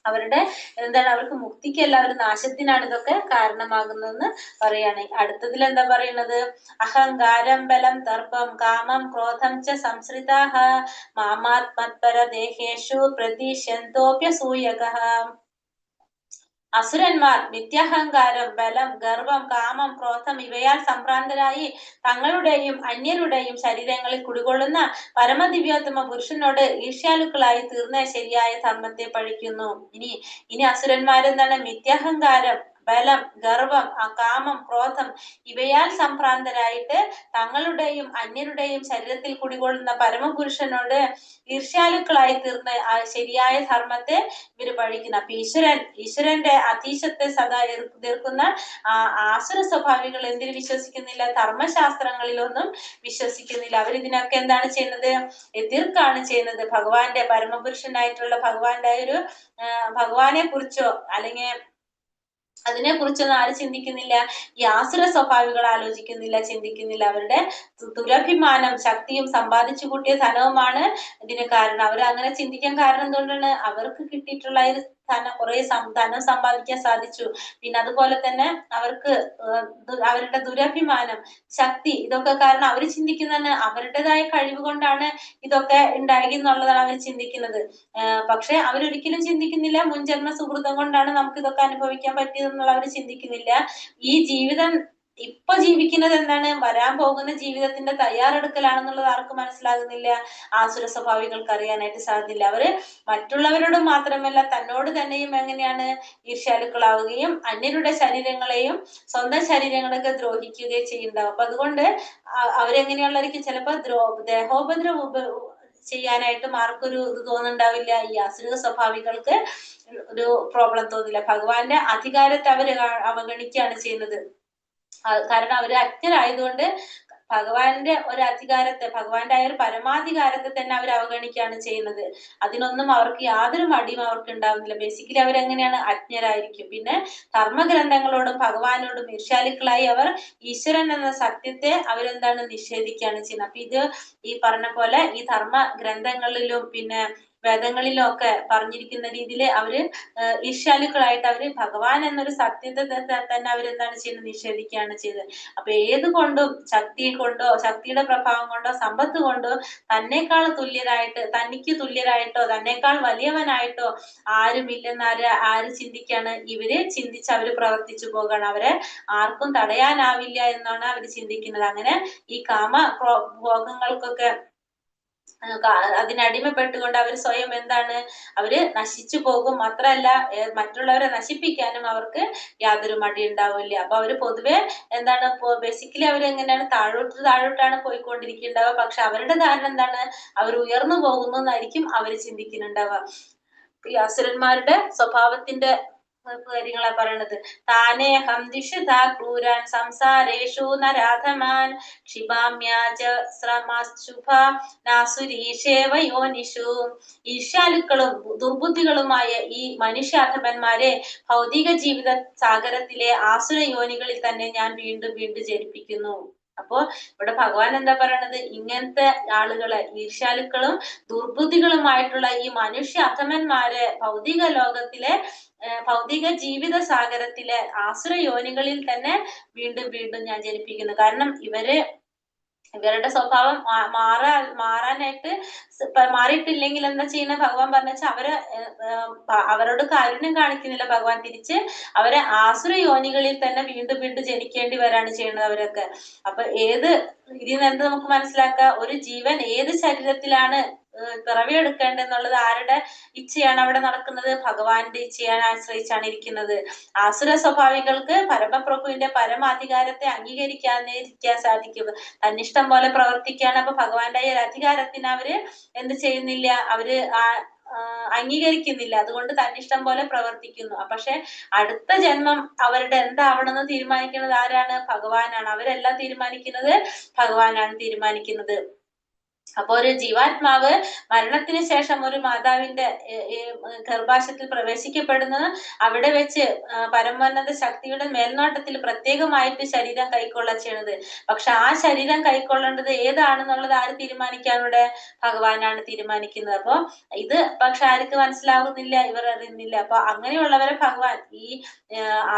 Speaker 1: അവരുടെ എന്താണ്, അവർക്ക് മുക്തിക്കല്ല, അവർ നാശത്തിനാണ് ഇതൊക്കെ കാരണമാകുന്നതെന്ന് പറയാണ്. അടുത്തതിൽ എന്താ പറയുന്നത്? അഹങ്കാരം ബലം ദർപ്പം കാമം ക്രോധം ച സംശ്രിതാഹ മാമാത്മത്പര ദേഹേഷു പ്രതിഷ്യന്തോപ്യസൂയകഃ. അസുരന്മാർ മിഥ്യാഹങ്കാരം ബലം ഗർവം കാമം ക്രോധം ഇവയാൽ സംഭ്രാന്തരായി തങ്ങളുടെയും അന്യരുടെയും ശരീരങ്ങളിൽ കുടികൊള്ളുന്ന പരമദിവ്യോത്തമ പുരുഷനോട് ഈർഷ്യാലുക്കളായി തീർന്ന ശരിയായ ധർമ്മത്തെ പഴിക്കുന്നു. ഇനി അസുരന്മാരെന്താണ്? മിഥ്യാഹങ്കാരം ബലം ഗർവം കാമം ക്രോധം ഇവയാൽ സംഭ്രാന്തരായിട്ട് തങ്ങളുടെയും അന്യരുടെയും ശരീരത്തിൽ കുടികൊള്ളുന്ന പരമപുരുഷനോട് ഈർഷ്യാലുക്കളായി തീർന്ന ശരിയായ ധർമ്മത്തെ ഇവര് പഴിക്കുന്നു. അപ്പൊ ഈശ്വരന്റെ അതീശത്തെ സദാ എതിർക്കുന്ന ആസുര സ്വഭാവികൾ എന്തിൽ വിശ്വസിക്കുന്നില്ല? ധർമ്മശാസ്ത്രങ്ങളിലൊന്നും വിശ്വസിക്കുന്നില്ല. അവരിതിനൊക്കെ എന്താണ് ചെയ്യുന്നത്? എതിർക്കാണ് ചെയ്യുന്നത്. ഭഗവാന്റെ പരമപുരുഷനായിട്ടുള്ള ഭഗവാനെ കുറിച്ചോ അല്ലെങ്കിൽ അതിനെ കുറിച്ചൊന്നും ആര് ചിന്തിക്കുന്നില്ല? ഈ ആസുര സ്വഭാവികൾ ആലോചിക്കുന്നില്ല, ചിന്തിക്കുന്നില്ല. അവരുടെ ദുരഭിമാനം ശക്തിയും സമ്പാദിച്ചു കൂട്ടിയ ധനവുമാണ് ഇതിന് കാരണം. അവർ അങ്ങനെ ചിന്തിക്കാൻ കാരണം എന്തുകൊണ്ടാണ്? അവർക്ക് കിട്ടിയിട്ടുള്ള കുറെ ധനം സമ്പാദിക്കാൻ സാധിച്ചു. പിന്നെ അതുപോലെ തന്നെ അവർക്ക് അവരുടെ ദുരഭിമാനം ശക്തി ഇതൊക്കെ കാരണം അവർ ചിന്തിക്കുന്നതാണ് അവരുടേതായ കഴിവ് കൊണ്ടാണ് ഇതൊക്കെ ഉണ്ടായി എന്നുള്ളതാണ് അവർ ചിന്തിക്കുന്നത്. പക്ഷെ അവരൊരിക്കലും ചിന്തിക്കുന്നില്ല മുൻജന്മ സുഹൃതം കൊണ്ടാണ് നമുക്ക് ഇതൊക്കെ അനുഭവിക്കാൻ പറ്റിയതെന്നുള്ള അവർ ചിന്തിക്കുന്നില്ല. ഈ ജീവിതം ഇപ്പൊ ജീവിക്കുന്നത് എന്താണ്? വരാൻ പോകുന്ന ജീവിതത്തിന്റെ തയ്യാറെടുക്കലാണെന്നുള്ളത് ആർക്കും മനസ്സിലാകുന്നില്ല. ആസുര സ്വഭാവികൾക്ക് അറിയാനായിട്ട് സാധിക്കില്ല. അവര് മറ്റുള്ളവരോട് മാത്രമല്ല തന്നോട് തന്നെയും എങ്ങനെയാണ് ഈർഷ്യാലുക്കളാവുകയും അന്യരുടെ ശരീരങ്ങളെയും സ്വന്തം ശരീരങ്ങളൊക്കെ ദ്രോഹിക്കുകയും ചെയ്യുന്നുണ്ടാവും. അപ്പൊ അതുകൊണ്ട് അവരെങ്ങനെയുള്ളവർക്ക് ചിലപ്പോ ദേഹോപദ്രവം ചെയ്യാനായിട്ടും ആർക്കൊരു ഇത് തോന്നുന്നുണ്ടാവില്ല. ഈ അസുര സ്വഭാവികൾക്ക് ഒരു പ്രോബ്ലം തോന്നില്ല. ഭഗവാന്റെ അധികാരത്തെ അവര് അവഗണിക്കുകയാണ് ചെയ്യുന്നത്. കാരണം അവര് അജ്ഞരായതുകൊണ്ട് ഭഗവാന്റെ ഒരു അധികാരത്തെ, ഭഗവാന്റെ ആ ഒരു പരമാധികാരത്തെ തന്നെ അവർ അവഗണിക്കുകയാണ് ചെയ്യുന്നത്. അതിനൊന്നും അവർക്ക് യാതൊരു മടിയും അവർക്ക് ഉണ്ടാവുന്നില്ല. ബേസിക്കലി അവരെങ്ങനെയാണ്? അജ്ഞരായിരിക്കും. പിന്നെ ധർമ്മഗ്രന്ഥങ്ങളോടും ഭഗവാനോടും ഈർഷ്യാലുക്കളായി അവർ ഈശ്വരൻ എന്ന സത്യത്തെ അവരെന്താണ്? നിഷേധിക്കുകയാണ് ചെയ്യുന്നത്. അപ്പൊ ഇത് ഈ പറഞ്ഞ പോലെ ഈ ധർമ്മ ഗ്രന്ഥങ്ങളിലും പിന്നെ വേദങ്ങളിലും ഒക്കെ പറഞ്ഞിരിക്കുന്ന രീതിയിൽ അവര് ഈർഷ്യാലുക്കളായിട്ട് അവര് ഭഗവാൻ എന്നൊരു സത്യത്തെ തന്നെ അവരെന്താണ് ചെയ്യുന്നത്? നിഷേധിക്കുകയാണ് ചെയ്തത്. അപ്പൊ ഏത് കൊണ്ടും ശക്തി കൊണ്ടോ ശക്തിയുടെ പ്രഭാവം കൊണ്ടോ സമ്പത്ത് കൊണ്ടോ തന്നെക്കാൾ തുല്യരായിട്ട് തനിക്ക് തുല്യരായിട്ടോ തന്നെക്കാൾ വലിയവനായിട്ടോ ആരുമില്ലെന്ന് ആര് ചിന്തിക്കാണ്? ഇവര് ചിന്തിച്ച് അവര് പ്രവർത്തിച്ചു പോകാണ്. അവരെ ആർക്കും തടയാനാവില്ല എന്നാണ് അവര് ചിന്തിക്കുന്നത്. അങ്ങനെ ഈ കാമ ഭോഗങ്ങൾക്കൊക്കെ അതിനടിമപ്പെട്ടുകൊണ്ട് അവർ സ്വയം എന്താണ്? അവര് നശിച്ചു പോകും. മാത്രല്ല മറ്റുള്ളവരെ നശിപ്പിക്കാനും അവർക്ക് യാതൊരു മടി ഉണ്ടാവില്ല. അപ്പൊ അവര് പൊതുവെ എന്താണ്? ബേസിക്കലി അവരെങ്ങനെയാണ്? താഴോട്ടാണ് പോയിക്കൊണ്ടിരിക്കുന്നുണ്ടാവുക. പക്ഷെ അവരുടെ ധാരണ എന്താണ്? അവർ ഉയർന്നു പോകുന്നു എന്നായിരിക്കും അവര് ചിന്തിക്കുന്നുണ്ടാവുക. ഈ അസുരന്മാരുടെ സ്വഭാവത്തിന്റെ കാര്യങ്ങളാ പറയണത്. താനേഹം ദിഷുധാ ക്രൂരാൻ സംസാരേഷു നരാധമാൻ യോനിഷു. ഈർഷ്യാലുക്കളും ദുർബുദ്ധികളുമായ ഈ മനുഷ്യാധമന്മാരെ ഭൗതിക ജീവിത സാഗരത്തിലെ ആസുര യോനികളിൽ തന്നെ ഞാൻ വീണ്ടും വീണ്ടും ജനിപ്പിക്കുന്നു. അപ്പോ ഇവിടെ ഭഗവാൻ എന്താ പറയണത്? ഇങ്ങനത്തെ ആളുകളെ ഈർഷ്യാലുക്കളും ദുർബുദ്ധികളുമായിട്ടുള്ള ഈ മനുഷ്യ അധമന്മാരെ ഭൗതിക ലോകത്തിലെ ഭൗതിക ജീവിത സാഗരത്തിലെ ആസുര യോനികളിൽ തന്നെ വീണ്ടും വീണ്ടും ഞാൻ ജനിപ്പിക്കുന്നു. കാരണം ഇവരുടെ സ്വഭാവം മാറാനായിട്ട് മാറിയിട്ടില്ലെങ്കിൽ എന്താ ചെയ്യുന്ന? ഭഗവാൻ പറഞ്ഞാൽ അവരോട് കാരുണ്യം കാണിക്കുന്നില്ല ഭഗവാൻ. തിരിച്ച് അവരെ ആസുര യോനികളിൽ തന്നെ വീണ്ടും വീണ്ടും ജനിക്കേണ്ടി വരാണ് ചെയ്യുന്നത് അവരൊക്കെ. അപ്പൊ ഇതിൽ നിന്ന് എന്ത് നമുക്ക് മനസ്സിലാക്കാം? ഒരു ജീവൻ ഏത് ശരീരത്തിലാണ് പിറവിയെടുക്കേണ്ടെന്നുള്ളത് ആരുടെ ഇച്ഛയാണ് അവിടെ നടക്കുന്നത്? ഭഗവാന്റെ ഇച്ഛയാണ് ആശ്രയിച്ചാണ് ഇരിക്കുന്നത്. ആസുര സ്വഭാവികൾക്ക് പരമപ്രഭുവിന്റെ പരമാധികാരത്തെ അംഗീകരിക്കാൻ സാധിക്കും. തന്നിഷ്ടം പോലെ പ്രവർത്തിക്കുകയാണ്. അപ്പൊ ഭഗവാന്റെ ഒരു അധികാരത്തിന് അവര് എന്ത് ചെയ്യുന്നില്ല? അവര് അംഗീകരിക്കുന്നില്ല. അതുകൊണ്ട് തന്നിഷ്ടം പോലെ പ്രവർത്തിക്കുന്നു. പക്ഷെ അടുത്ത ജന്മം അവരുടെ എന്താവണമെന്ന് തീരുമാനിക്കുന്നത് ആരാണ്? ഭഗവാനാണ്. അവരെല്ലാം തീരുമാനിക്കുന്നത് ഭഗവാനാണ് തീരുമാനിക്കുന്നത്. അപ്പൊ ഒരു ജീവാത്മാവ് മരണത്തിന് ശേഷം ഒരു മാതാവിന്റെ ഗർഭാശയത്തിൽ പ്രവേശിക്കപ്പെടുന്നത് അവിടെ വെച്ച് പരമോന്നത ശക്തിയുടെ മേൽനോട്ടത്തിൽ പ്രത്യേകമായിട്ട് ശരീരം കൈക്കൊള്ള ചെയ്യണത്. പക്ഷെ ആ ശരീരം കൈക്കൊള്ളേണ്ടത് ഏതാണെന്നുള്ളത് ആര് തീരുമാനിക്കാനിവിടെ? ഭഗവാനാണ് തീരുമാനിക്കുന്നത്. അപ്പൊ ഇത് പക്ഷെ ആർക്ക് മനസ്സിലാവുന്നില്ല, ഇവർ അറിയുന്നില്ല. അപ്പൊ അങ്ങനെയുള്ളവരെ ഭഗവാൻ, ഈ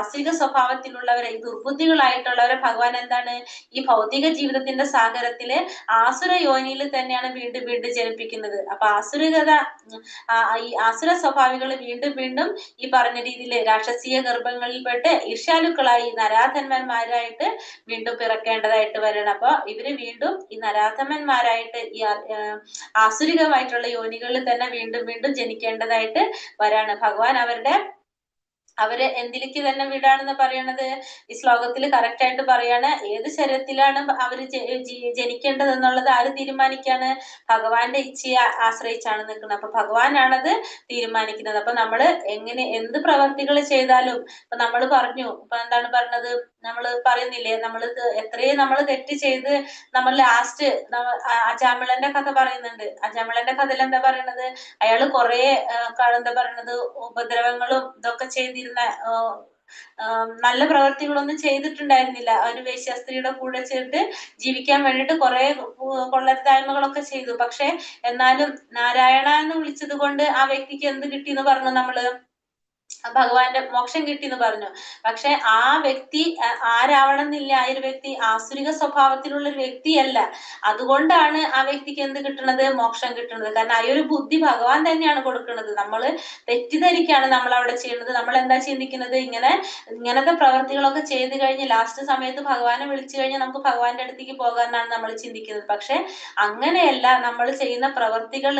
Speaker 1: ആസ്തിക സ്വഭാവത്തിലുള്ളവരെ, ഈ ദുർബുദ്ധികളായിട്ടുള്ളവരെ ഭഗവാൻ എന്താണ് ഈ ഭൗതിക ജീവിതത്തിന്റെ സാഗരത്തില് ആസുര യോനിയിൽ തന്നെയാണ് വീണ്ടും വീണ്ടും ജനിപ്പിക്കുന്നത്. അപ്പൊ ആസുരികത, ഈ ആസുര സ്വഭാവികൾ വീണ്ടും വീണ്ടും ഈ പറഞ്ഞ രീതിയിൽ രാക്ഷസീയ ഗർഭങ്ങളിൽപ്പെട്ട് ഈർഷ്യാലുക്കളായി നരാധന്മാരായിട്ട് വീണ്ടും പിറക്കേണ്ടതായിട്ട് വരണം. അപ്പൊ ഇവര് വീണ്ടും ഈ നരാധമന്മാരായിട്ട് ഈ ആസുരികമായിട്ടുള്ള യോനികളിൽ തന്നെ വീണ്ടും വീണ്ടും ജനിക്കേണ്ടതായിട്ട് വരാണ്. ഭഗവാൻ അവര് എന്തിലേക്ക് തന്നെ വിടാണെന്ന് പറയണത് ഈ ശ്ലോകത്തിൽ കറക്റ്റ് ആയിട്ട് പറയാണ്. ഏത് ശരീരത്തിലാണ് അവര് ജനിക്കേണ്ടത് എന്നുള്ളത് ആര് തീരുമാനിക്കാണ്? ഭഗവാന്റെ ഇച്ഛയെ ആശ്രയിച്ചാണ് നിൽക്കുന്നത്. അപ്പൊ ഭഗവാനാണത് തീരുമാനിക്കുന്നത്. അപ്പൊ നമ്മള് എന്ത് പ്രവർത്തികൾ ചെയ്താലും, ഇപ്പൊ നമ്മൾ പറഞ്ഞു, ഇപ്പൊ എന്താണ് പറഞ്ഞത്, നമ്മൾ പറയുന്നില്ലേ, എത്രയും നമ്മൾ തെറ്റ് ചെയ്ത് നമ്മൾ ലാസ്റ്റ് അജാമിളന്റെ കഥ പറയുന്നുണ്ട്. അജാമിളന്റെ കഥയിൽ എന്താ പറയണത്? അയാള് കുറെ എന്താ പറയണത്, ഉപദ്രവങ്ങളും ഇതൊക്കെ ചെയ്തിരുന്ന നല്ല പ്രവർത്തികളൊന്നും ചെയ്തിട്ടുണ്ടായിരുന്നില്ല. ഒരു വേശ്യാസ്ത്രീയുടെ കൂടെ ചേർത്ത് ജീവിക്കാൻ വേണ്ടിയിട്ട് കുറെ കൊള്ളരുതായ്മകളൊക്കെ ചെയ്തു. പക്ഷെ എന്നാലും നാരായണ എന്ന് വിളിച്ചത് കൊണ്ട് ആ വ്യക്തിക്ക് എന്ത് കിട്ടിയെന്ന് പറഞ്ഞു? നമ്മള് ഭഗവാന്റെ മോക്ഷം കിട്ടിയെന്ന് പറഞ്ഞു. പക്ഷെ ആ വ്യക്തി ആരാവണം എന്നില്ല. ആ ഒരു വ്യക്തി ആസുരിക സ്വഭാവത്തിലുള്ള ഒരു വ്യക്തിയല്ല. അതുകൊണ്ടാണ് ആ വ്യക്തിക്ക് എന്ത് കിട്ടുന്നത്? മോക്ഷം കിട്ടുന്നത്. കാരണം ആ ഒരു ബുദ്ധി ഭഗവാൻ തന്നെയാണ് കൊടുക്കുന്നത്. നമ്മള് തെറ്റിദ്ധരിക്കാണ് നമ്മൾ അവിടെ ചെയ്യുന്നത്. നമ്മൾ എന്താ ചിന്തിക്കുന്നത്? ഇങ്ങനത്തെ പ്രവർത്തികളൊക്കെ ചെയ്തു കഴിഞ്ഞ് ലാസ്റ്റ് സമയത്ത് ഭഗവാനെ വിളിച്ചു കഴിഞ്ഞാൽ നമുക്ക് ഭഗവാന്റെ അടുത്തേക്ക് പോകാനാണ് നമ്മൾ ചിന്തിക്കുന്നത്. പക്ഷെ അങ്ങനെയല്ല. നമ്മൾ ചെയ്യുന്ന പ്രവർത്തികൾ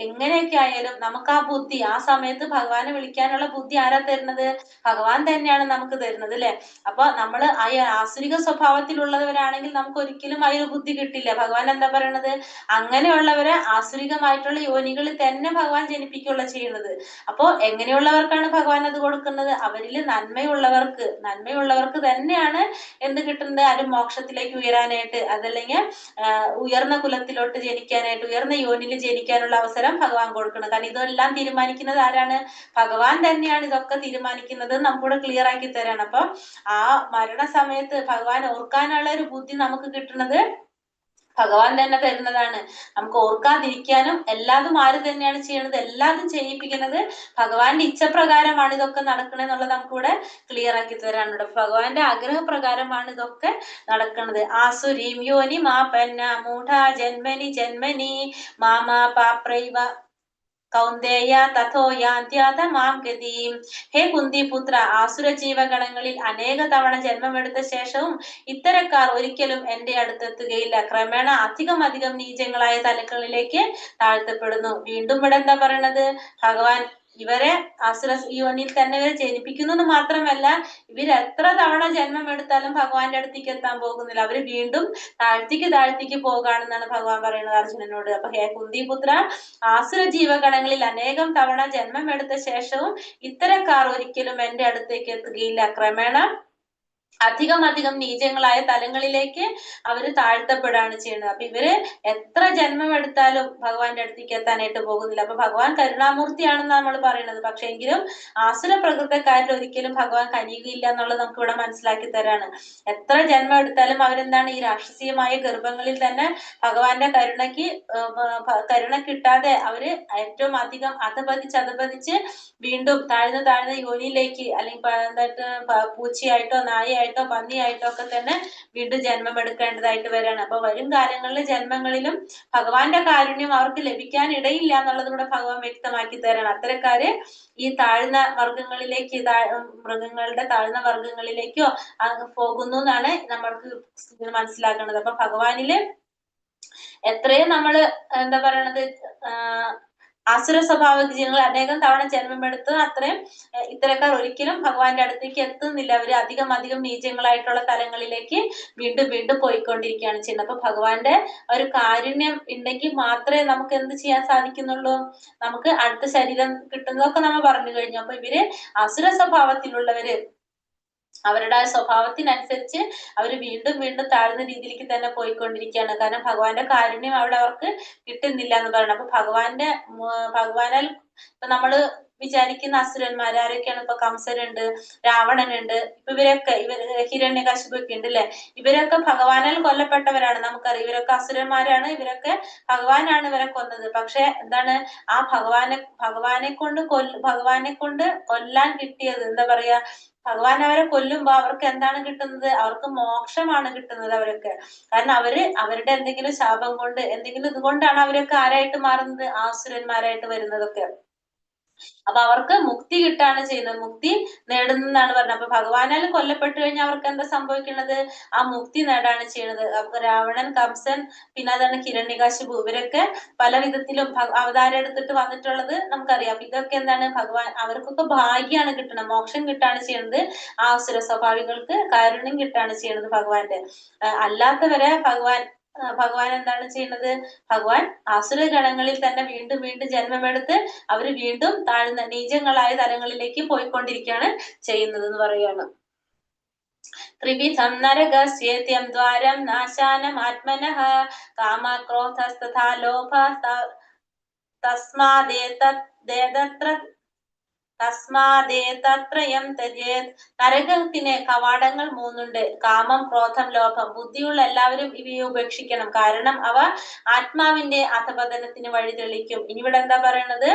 Speaker 1: എങ്ങനെയൊക്കെ ആയാലും നമുക്ക് ആ ബുദ്ധി, ആ സമയത്ത് ഭഗവാനെ വിളിക്കാനുള്ള ബുദ്ധി ആരാ തരുന്നത്? ഭഗവാൻ തന്നെയാണ് നമുക്ക് തരുന്നത്, അല്ലെ? അപ്പൊ നമ്മൾ ആ ആസുരിക സ്വഭാവത്തിലുള്ളവരാണെങ്കിൽ നമുക്ക് ഒരിക്കലും ആ ഒരു ബുദ്ധി കിട്ടില്ല. ഭഗവാൻ എന്താ പറയണത്? അങ്ങനെയുള്ളവരെ ആസുരികമായിട്ടുള്ള യോനികളിൽ തന്നെ ഭഗവാൻ ജനിപ്പിക്കുകയുള്ള ചെയ്യുന്നത്. അപ്പോ എങ്ങനെയുള്ളവർക്കാണ് ഭഗവാൻ അത് കൊടുക്കുന്നത്? അവരില് നന്മയുള്ളവർക്ക് തന്നെയാണ് എന്ത് കിട്ടുന്നത്? അത് മോക്ഷത്തിലേക്ക് ഉയരാനായിട്ട്, അതല്ലെങ്കിൽ ഉയർന്ന കുലത്തിലോട്ട് ജനിക്കാനായിട്ട്, ഉയർന്ന യോനിൽ ജനിക്കാനുള്ള അവസരം ഭഗവാൻ കൊടുക്കണം. കാരണം ഇതെല്ലാം തീരുമാനിക്കുന്നത് ആരാണ്? ഭഗവാൻ തന്നെയാണ് ഇതൊക്കെ തീരുമാനിക്കുന്നത്. നമുക്കിവിടെ ക്ലിയർ ആക്കി തരാണ്. അപ്പൊ ആ മരണസമയത്ത് ഭഗവാൻ ഓർക്കാനുള്ള ഒരു ബുദ്ധി നമുക്ക് കിട്ടുന്നത് ഭഗവാൻ തന്നെ തരുന്നതാണ്. നമുക്ക് ഓർക്കാതിരിക്കാനും എല്ലാതും ആര് തന്നെയാണ് ചെയ്യണത്? എല്ലാതും ചെയ്യിപ്പിക്കുന്നത് ഭഗവാന്റെ ഇച്ഛപ്രകാരമാണ് ഇതൊക്കെ നടക്കണെന്നുള്ളത് നമുക്കിവിടെ ക്ലിയർ ആക്കി തരാനുണ്ട്. ഭഗവാന്റെ ആഗ്രഹപ്രകാരമാണ് ഇതൊക്കെ നടക്കുന്നത്. ആസുരീം യോനി മാപന്ന മൂഢ ജന്മനി ജന്മനി മാമാ പാപ്രൈവ കൗന്ദേയ തഥോ യാന്ത്യാതമാം ഗതിം. ഹേ കുന്തിപുത്ര, ആസുര ജീവഗണങ്ങളിൽ അനേക തവണ ജന്മമെടുത്ത ശേഷവും ഇത്തരക്കാർ ഒരിക്കലും എന്റെ അടുത്തെത്തുകയില്ല. ക്രമേണ അധികം നീചങ്ങളായ തലങ്ങളിലേക്ക് താഴ്ത്തപ്പെടുന്നു. വീണ്ടും ഇവിടെ എന്താ പറയണത്? ഭഗവാൻ ഇവരെ ആസുര യോനിയിൽ തന്നെ ഇവരെ ജനിപ്പിക്കുന്നു എന്ന് മാത്രമല്ല, ഇവർ എത്ര തവണ ജന്മം എടുത്താലും ഭഗവാന്റെ അടുത്തേക്ക് എത്താൻ പോകുന്നില്ല. അവര് വീണ്ടും താഴ്ത്തിക്ക് പോകാണെന്നാണ് ഭഗവാൻ പറയുന്നത് അർജുനനോട്. അപ്പൊ ഹേ കുന്തിപുത്ര, ആസുര ജീവഗണങ്ങളിൽ അനേകം തവണ ജന്മമെടുത്ത ശേഷവും ഇത്തരക്കാർ ഒരിക്കലും എന്റെ അടുത്തേക്ക് എത്തുകയില്ല. ക്രമേണ അധികം നീചങ്ങളായ തലങ്ങളിലേക്ക് അവര് താഴ്ത്തപ്പെടാണ് ചെയ്യുന്നത്. അപ്പൊ ഇവര് എത്ര ജന്മം എടുത്താലും ഭഗവാന്റെ അടുത്തേക്ക് എത്താനായിട്ട് പോകുന്നില്ല. അപ്പൊ ഭഗവാൻ കരുണാമൂർത്തിയാണെന്ന് നമ്മൾ പറയുന്നത്. പക്ഷെ എങ്കിലും ആസുര പ്രകൃതക്കാരിൽ ഒരിക്കലും ഭഗവാൻ കനിയുകയില്ല എന്നുള്ളത് നമുക്ക് ഇവിടെ മനസ്സിലാക്കി തരാണ്. എത്ര ജന്മം എടുത്താലും അവരെന്താണ് ഈ രാക്ഷസീയമായ ഗർഭങ്ങളിൽ തന്നെ ഭഗവാന്റെ കരുണ കിട്ടാതെ അവര് ഏറ്റവും അധികം അധപതിച്ച് വീണ്ടും താഴ്ന്ന യോനിയിലേക്ക്, അല്ലെങ്കിൽ പൂച്ചയായിട്ടോ നായയായിട്ടോ പന്നിയായിട്ടോ ഒക്കെ തന്നെ വീണ്ടും ജന്മം എടുക്കേണ്ടതായിട്ട് വരികയാണ്. അപ്പൊ വരും കാലങ്ങളിലെ ജന്മങ്ങളിലും ഭഗവാന്റെ കാരുണ്യം അവർക്ക് ലഭിക്കാൻ ഇടയില്ല എന്നുള്ളത് കൂടെ ഭഗവാൻ വ്യക്തമാക്കി തരാണ്. അത്തരക്കാര് ഈ താഴ്ന്ന വർഗങ്ങളിലേക്ക്, മൃഗങ്ങളുടെ താഴ്ന്ന വർഗങ്ങളിലേക്കോ പോകുന്നു എന്നാണ് നമ്മൾക്ക് മനസ്സിലാക്കുന്നത്. അപ്പൊ ഭഗവാനില് എത്രയും നമ്മള് എന്താ പറയണത്, ആസുര സ്വഭാവ ജീവികൾ അനേകം തവണ ജന്മമെടുത്ത് അത്രയും ഇത്തരക്കാർ ഒരിക്കലും ഭഗവാന്റെ അടുത്തേക്ക് എത്തുന്നില്ല. അവര് അധികം നീചങ്ങളായിട്ടുള്ള തലങ്ങളിലേക്ക് വീണ്ടും പോയിക്കൊണ്ടിരിക്കുകയാണ് ചെയ്യുന്നത്. അപ്പൊ ഭഗവാന്റെ ഒരു കാരുണ്യം ഉണ്ടെങ്കിൽ മാത്രമേ നമുക്ക് എന്ത് ചെയ്യാൻ സാധിക്കുന്നുള്ളൂ? നമുക്ക് അടുത്ത ശരീരം കിട്ടുന്നതൊക്കെ നമ്മൾ പറഞ്ഞു കഴിഞ്ഞു. അപ്പൊ ഇവര് അസുര സ്വഭാവത്തിലുള്ളവര് അവരുടെ ആ സ്വഭാവത്തിനനുസരിച്ച് അവർ വീണ്ടും വീണ്ടും താഴ്ന്ന രീതിയിലേക്ക് തന്നെ പോയിക്കൊണ്ടിരിക്കുകയാണ്. കാരണം ഭഗവാന്റെ കാരുണ്യം അവിടെ അവർക്ക് കിട്ടുന്നില്ല എന്ന് പറയണം. അപ്പൊ ഭഗവാനാൽ ഇപ്പൊ നമ്മള് വിചാരിക്കുന്ന അസുരന്മാർ ആരൊക്കെയാണ്? ഇപ്പൊ കംസനുണ്ട്, രാവണനുണ്ട്, ഹിരണ്യകശിപൊക്കെ ഉണ്ട് അല്ലെ? ഇവരൊക്കെ ഭഗവാനാൽ കൊല്ലപ്പെട്ടവരാണ്. നമുക്കറിയാം ഇവരൊക്കെ അസുരന്മാരാണ്, ഇവരൊക്കെ ഭഗവാനാണ് ഇവരെ കൊന്നത്. പക്ഷെ എന്താണ് ആ ഭഗവാനെ കൊണ്ട് കൊല്ലാൻ കിട്ടിയത് എന്താ പറയാ? ഭഗവാൻ അവരെ കൊല്ലുമ്പോ അവർക്ക് എന്താണ് കിട്ടുന്നത്? അവർക്ക് മോക്ഷമാണ് കിട്ടുന്നത് അവരൊക്കെ. കാരണം അവരുടെ എന്തെങ്കിലും ശാപം കൊണ്ട് എന്തെങ്കിലും ഇതുകൊണ്ടാണ് അവരൊക്കെ ആരായിട്ട് മാറുന്നത്? ആസുരന്മാരായിട്ട് വരുന്നതൊക്കെ. അപ്പൊ അവർക്ക് മുക്തി കിട്ടാണ് ചെയ്യുന്നത്, മുക്തി നേടുന്നതാണ് പറഞ്ഞത്. അപ്പൊ ഭഗവാനാൽ കൊല്ലപ്പെട്ടു കഴിഞ്ഞാൽ അവർക്ക് എന്താ സംഭവിക്കുന്നത്? ആ മുക്തി നേടാണ് ചെയ്യുന്നത്. അപ്പൊ രാവണൻ, കംസൻ, പിന്നെ അതാണ് ഹിരണ്യകശിപു, ഇവരൊക്കെ പല വിധത്തിലും അവതാരം എടുത്തിട്ട് വന്നിട്ടുള്ളത് നമുക്കറിയാം. അപ്പൊ ഇതൊക്കെ എന്താണ്? ഭഗവാൻ അവർക്കൊക്കെ ഭാഗ്യാണ് കിട്ടണം, മോക്ഷം കിട്ടാണ് ചെയ്യുന്നത്. ആ അസുര സ്വഭാവികൾക്ക് കാരുണ്യം കിട്ടാണ് ചെയ്യുന്നത് ഭഗവാന്റെ. അല്ലാത്തവരെ ഭഗവാൻ എന്താണ് ചെയ്യുന്നത്? ഭഗവാൻ ആസുര ഗണങ്ങളിൽ തന്നെ വീണ്ടും വീണ്ടും ജന്മമെടുത്ത് അവര് വീണ്ടും താഴ്ന്ന നീചങ്ങളായ തലങ്ങളിലേക്ക് പോയിക്കൊണ്ടിരിക്കുകയാണ് ചെയ്യുന്നത് എന്ന് പറയുകയാണ്. ത്രിവിധം നരകസ്യേത്യം ദ്വാരം നാശാനം ആത്മനഃ കാമക്രോധസ്തഥാ ലോഭ തസ്മാദേതത്രയം തജേത്. നരകത്തിന് കവാടങ്ങൾ 3 ഉണ്ട്. കാമം, ക്രോധം, ലോഭം. ബുദ്ധിയുള്ള എല്ലാവരും ഇവയെ ഉപേക്ഷിക്കണം. കാരണം അവ ആത്മാവിന്റെ അധപതനത്തിന് വഴി തെളിക്കും. ഇനി ഇവിടെ എന്താ പറയണത്?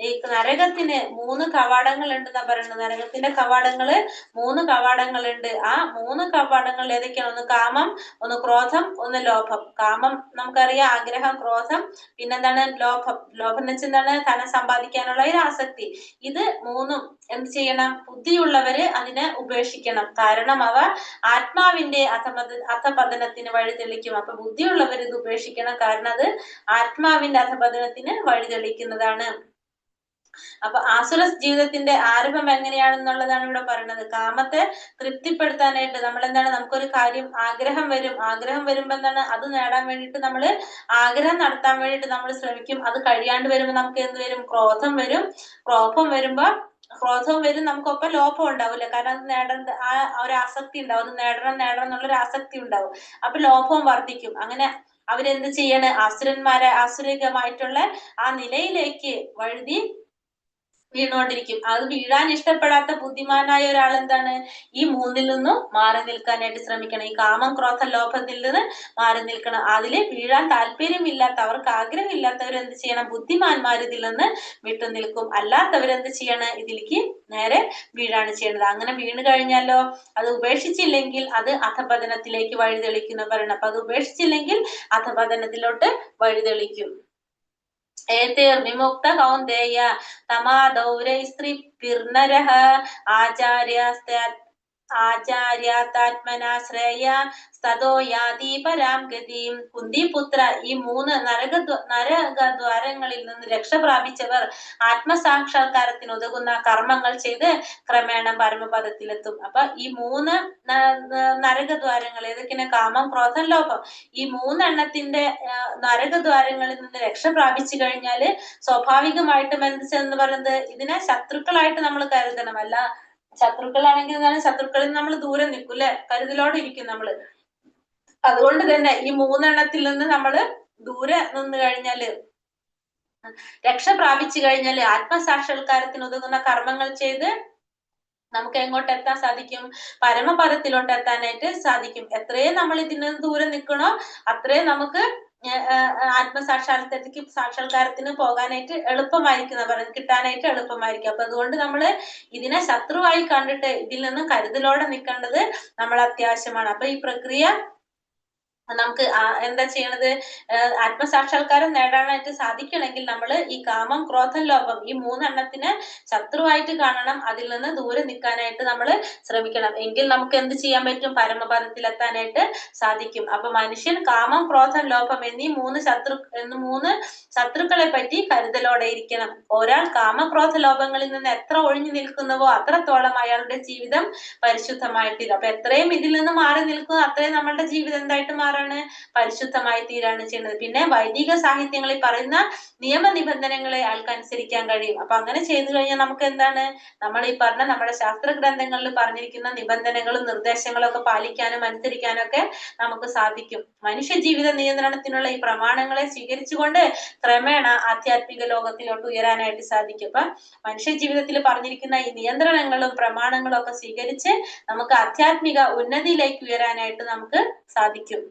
Speaker 1: ഈ നരകത്തിന് 3 കവാടങ്ങൾ ഉണ്ടെന്നാ പറയുന്നത്. നരകത്തിന്റെ കവാടങ്ങള് 3 കവാടങ്ങളുണ്ട്. ആ 3 കവാടങ്ങൾ ഏതൊക്കെയാണ്? ഒന്ന് കാമം, ഒന്ന് ക്രോധം, ഒന്ന് ലോഭം. കാമം നമുക്കറിയാം, ആഗ്രഹം, ക്രോധം, പിന്നെന്താണ്? ലോഭം. ലോഭം എന്ന് വെച്ചാൽ എന്താണ്? ധനം സമ്പാദിക്കാനുള്ള ഒരു ആസക്തി. ഇത് 3ഉം എന്ത് ചെയ്യണം? ബുദ്ധിയുള്ളവര് അതിനെ ഉപേക്ഷിക്കണം. കാരണം അവ ആത്മാവിന്റെ അധപതനത്തിന് വഴി തെളിക്കും. അപ്പൊ ബുദ്ധിയുള്ളവർ ഇത് ഉപേക്ഷിക്കണം. കാരണം അത് ആത്മാവിന്റെ അധപതനത്തിന് വഴി തെളിക്കുന്നതാണ്. അപ്പൊ ആസുര ജീവിതത്തിന്റെ ആരംഭം എങ്ങനെയാണെന്നുള്ളതാണ് ഇവിടെ പറയുന്നത്. കാമത്തെ തൃപ്തിപ്പെടുത്താനായിട്ട് നമ്മൾ എന്താണ്? നമുക്കൊരു കാര്യം ആഗ്രഹം വരും. ആഗ്രഹം വരുമ്പോ എന്താണ്? അത് നേടാൻ വേണ്ടിയിട്ട് നമ്മള് ആഗ്രഹം നടത്താൻ വേണ്ടിയിട്ട് നമ്മൾ ശ്രമിക്കും. അത് കഴിയാണ്ട് വരുമ്പോ നമുക്ക് എന്ത് വരും? ക്രോധം വരും. ക്രോധവും വരും, നമുക്കൊപ്പം ലോഭം ഉണ്ടാവില്ല. കാരണം അത് നേടേണ്ട ആ ഒരു ആസക്തി ഉണ്ടാവും. അത് നേടണം എന്നുള്ളൊരു ആസക്തി ഉണ്ടാവും. അപ്പൊ ലോഭവും വർദ്ധിക്കും. അങ്ങനെ അവരെന്ത് ചെയ്യാണ്? ആസുരികമായിട്ടുള്ള ആ നിലയിലേക്ക് വഴുതി വീണുകൊണ്ടിരിക്കും. അത് വീഴാൻ ഇഷ്ടപ്പെടാത്ത ബുദ്ധിമാനായ ഒരാൾ എന്താണ്? ഈ 3ൽ നിന്നും മാറി നിൽക്കാനായിട്ട് ശ്രമിക്കണം. ഈ കാമം, ക്രോധം, ലോഭത്തിൽ നിന്ന് മാറി നിൽക്കണം. അതില് വീഴാൻ താല്പര്യമില്ലാത്ത, അവർക്ക് ആഗ്രഹമില്ലാത്തവർ എന്ത് ചെയ്യണം? ബുദ്ധിമാന്മാർ ഇതിൽ നിന്ന് വിട്ടു നിൽക്കും. അല്ലാത്തവരെന്ത് ചെയ്യണം? ഇതിലേക്ക് നേരെ വീഴാണ് ചെയ്യുന്നത്. അങ്ങനെ വീണ് കഴിഞ്ഞാലോ, അത് ഉപേക്ഷിച്ചില്ലെങ്കിൽ അത് അധപതനത്തിലേക്ക് വഴിതെളിക്കുന്ന പറയണം. അപ്പൊ അത് ഉപേക്ഷിച്ചില്ലെങ്കിൽ അധപതനത്തിലോട്ട് വഴിതെളിക്കും. വിമുക്ത കൗന്ദേയ തമാദൗരൈ സ്ത്രീഭിർനരഃ ആചാര്യാത്മനാശ്രയ സ്തതോ യാതി പരാം ഗതിം. കുന്തിപുത്ര, ഈ 3 നരകദ്വാരങ്ങളിൽ നിന്ന് രക്ഷ പ്രാപിച്ചവർ ആത്മസാക്ഷാത്കാരത്തിന് ഉതകുന്ന കർമ്മങ്ങൾ ചെയ്ത് ക്രമേണ പരമപദത്തിലെത്തും. അപ്പൊ ഈ 3 നരകദ്വാരങ്ങൾ ഏതൊക്കെയാണ്? കാമം, ക്രോധം, ലോഭം. ഈ 3 എണ്ണത്തിന്റെ നരകദ്വാരങ്ങളിൽ നിന്ന് രക്ഷ പ്രാപിച്ചു കഴിഞ്ഞാല് സ്വാഭാവികമായിട്ടും എന്ന് പറയുന്നത് ഇതിനെ ശത്രുക്കളായിട്ട് നമ്മൾ കരുതണം. അല്ല, ശത്രുക്കളാണെങ്കിൽ ശത്രുക്കളിൽ നമ്മൾ ദൂരെ നിൽക്കും അല്ലെ? കരുതലോടെ ഇരിക്കും നമ്മള്. അതുകൊണ്ട് തന്നെ ഈ 3 എണ്ണത്തിൽ നിന്ന് നമ്മള് ദൂരെ നിന്ന് കഴിഞ്ഞാല്, രക്ഷ പ്രാപിച്ചു കഴിഞ്ഞാല്, ആത്മസാക്ഷാത്കാരത്തിന് ഉതകുന്ന കർമ്മങ്ങൾ ചെയ്ത് നമുക്ക് എങ്ങോട്ട് എത്താൻ സാധിക്കും? പരമപദത്തിലോട്ട് എത്താനായിട്ട് സാധിക്കും. എത്രയും നമ്മൾ ഇതിൽ നിന്ന് ദൂരെ നിൽക്കണോ അത്രയും നമുക്ക് സാക്ഷാത്കാരത്തിന് പോകാനായിട്ട് എളുപ്പമായിരിക്കും, കിട്ടാനായിട്ട് എളുപ്പമായിരിക്കും. അപ്പൊ അതുകൊണ്ട് നമ്മള് ഇതിനെ ശത്രുവായി കണ്ടിട്ട് ഇതിൽ നിന്ന് കരുതലോടെ നിൽക്കേണ്ടത് നമ്മൾ അത്യാവശ്യമാണ്. അപ്പൊ ഈ പ്രക്രിയ നമുക്ക് എന്താ ചെയ്യണത്? ആത്മസാക്ഷാത്കാരം നേടാനായിട്ട് സാധിക്കണമെങ്കിൽ നമ്മൾ ഈ കാമം, ക്രോധം, ലോഭം ഈ 3 എണ്ണത്തിനെ ശത്രുവായിട്ട് കാണണം. അതിൽ നിന്ന് ദൂരെ നിൽക്കാനായിട്ട് നമ്മൾ ശ്രമിക്കണം. എങ്കിൽ നമുക്ക് എന്ത് ചെയ്യാൻ പറ്റും? പരമപദത്തിലെത്താനായിട്ട് സാധിക്കും. അപ്പൊ മനുഷ്യൻ കാമം, ക്രോധം, ലോഭം എന്നീ 3 ശത്രുക്കളെ പറ്റി കരുതലോടെ ഇരിക്കണം. ഒരാൾ കാമക്രോധ ലോഭങ്ങളിൽ നിന്ന് എത്ര ഒഴിഞ്ഞു നിൽക്കുന്നുവോ അത്രത്തോളം അയാളുടെ ജീവിതം പരിശുദ്ധമായിട്ടില്ല. അപ്പൊ എത്രയും ഇതിൽ നിന്ന് മാറി നിൽക്കുക അത്രയും നമ്മളുടെ ജീവിതം എന്തായിട്ട് മാറാണ്? എന്താണ്, പരിശുദ്ധമായി തീരാണ് ചെയ്യുന്നത്. പിന്നെ വൈദിക സാഹിത്യങ്ങളിൽ പറയുന്ന നിയമനിബന്ധനകളെ അയാൾക്ക് അനുസരിക്കാൻ കഴിയും. അപ്പൊ അങ്ങനെ ചെയ്തു കഴിഞ്ഞാൽ നമുക്ക് എന്താണ്, നമ്മൾ ഈ പറഞ്ഞ നമ്മുടെ ശാസ്ത്ര ഗ്രന്ഥങ്ങളിൽ പറഞ്ഞിരിക്കുന്ന നിബന്ധനകളും നിർദ്ദേശങ്ങളും ഒക്കെ പാലിക്കാനും അനുസരിക്കാനും ഒക്കെ നമുക്ക് സാധിക്കും. മനുഷ്യ ജീവിത നിയന്ത്രണത്തിനുള്ള ഈ പ്രമാണങ്ങളെ സ്വീകരിച്ചുകൊണ്ട് ക്രമേണ ആധ്യാത്മിക ലോകത്തിലോട്ട് ഉയരാനായിട്ട് സാധിക്കും. അപ്പൊ മനുഷ്യ ജീവിതത്തിൽ പറഞ്ഞിരിക്കുന്ന ഈ നിയന്ത്രണങ്ങളും പ്രമാണങ്ങളും ഒക്കെ സ്വീകരിച്ച് നമുക്ക് ആധ്യാത്മിക ഉന്നതിയിലേക്ക് ഉയരാനായിട്ട് നമുക്ക് സാധിക്കും.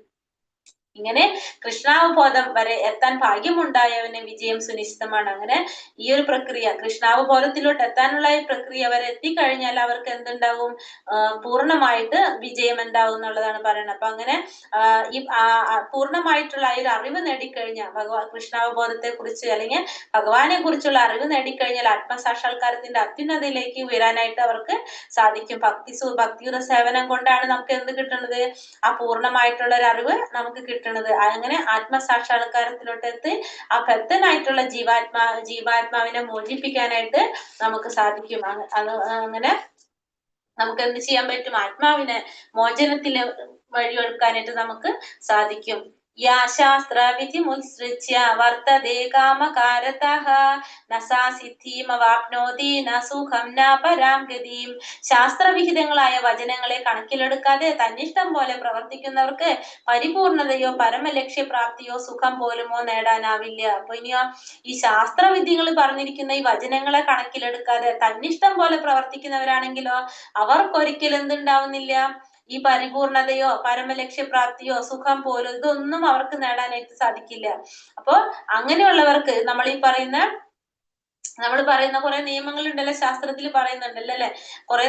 Speaker 1: ഇങ്ങനെ കൃഷ്ണാവബോധം വരെ എത്താൻ ഭാഗ്യമുണ്ടായവന് വിജയം സുനിശ്ചിതമാണ്. അങ്ങനെ ഈ ഒരു പ്രക്രിയ, കൃഷ്ണാവബോധത്തിലോട്ട് എത്താനുള്ള ഈ പ്രക്രിയ വരെ എത്തിക്കഴിഞ്ഞാൽ അവർക്ക് എന്തുണ്ടാവും, പൂർണ്ണമായിട്ട് വിജയം ഉണ്ടാവും എന്നുള്ളതാണ് പറയുന്നത്. അപ്പൊ അങ്ങനെ ഈ പൂർണ്ണമായിട്ടുള്ള ഈ ഒരു അറിവ് നേടിക്കഴിഞ്ഞാൽ, കൃഷ്ണാവബോധത്തെ കുറിച്ച് അല്ലെങ്കിൽ ഭഗവാനെ കുറിച്ചുള്ള അറിവ് നേടിക്കഴിഞ്ഞാൽ ആത്മസാക്ഷാത്കാരത്തിന്റെ അത്യുന്നതയിലേക്ക് ഉയരാനായിട്ട് അവർക്ക് സാധിക്കും. ഭക്തിയുടെ സേവനം കൊണ്ടാണ് നമുക്ക് എന്ത് കിട്ടുന്നത്, ആ പൂർണ്ണമായിട്ടുള്ള ഒരു അറിവ് നമുക്ക് കിട്ടുന്നത്. അങ്ങനെ ആത്മസാക്ഷാത്കാരത്തിലോട്ട് എത്തി ആ ഭക്തനായിട്ടുള്ള ജീവാത്മാവിനെ മോചിപ്പിക്കാനായിട്ട് നമുക്ക് സാധിക്കും. അങ്ങനെ നമുക്ക് എന്ത് ചെയ്യാൻ പറ്റും, ആത്മാവിനെ മോചനത്തിന് വഴിയൊടുക്കാനായിട്ട് നമുക്ക് സാധിക്കും. യാ ശാസ്ത്രവിധിമുത്സൃജ്യ വർത്തതേ കാമകാരതഃ ന സാ സിദ്ധിമവാപ്നോതി ന സുഖം ന പരാം ഗതിം. ശാസ്ത്രവിഹിതങ്ങളായ വചനങ്ങളെ കണക്കിലെടുക്കാതെ തന്നിഷ്ടം പോലെ പ്രവർത്തിക്കുന്നവർക്ക് പരിപൂർണതയോ പരമലക്ഷ്യപ്രാപ്തിയോ സുഖം പോലുമോ നേടാനാവില്ല. അപ്പൊ ഇനിയോ, ഈ ശാസ്ത്രവിധികൾ പറഞ്ഞിരിക്കുന്ന ഈ വചനങ്ങളെ കണക്കിലെടുക്കാതെ തന്നിഷ്ടം പോലെ പ്രവർത്തിക്കുന്നവരാണെങ്കിലോ അവർക്കൊരിക്കലും എന്തുണ്ടാവുന്നില്ല, ഈ പരിപൂർണതയോ പരമലക്ഷ്യപ്രാപ്തിയോ സുഖം പോലും ഇതൊന്നും അവർക്ക് നേടാനായിട്ട് സാധിക്കില്ല. അപ്പൊ അങ്ങനെയുള്ളവർക്ക് നമ്മൾ പറയുന്ന കുറെ നിയമങ്ങൾ ഉണ്ടല്ലോ, ശാസ്ത്രത്തിൽ പറയുന്നുണ്ടല്ലോ അല്ലെ, കുറെ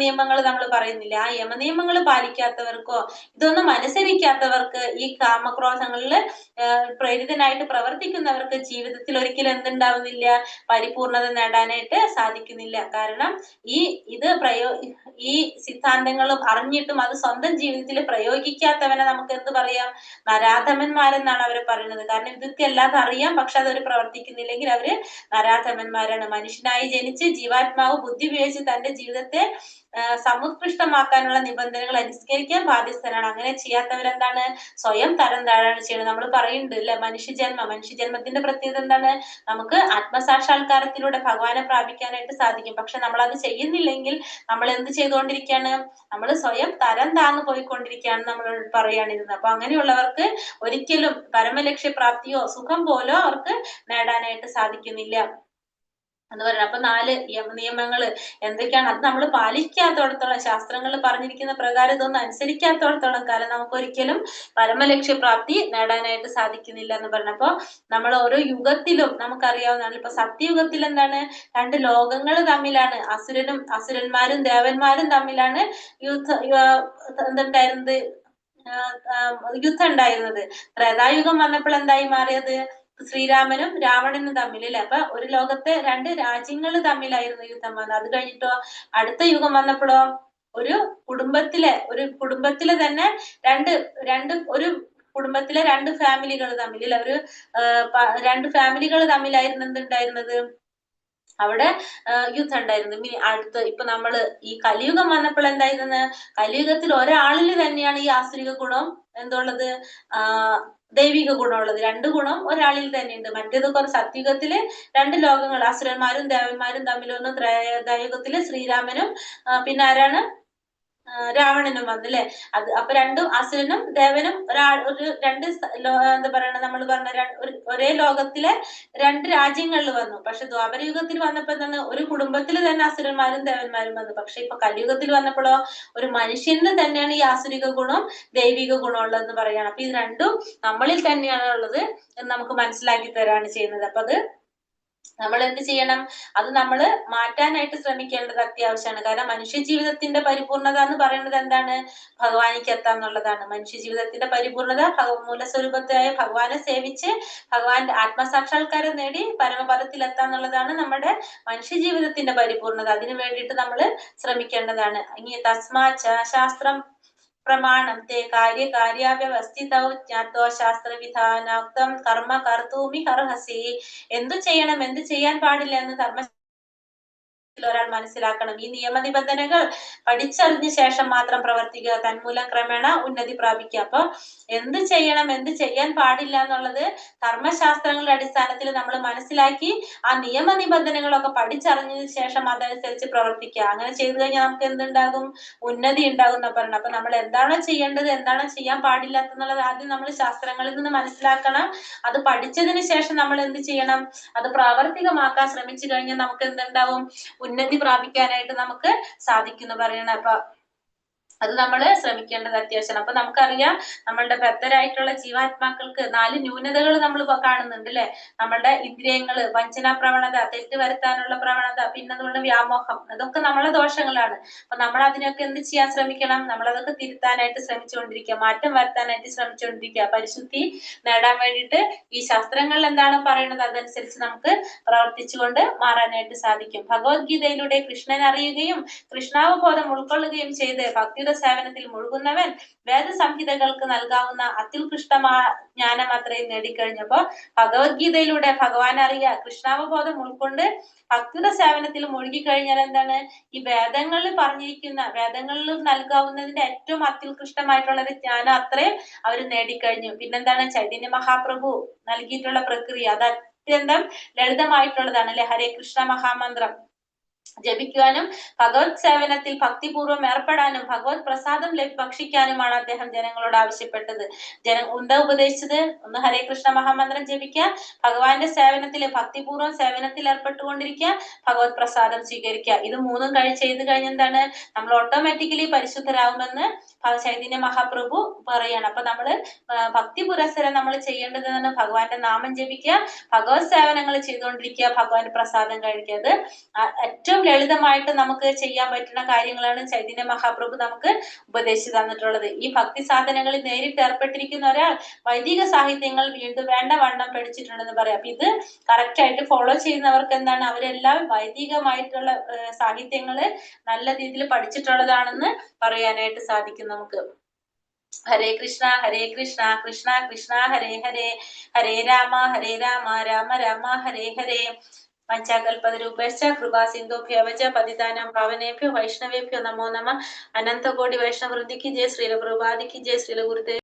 Speaker 1: നിയമങ്ങൾ നമ്മൾ പറയുന്നില്ല. ആ യമനിയമങ്ങൾ പാലിക്കാത്തവർക്കോ ഇതൊന്നും അനുസരിക്കാത്തവർക്ക്, ഈ കാമക്രോധങ്ങളിൽ പ്രേരിതനായിട്ട് പ്രവർത്തിക്കുന്നവർക്ക് ജീവിതത്തിൽ ഒരിക്കലും എന്തുണ്ടാവുന്നില്ല, പരിപൂർണത നേടാനായിട്ട് സാധിക്കുന്നില്ല. കാരണം ഈ സിദ്ധാന്തങ്ങളും അറിഞ്ഞിട്ടും അത് സ്വന്തം ജീവിതത്തിൽ പ്രയോഗിക്കാത്തവനെ നമുക്ക് എന്ത് പറയാം, നരാധമന്മാരെന്നാണ് അവര് പറയുന്നത്. കാരണം ഇതൊക്കെ എല്ലാതും അറിയാം, പക്ഷെ അതൊരു പ്രവർത്തിക്കുന്നില്ലെങ്കിൽ അവര് നരാധമന്മാരാണ്. മനുഷ്യനായി ജനിച്ച് ജീവാത്മാവ് ബുദ്ധി ഉപയോഗിച്ച് തന്റെ ജീവിതത്തെ സമുത്കൃഷ്ടമാക്കാനുള്ള നിബന്ധനകൾ അനുസ്കരിക്കാൻ ബാധ്യസ്ഥനാണ്. അങ്ങനെ ചെയ്യാത്തവരെന്താണ്, സ്വയം തരം താഴാണ് ചെയ്യുന്നത്. നമ്മൾ പറയുന്നുണ്ട് അല്ലെ, മനുഷ്യജന്മത്തിന്റെ പ്രത്യേകത എന്താണ്, നമുക്ക് ആത്മസാക്ഷാത്കാരത്തിലൂടെ ഭഗവാനെ പ്രാപിക്കാനായിട്ട് സാധിക്കും. പക്ഷെ നമ്മൾ അത് ചെയ്യുന്നില്ലെങ്കിൽ നമ്മൾ എന്ത് ചെയ്തുകൊണ്ടിരിക്കുകയാണ്, നമ്മൾ സ്വയം തരം താന്ന് പോയിക്കൊണ്ടിരിക്കുകയാണ് നമ്മളോട് പറയാണിരുന്നത്. അപ്പൊ അങ്ങനെയുള്ളവർക്ക് ഒരിക്കലും പരമലക്ഷ്യപ്രാപ്തിയോ സുഖം പോലോ അവർക്ക് നേടാനായിട്ട് സാധിക്കുന്നില്ല എന്ന് പറയുന്നത്. അപ്പൊ 4 നിയമങ്ങൾ എന്തൊക്കെയാണ്, അത് നമ്മൾ പാലിക്കാത്തോടത്തോളം, ശാസ്ത്രങ്ങൾ പറഞ്ഞിരിക്കുന്ന പ്രകാരം ഇതൊന്നും അനുസരിക്കാത്തോടത്തോളം കാലം നമുക്കൊരിക്കലും പരമലക്ഷ്യപ്രാപ്തി നേടാനായിട്ട് സാധിക്കുന്നില്ല എന്ന് പറഞ്ഞപ്പോ, നമ്മൾ ഓരോ യുഗത്തിലും നമുക്കറിയാവുന്നതാണ്. ഇപ്പൊ സത്യയുഗത്തിൽ എന്താണ്, 2 ലോകങ്ങൾ തമ്മിലാണ്, അസുരന്മാരും ദേവന്മാരും തമ്മിലാണ് എന്തുണ്ടായിരുന്നത്, യുദ്ധം ഉണ്ടായിരുന്നത്. ത്രേതായുഗം വന്നപ്പോൾ എന്തായി മാറിയത്, ശ്രീരാമനും രാവണനും തമ്മിൽ അല്ലെ. അപ്പൊ ഒരു ലോകത്തെ 2 രാജ്യങ്ങൾ തമ്മിലായിരുന്നു യുദ്ധം വന്നത്. അത് കഴിഞ്ഞിട്ടോ അടുത്ത യുഗം വന്നപ്പോഴോ ഒരു കുടുംബത്തിലെ തന്നെ ഒരു കുടുംബത്തിലെ 2 ഫാമിലികൾ തമ്മിൽ അല്ലെ, 2 ഫാമിലികൾ തമ്മിലായിരുന്നു എന്തുണ്ടായിരുന്നത്, അവിടെ യുദ്ധം ഉണ്ടായിരുന്നു. ഇപ്പൊ നമ്മള് ഈ കലിയുഗം വന്നപ്പോൾ എന്തായിരുന്നു, കലിയുഗത്തിൽ ഒരാളിൽ തന്നെയാണ് ഈ ആസുരിക ഗുണം എന്തുള്ളത്, ദൈവിക ഗുണമുള്ളത്. 2 ഗുണം ഒരാളിൽ തന്നെയുണ്ട്. മറ്റേത് സത്യുഗത്തില് 2 ലോകങ്ങൾ, അസുരന്മാരും ദേവന്മാരും തമ്മിലൊന്നും, ത്രേതായുഗത്തില് ശ്രീരാമനും പിന്നെ ആരാണ്, രാവണനും വന്നല്ലേ. അപ്പൊ 2 അസുരനും ദേവനും എന്താ പറയണ, നമ്മൾ പറഞ്ഞ ഒരേ ലോകത്തിലെ 2 രാജ്യങ്ങളിൽ വന്നു. പക്ഷെ ദ്വാപരയുഗത്തിൽ വന്നപ്പോ എന്താണ്, ഒരു കുടുംബത്തിൽ തന്നെ അസുരന്മാരും ദേവന്മാരും വന്നു. പക്ഷെ ഇപ്പൊ കലിയുഗത്തിൽ വന്നപ്പോഴോ ഒരു മനുഷ്യന് തന്നെയാണ് ഈ ആസുരിക ഗുണം ദൈവിക ഗുണം ഉള്ളതെന്ന് പറയാണ്. അപ്പൊ ഇത് രണ്ടും നമ്മളിൽ തന്നെയാണ് ഉള്ളത് എന്ന് നമുക്ക് മനസ്സിലാക്കി തരാണ് ചെയ്യുന്നത്. അപ്പൊ അത് നമ്മൾ എന്ത് ചെയ്യണം, അത് നമ്മൾ മാറ്റാനായിട്ട് ശ്രമിക്കേണ്ടത് അത്യാവശ്യമാണ്. കാരണം മനുഷ്യ ജീവിതത്തിന്റെ പരിപൂർണത എന്ന് പറയുന്നത് എന്താണ്, ഭഗവാനിക്ക് എത്താന്നുള്ളതാണ്. മനുഷ്യ ജീവിതത്തിന്റെ പരിപൂർണത മൂലസ്വരൂപത്തായ ഭഗവാനെ സേവിച്ച് ഭഗവാന്റെ ആത്മസാക്ഷാത്കാരം നേടി പരമപദത്തിൽ എത്താന്നുള്ളതാണ് നമ്മുടെ മനുഷ്യ ജീവിതത്തിന്റെ പരിപൂർണത. അതിനു വേണ്ടിയിട്ട് നമ്മൾ ശ്രമിക്കേണ്ടതാണ്. ഇനി ശാസ്ത്രം പ്രമാണം തേ കാര്യകാര്യാവ്യവസ്ഥിതൗ ജ്ഞാത്വാ ശാസ്ത്രവിധാനോക്തം കർമ്മ കർത്തൂമി ഹർഹസി. എന്തു ചെയ്യണം, എന്ത് ചെയ്യാൻ പാടില്ല എന്ന് ഒരാൾ മനസ്സിലാക്കണം. ഈ നിയമനിബന്ധനകൾ പഠിച്ചറിഞ്ഞ ശേഷം മാത്രം പ്രവർത്തിക്കുക, തന്മൂലം ക്രമേണ ഉന്നതി പ്രാപിക്കുക. അപ്പൊ എന്ത് ചെയ്യണം, എന്ത് ചെയ്യാൻ പാടില്ല എന്നുള്ളത് കർമ്മശാസ്ത്രങ്ങളുടെ അടിസ്ഥാനത്തിൽ നമ്മൾ മനസ്സിലാക്കി ആ നിയമനിബന്ധനകളൊക്കെ പഠിച്ചറിഞ്ഞതിന് ശേഷം അതനുസരിച്ച് പ്രവർത്തിക്കുക. അങ്ങനെ ചെയ്തു കഴിഞ്ഞാൽ നമുക്ക് എന്തുണ്ടാകും? ഉന്നതി ഉണ്ടാകും എന്ന് പറയണം. അപ്പൊ നമ്മൾ എന്താണോ ചെയ്യേണ്ടത്, എന്താണോ ചെയ്യാൻ പാടില്ലാത്തെന്നുള്ളത് ആദ്യം നമ്മൾ ശാസ്ത്രങ്ങളിൽ നിന്ന് മനസ്സിലാക്കണം. അത് പഠിച്ചതിന് ശേഷം നമ്മൾ എന്ത് ചെയ്യണം? അത് പ്രാവർത്തികമാക്കാൻ ശ്രമിച്ചു കഴിഞ്ഞാൽ നമുക്ക് എന്തുണ്ടാവും? ഉന്നതി പ്രാപിക്കാനായിട്ട് നമുക്ക് സാധിക്കുന്നു പറയണം. അപ്പൊ അത് നമ്മൾ ശ്രമിക്കേണ്ടത് അത്യാവശ്യമാണ്. അപ്പൊ നമുക്കറിയാം, നമ്മളുടെ ബദ്ധരായിട്ടുള്ള ജീവാത്മാക്കൾക്ക് 4 ന്യൂനതകൾ നമ്മൾ കാണുന്നുണ്ട് അല്ലെ? നമ്മളുടെ ഇന്ദ്രിയങ്ങള്, വഞ്ചന പ്രവണത, തെറ്റ് വരുത്താനുള്ള പ്രവണത, പിന്നെ അതുകൊണ്ട് വ്യാമോഹം, അതൊക്കെ നമ്മളെ ദോഷങ്ങളാണ്. അപ്പൊ നമ്മൾ അതിനൊക്കെ എന്ത് ചെയ്യാൻ ശ്രമിക്കണം? നമ്മളതൊക്കെ തിരുത്താനായിട്ട് ശ്രമിച്ചുകൊണ്ടിരിക്കുക, മാറ്റം വരുത്താനായിട്ട് ശ്രമിച്ചുകൊണ്ടിരിക്കുക. പരിശുദ്ധി നേടാൻ വേണ്ടിയിട്ട് ഈ ശാസ്ത്രങ്ങളിൽ എന്താണ് പറയുന്നത് അതനുസരിച്ച് നമുക്ക് പ്രവർത്തിച്ചുകൊണ്ട് മാറാനായിട്ട് സാധിക്കും. ഭഗവത്ഗീതയിലൂടെ കൃഷ്ണനെ അറിയുകയും കൃഷ്ണാവബോധം ഉൾക്കൊള്ളുകയും ചെയ്ത് ഭക്തിയുടെ സേവനത്തിൽ മുഴുകുന്നവൻ വേദസംഹിതകൾക്ക് നൽകാവുന്ന അത്യുത്കൃഷ്ടമായ ജ്ഞാനം അത്രയും നേടിക്കഴിഞ്ഞപ്പോ ഭഗവത്ഗീതയിലൂടെ ഭഗവാൻ അറിയുക, കൃഷ്ണാവബോധം ഉൾക്കൊണ്ട് ഭക്തിയുടെ സേവനത്തിൽ മുഴുകിക്കഴിഞ്ഞാൽ എന്താണ്? ഈ വേദങ്ങളിൽ പറഞ്ഞിരിക്കുന്ന, വേദങ്ങളിൽ നൽകാവുന്നതിന്റെ ഏറ്റവും അത്യുത്കൃഷ്ടമായിട്ടുള്ള ഒരു ജ്ഞാനം അത്രയും അവർ നേടിക്കഴിഞ്ഞു. പിന്നെന്താണ്? ചൈതന്യ മഹാപ്രഭു നൽകിയിട്ടുള്ള പ്രക്രിയ അത് അത്യന്തം ലളിതമായിട്ടുള്ളതാണ് അല്ലെ? ഹരേ കൃഷ്ണ മഹാമന്ത്രം ജപിക്കുവാനും ഭഗവത് സേവനത്തിൽ ഭക്തിപൂർവ്വം ഏർപ്പെടാനും ഭഗവത് പ്രസാദം ഭക്ഷിക്കാനുമാണ് അദ്ദേഹം ജനങ്ങളോട് ആവശ്യപ്പെട്ടത്. എന്താ ഉപദേശിച്ചത്? ഒന്ന് ഹരേ കൃഷ്ണ മഹാമന്ത്രം ജപിക്കുക, ഭഗവാന്റെ സേവനത്തിൽ ഭക്തിപൂർവ്വം സേവനത്തിൽ ഏർപ്പെട്ടുകൊണ്ടിരിക്കുക, ഭഗവത് പ്രസാദം സ്വീകരിക്കുക. ഇത് മൂന്നും ചെയ്ത് കഴിഞ്ഞ എന്താണ്? നമ്മൾ ഓട്ടോമാറ്റിക്കലി പരിശുദ്ധരാകുമെന്ന് ചൈതന്യ മഹാപ്രഭു പറയാണ്. അപ്പൊ നമ്മള് ഭക്തി പുരസ്സരം നമ്മൾ ചെയ്യേണ്ടതെന്ന് ഭഗവാന്റെ നാമം ജപിക്കുക, ഭഗവത് സേവനങ്ങൾ ചെയ്തുകൊണ്ടിരിക്കുക, ഭഗവാന്റെ പ്രസാദം കഴിക്കുക. അത് ഏറ്റവും ലളിതമായിട്ട് നമുക്ക് ചെയ്യാൻ പറ്റുന്ന കാര്യങ്ങളാണ് ചൈതന്യ മഹാപ്രഭു നമുക്ക് ഉപദേശിച്ചു തന്നിട്ടുള്ളത്. ഈ ഭക്തി സാധനങ്ങളിൽ നേരിട്ട് ഏർപ്പെട്ടിരിക്കുന്ന ഒരാൾ വൈദിക സാഹിത്യങ്ങൾ വീണ്ടും വേണ്ട വണ്ണം പഠിച്ചിട്ടുണ്ടെന്ന് പറയാം. അപ്പൊ ഇത് കറക്റ്റ് ആയിട്ട് ഫോളോ ചെയ്യുന്നവർക്ക് എന്താണ്? അവരെല്ലാം വൈദികമായിട്ടുള്ള സാഹിത്യങ്ങള് നല്ല രീതിയിൽ പഠിച്ചിട്ടുള്ളതാണെന്ന് പറയാനായിട്ട് സാധിക്കും നമുക്ക്. ഹരേ കൃഷ്ണ കൃഷ്ണ കൃഷ്ണ ഹരേ ഹരേ, ഹരേ രാമ രാമ രാമ ഹരേ ഹരേ. പഞ്ചാകൽപതരൂപേശ്ച കൃപാ സിന്ധുഭ്യവച പതിതാനാം പാവനേഭ്യോ വൈഷ്ണവേഭ്യോ നമോ നമഃ. അനന്തകോടി വൈഷ്ണവ വൃന്ദിക്ക് ജയ. ശ്രീല പ്രഭുപാദിക്ക് ജയ. ശ്രീല ഗുരുദേവ്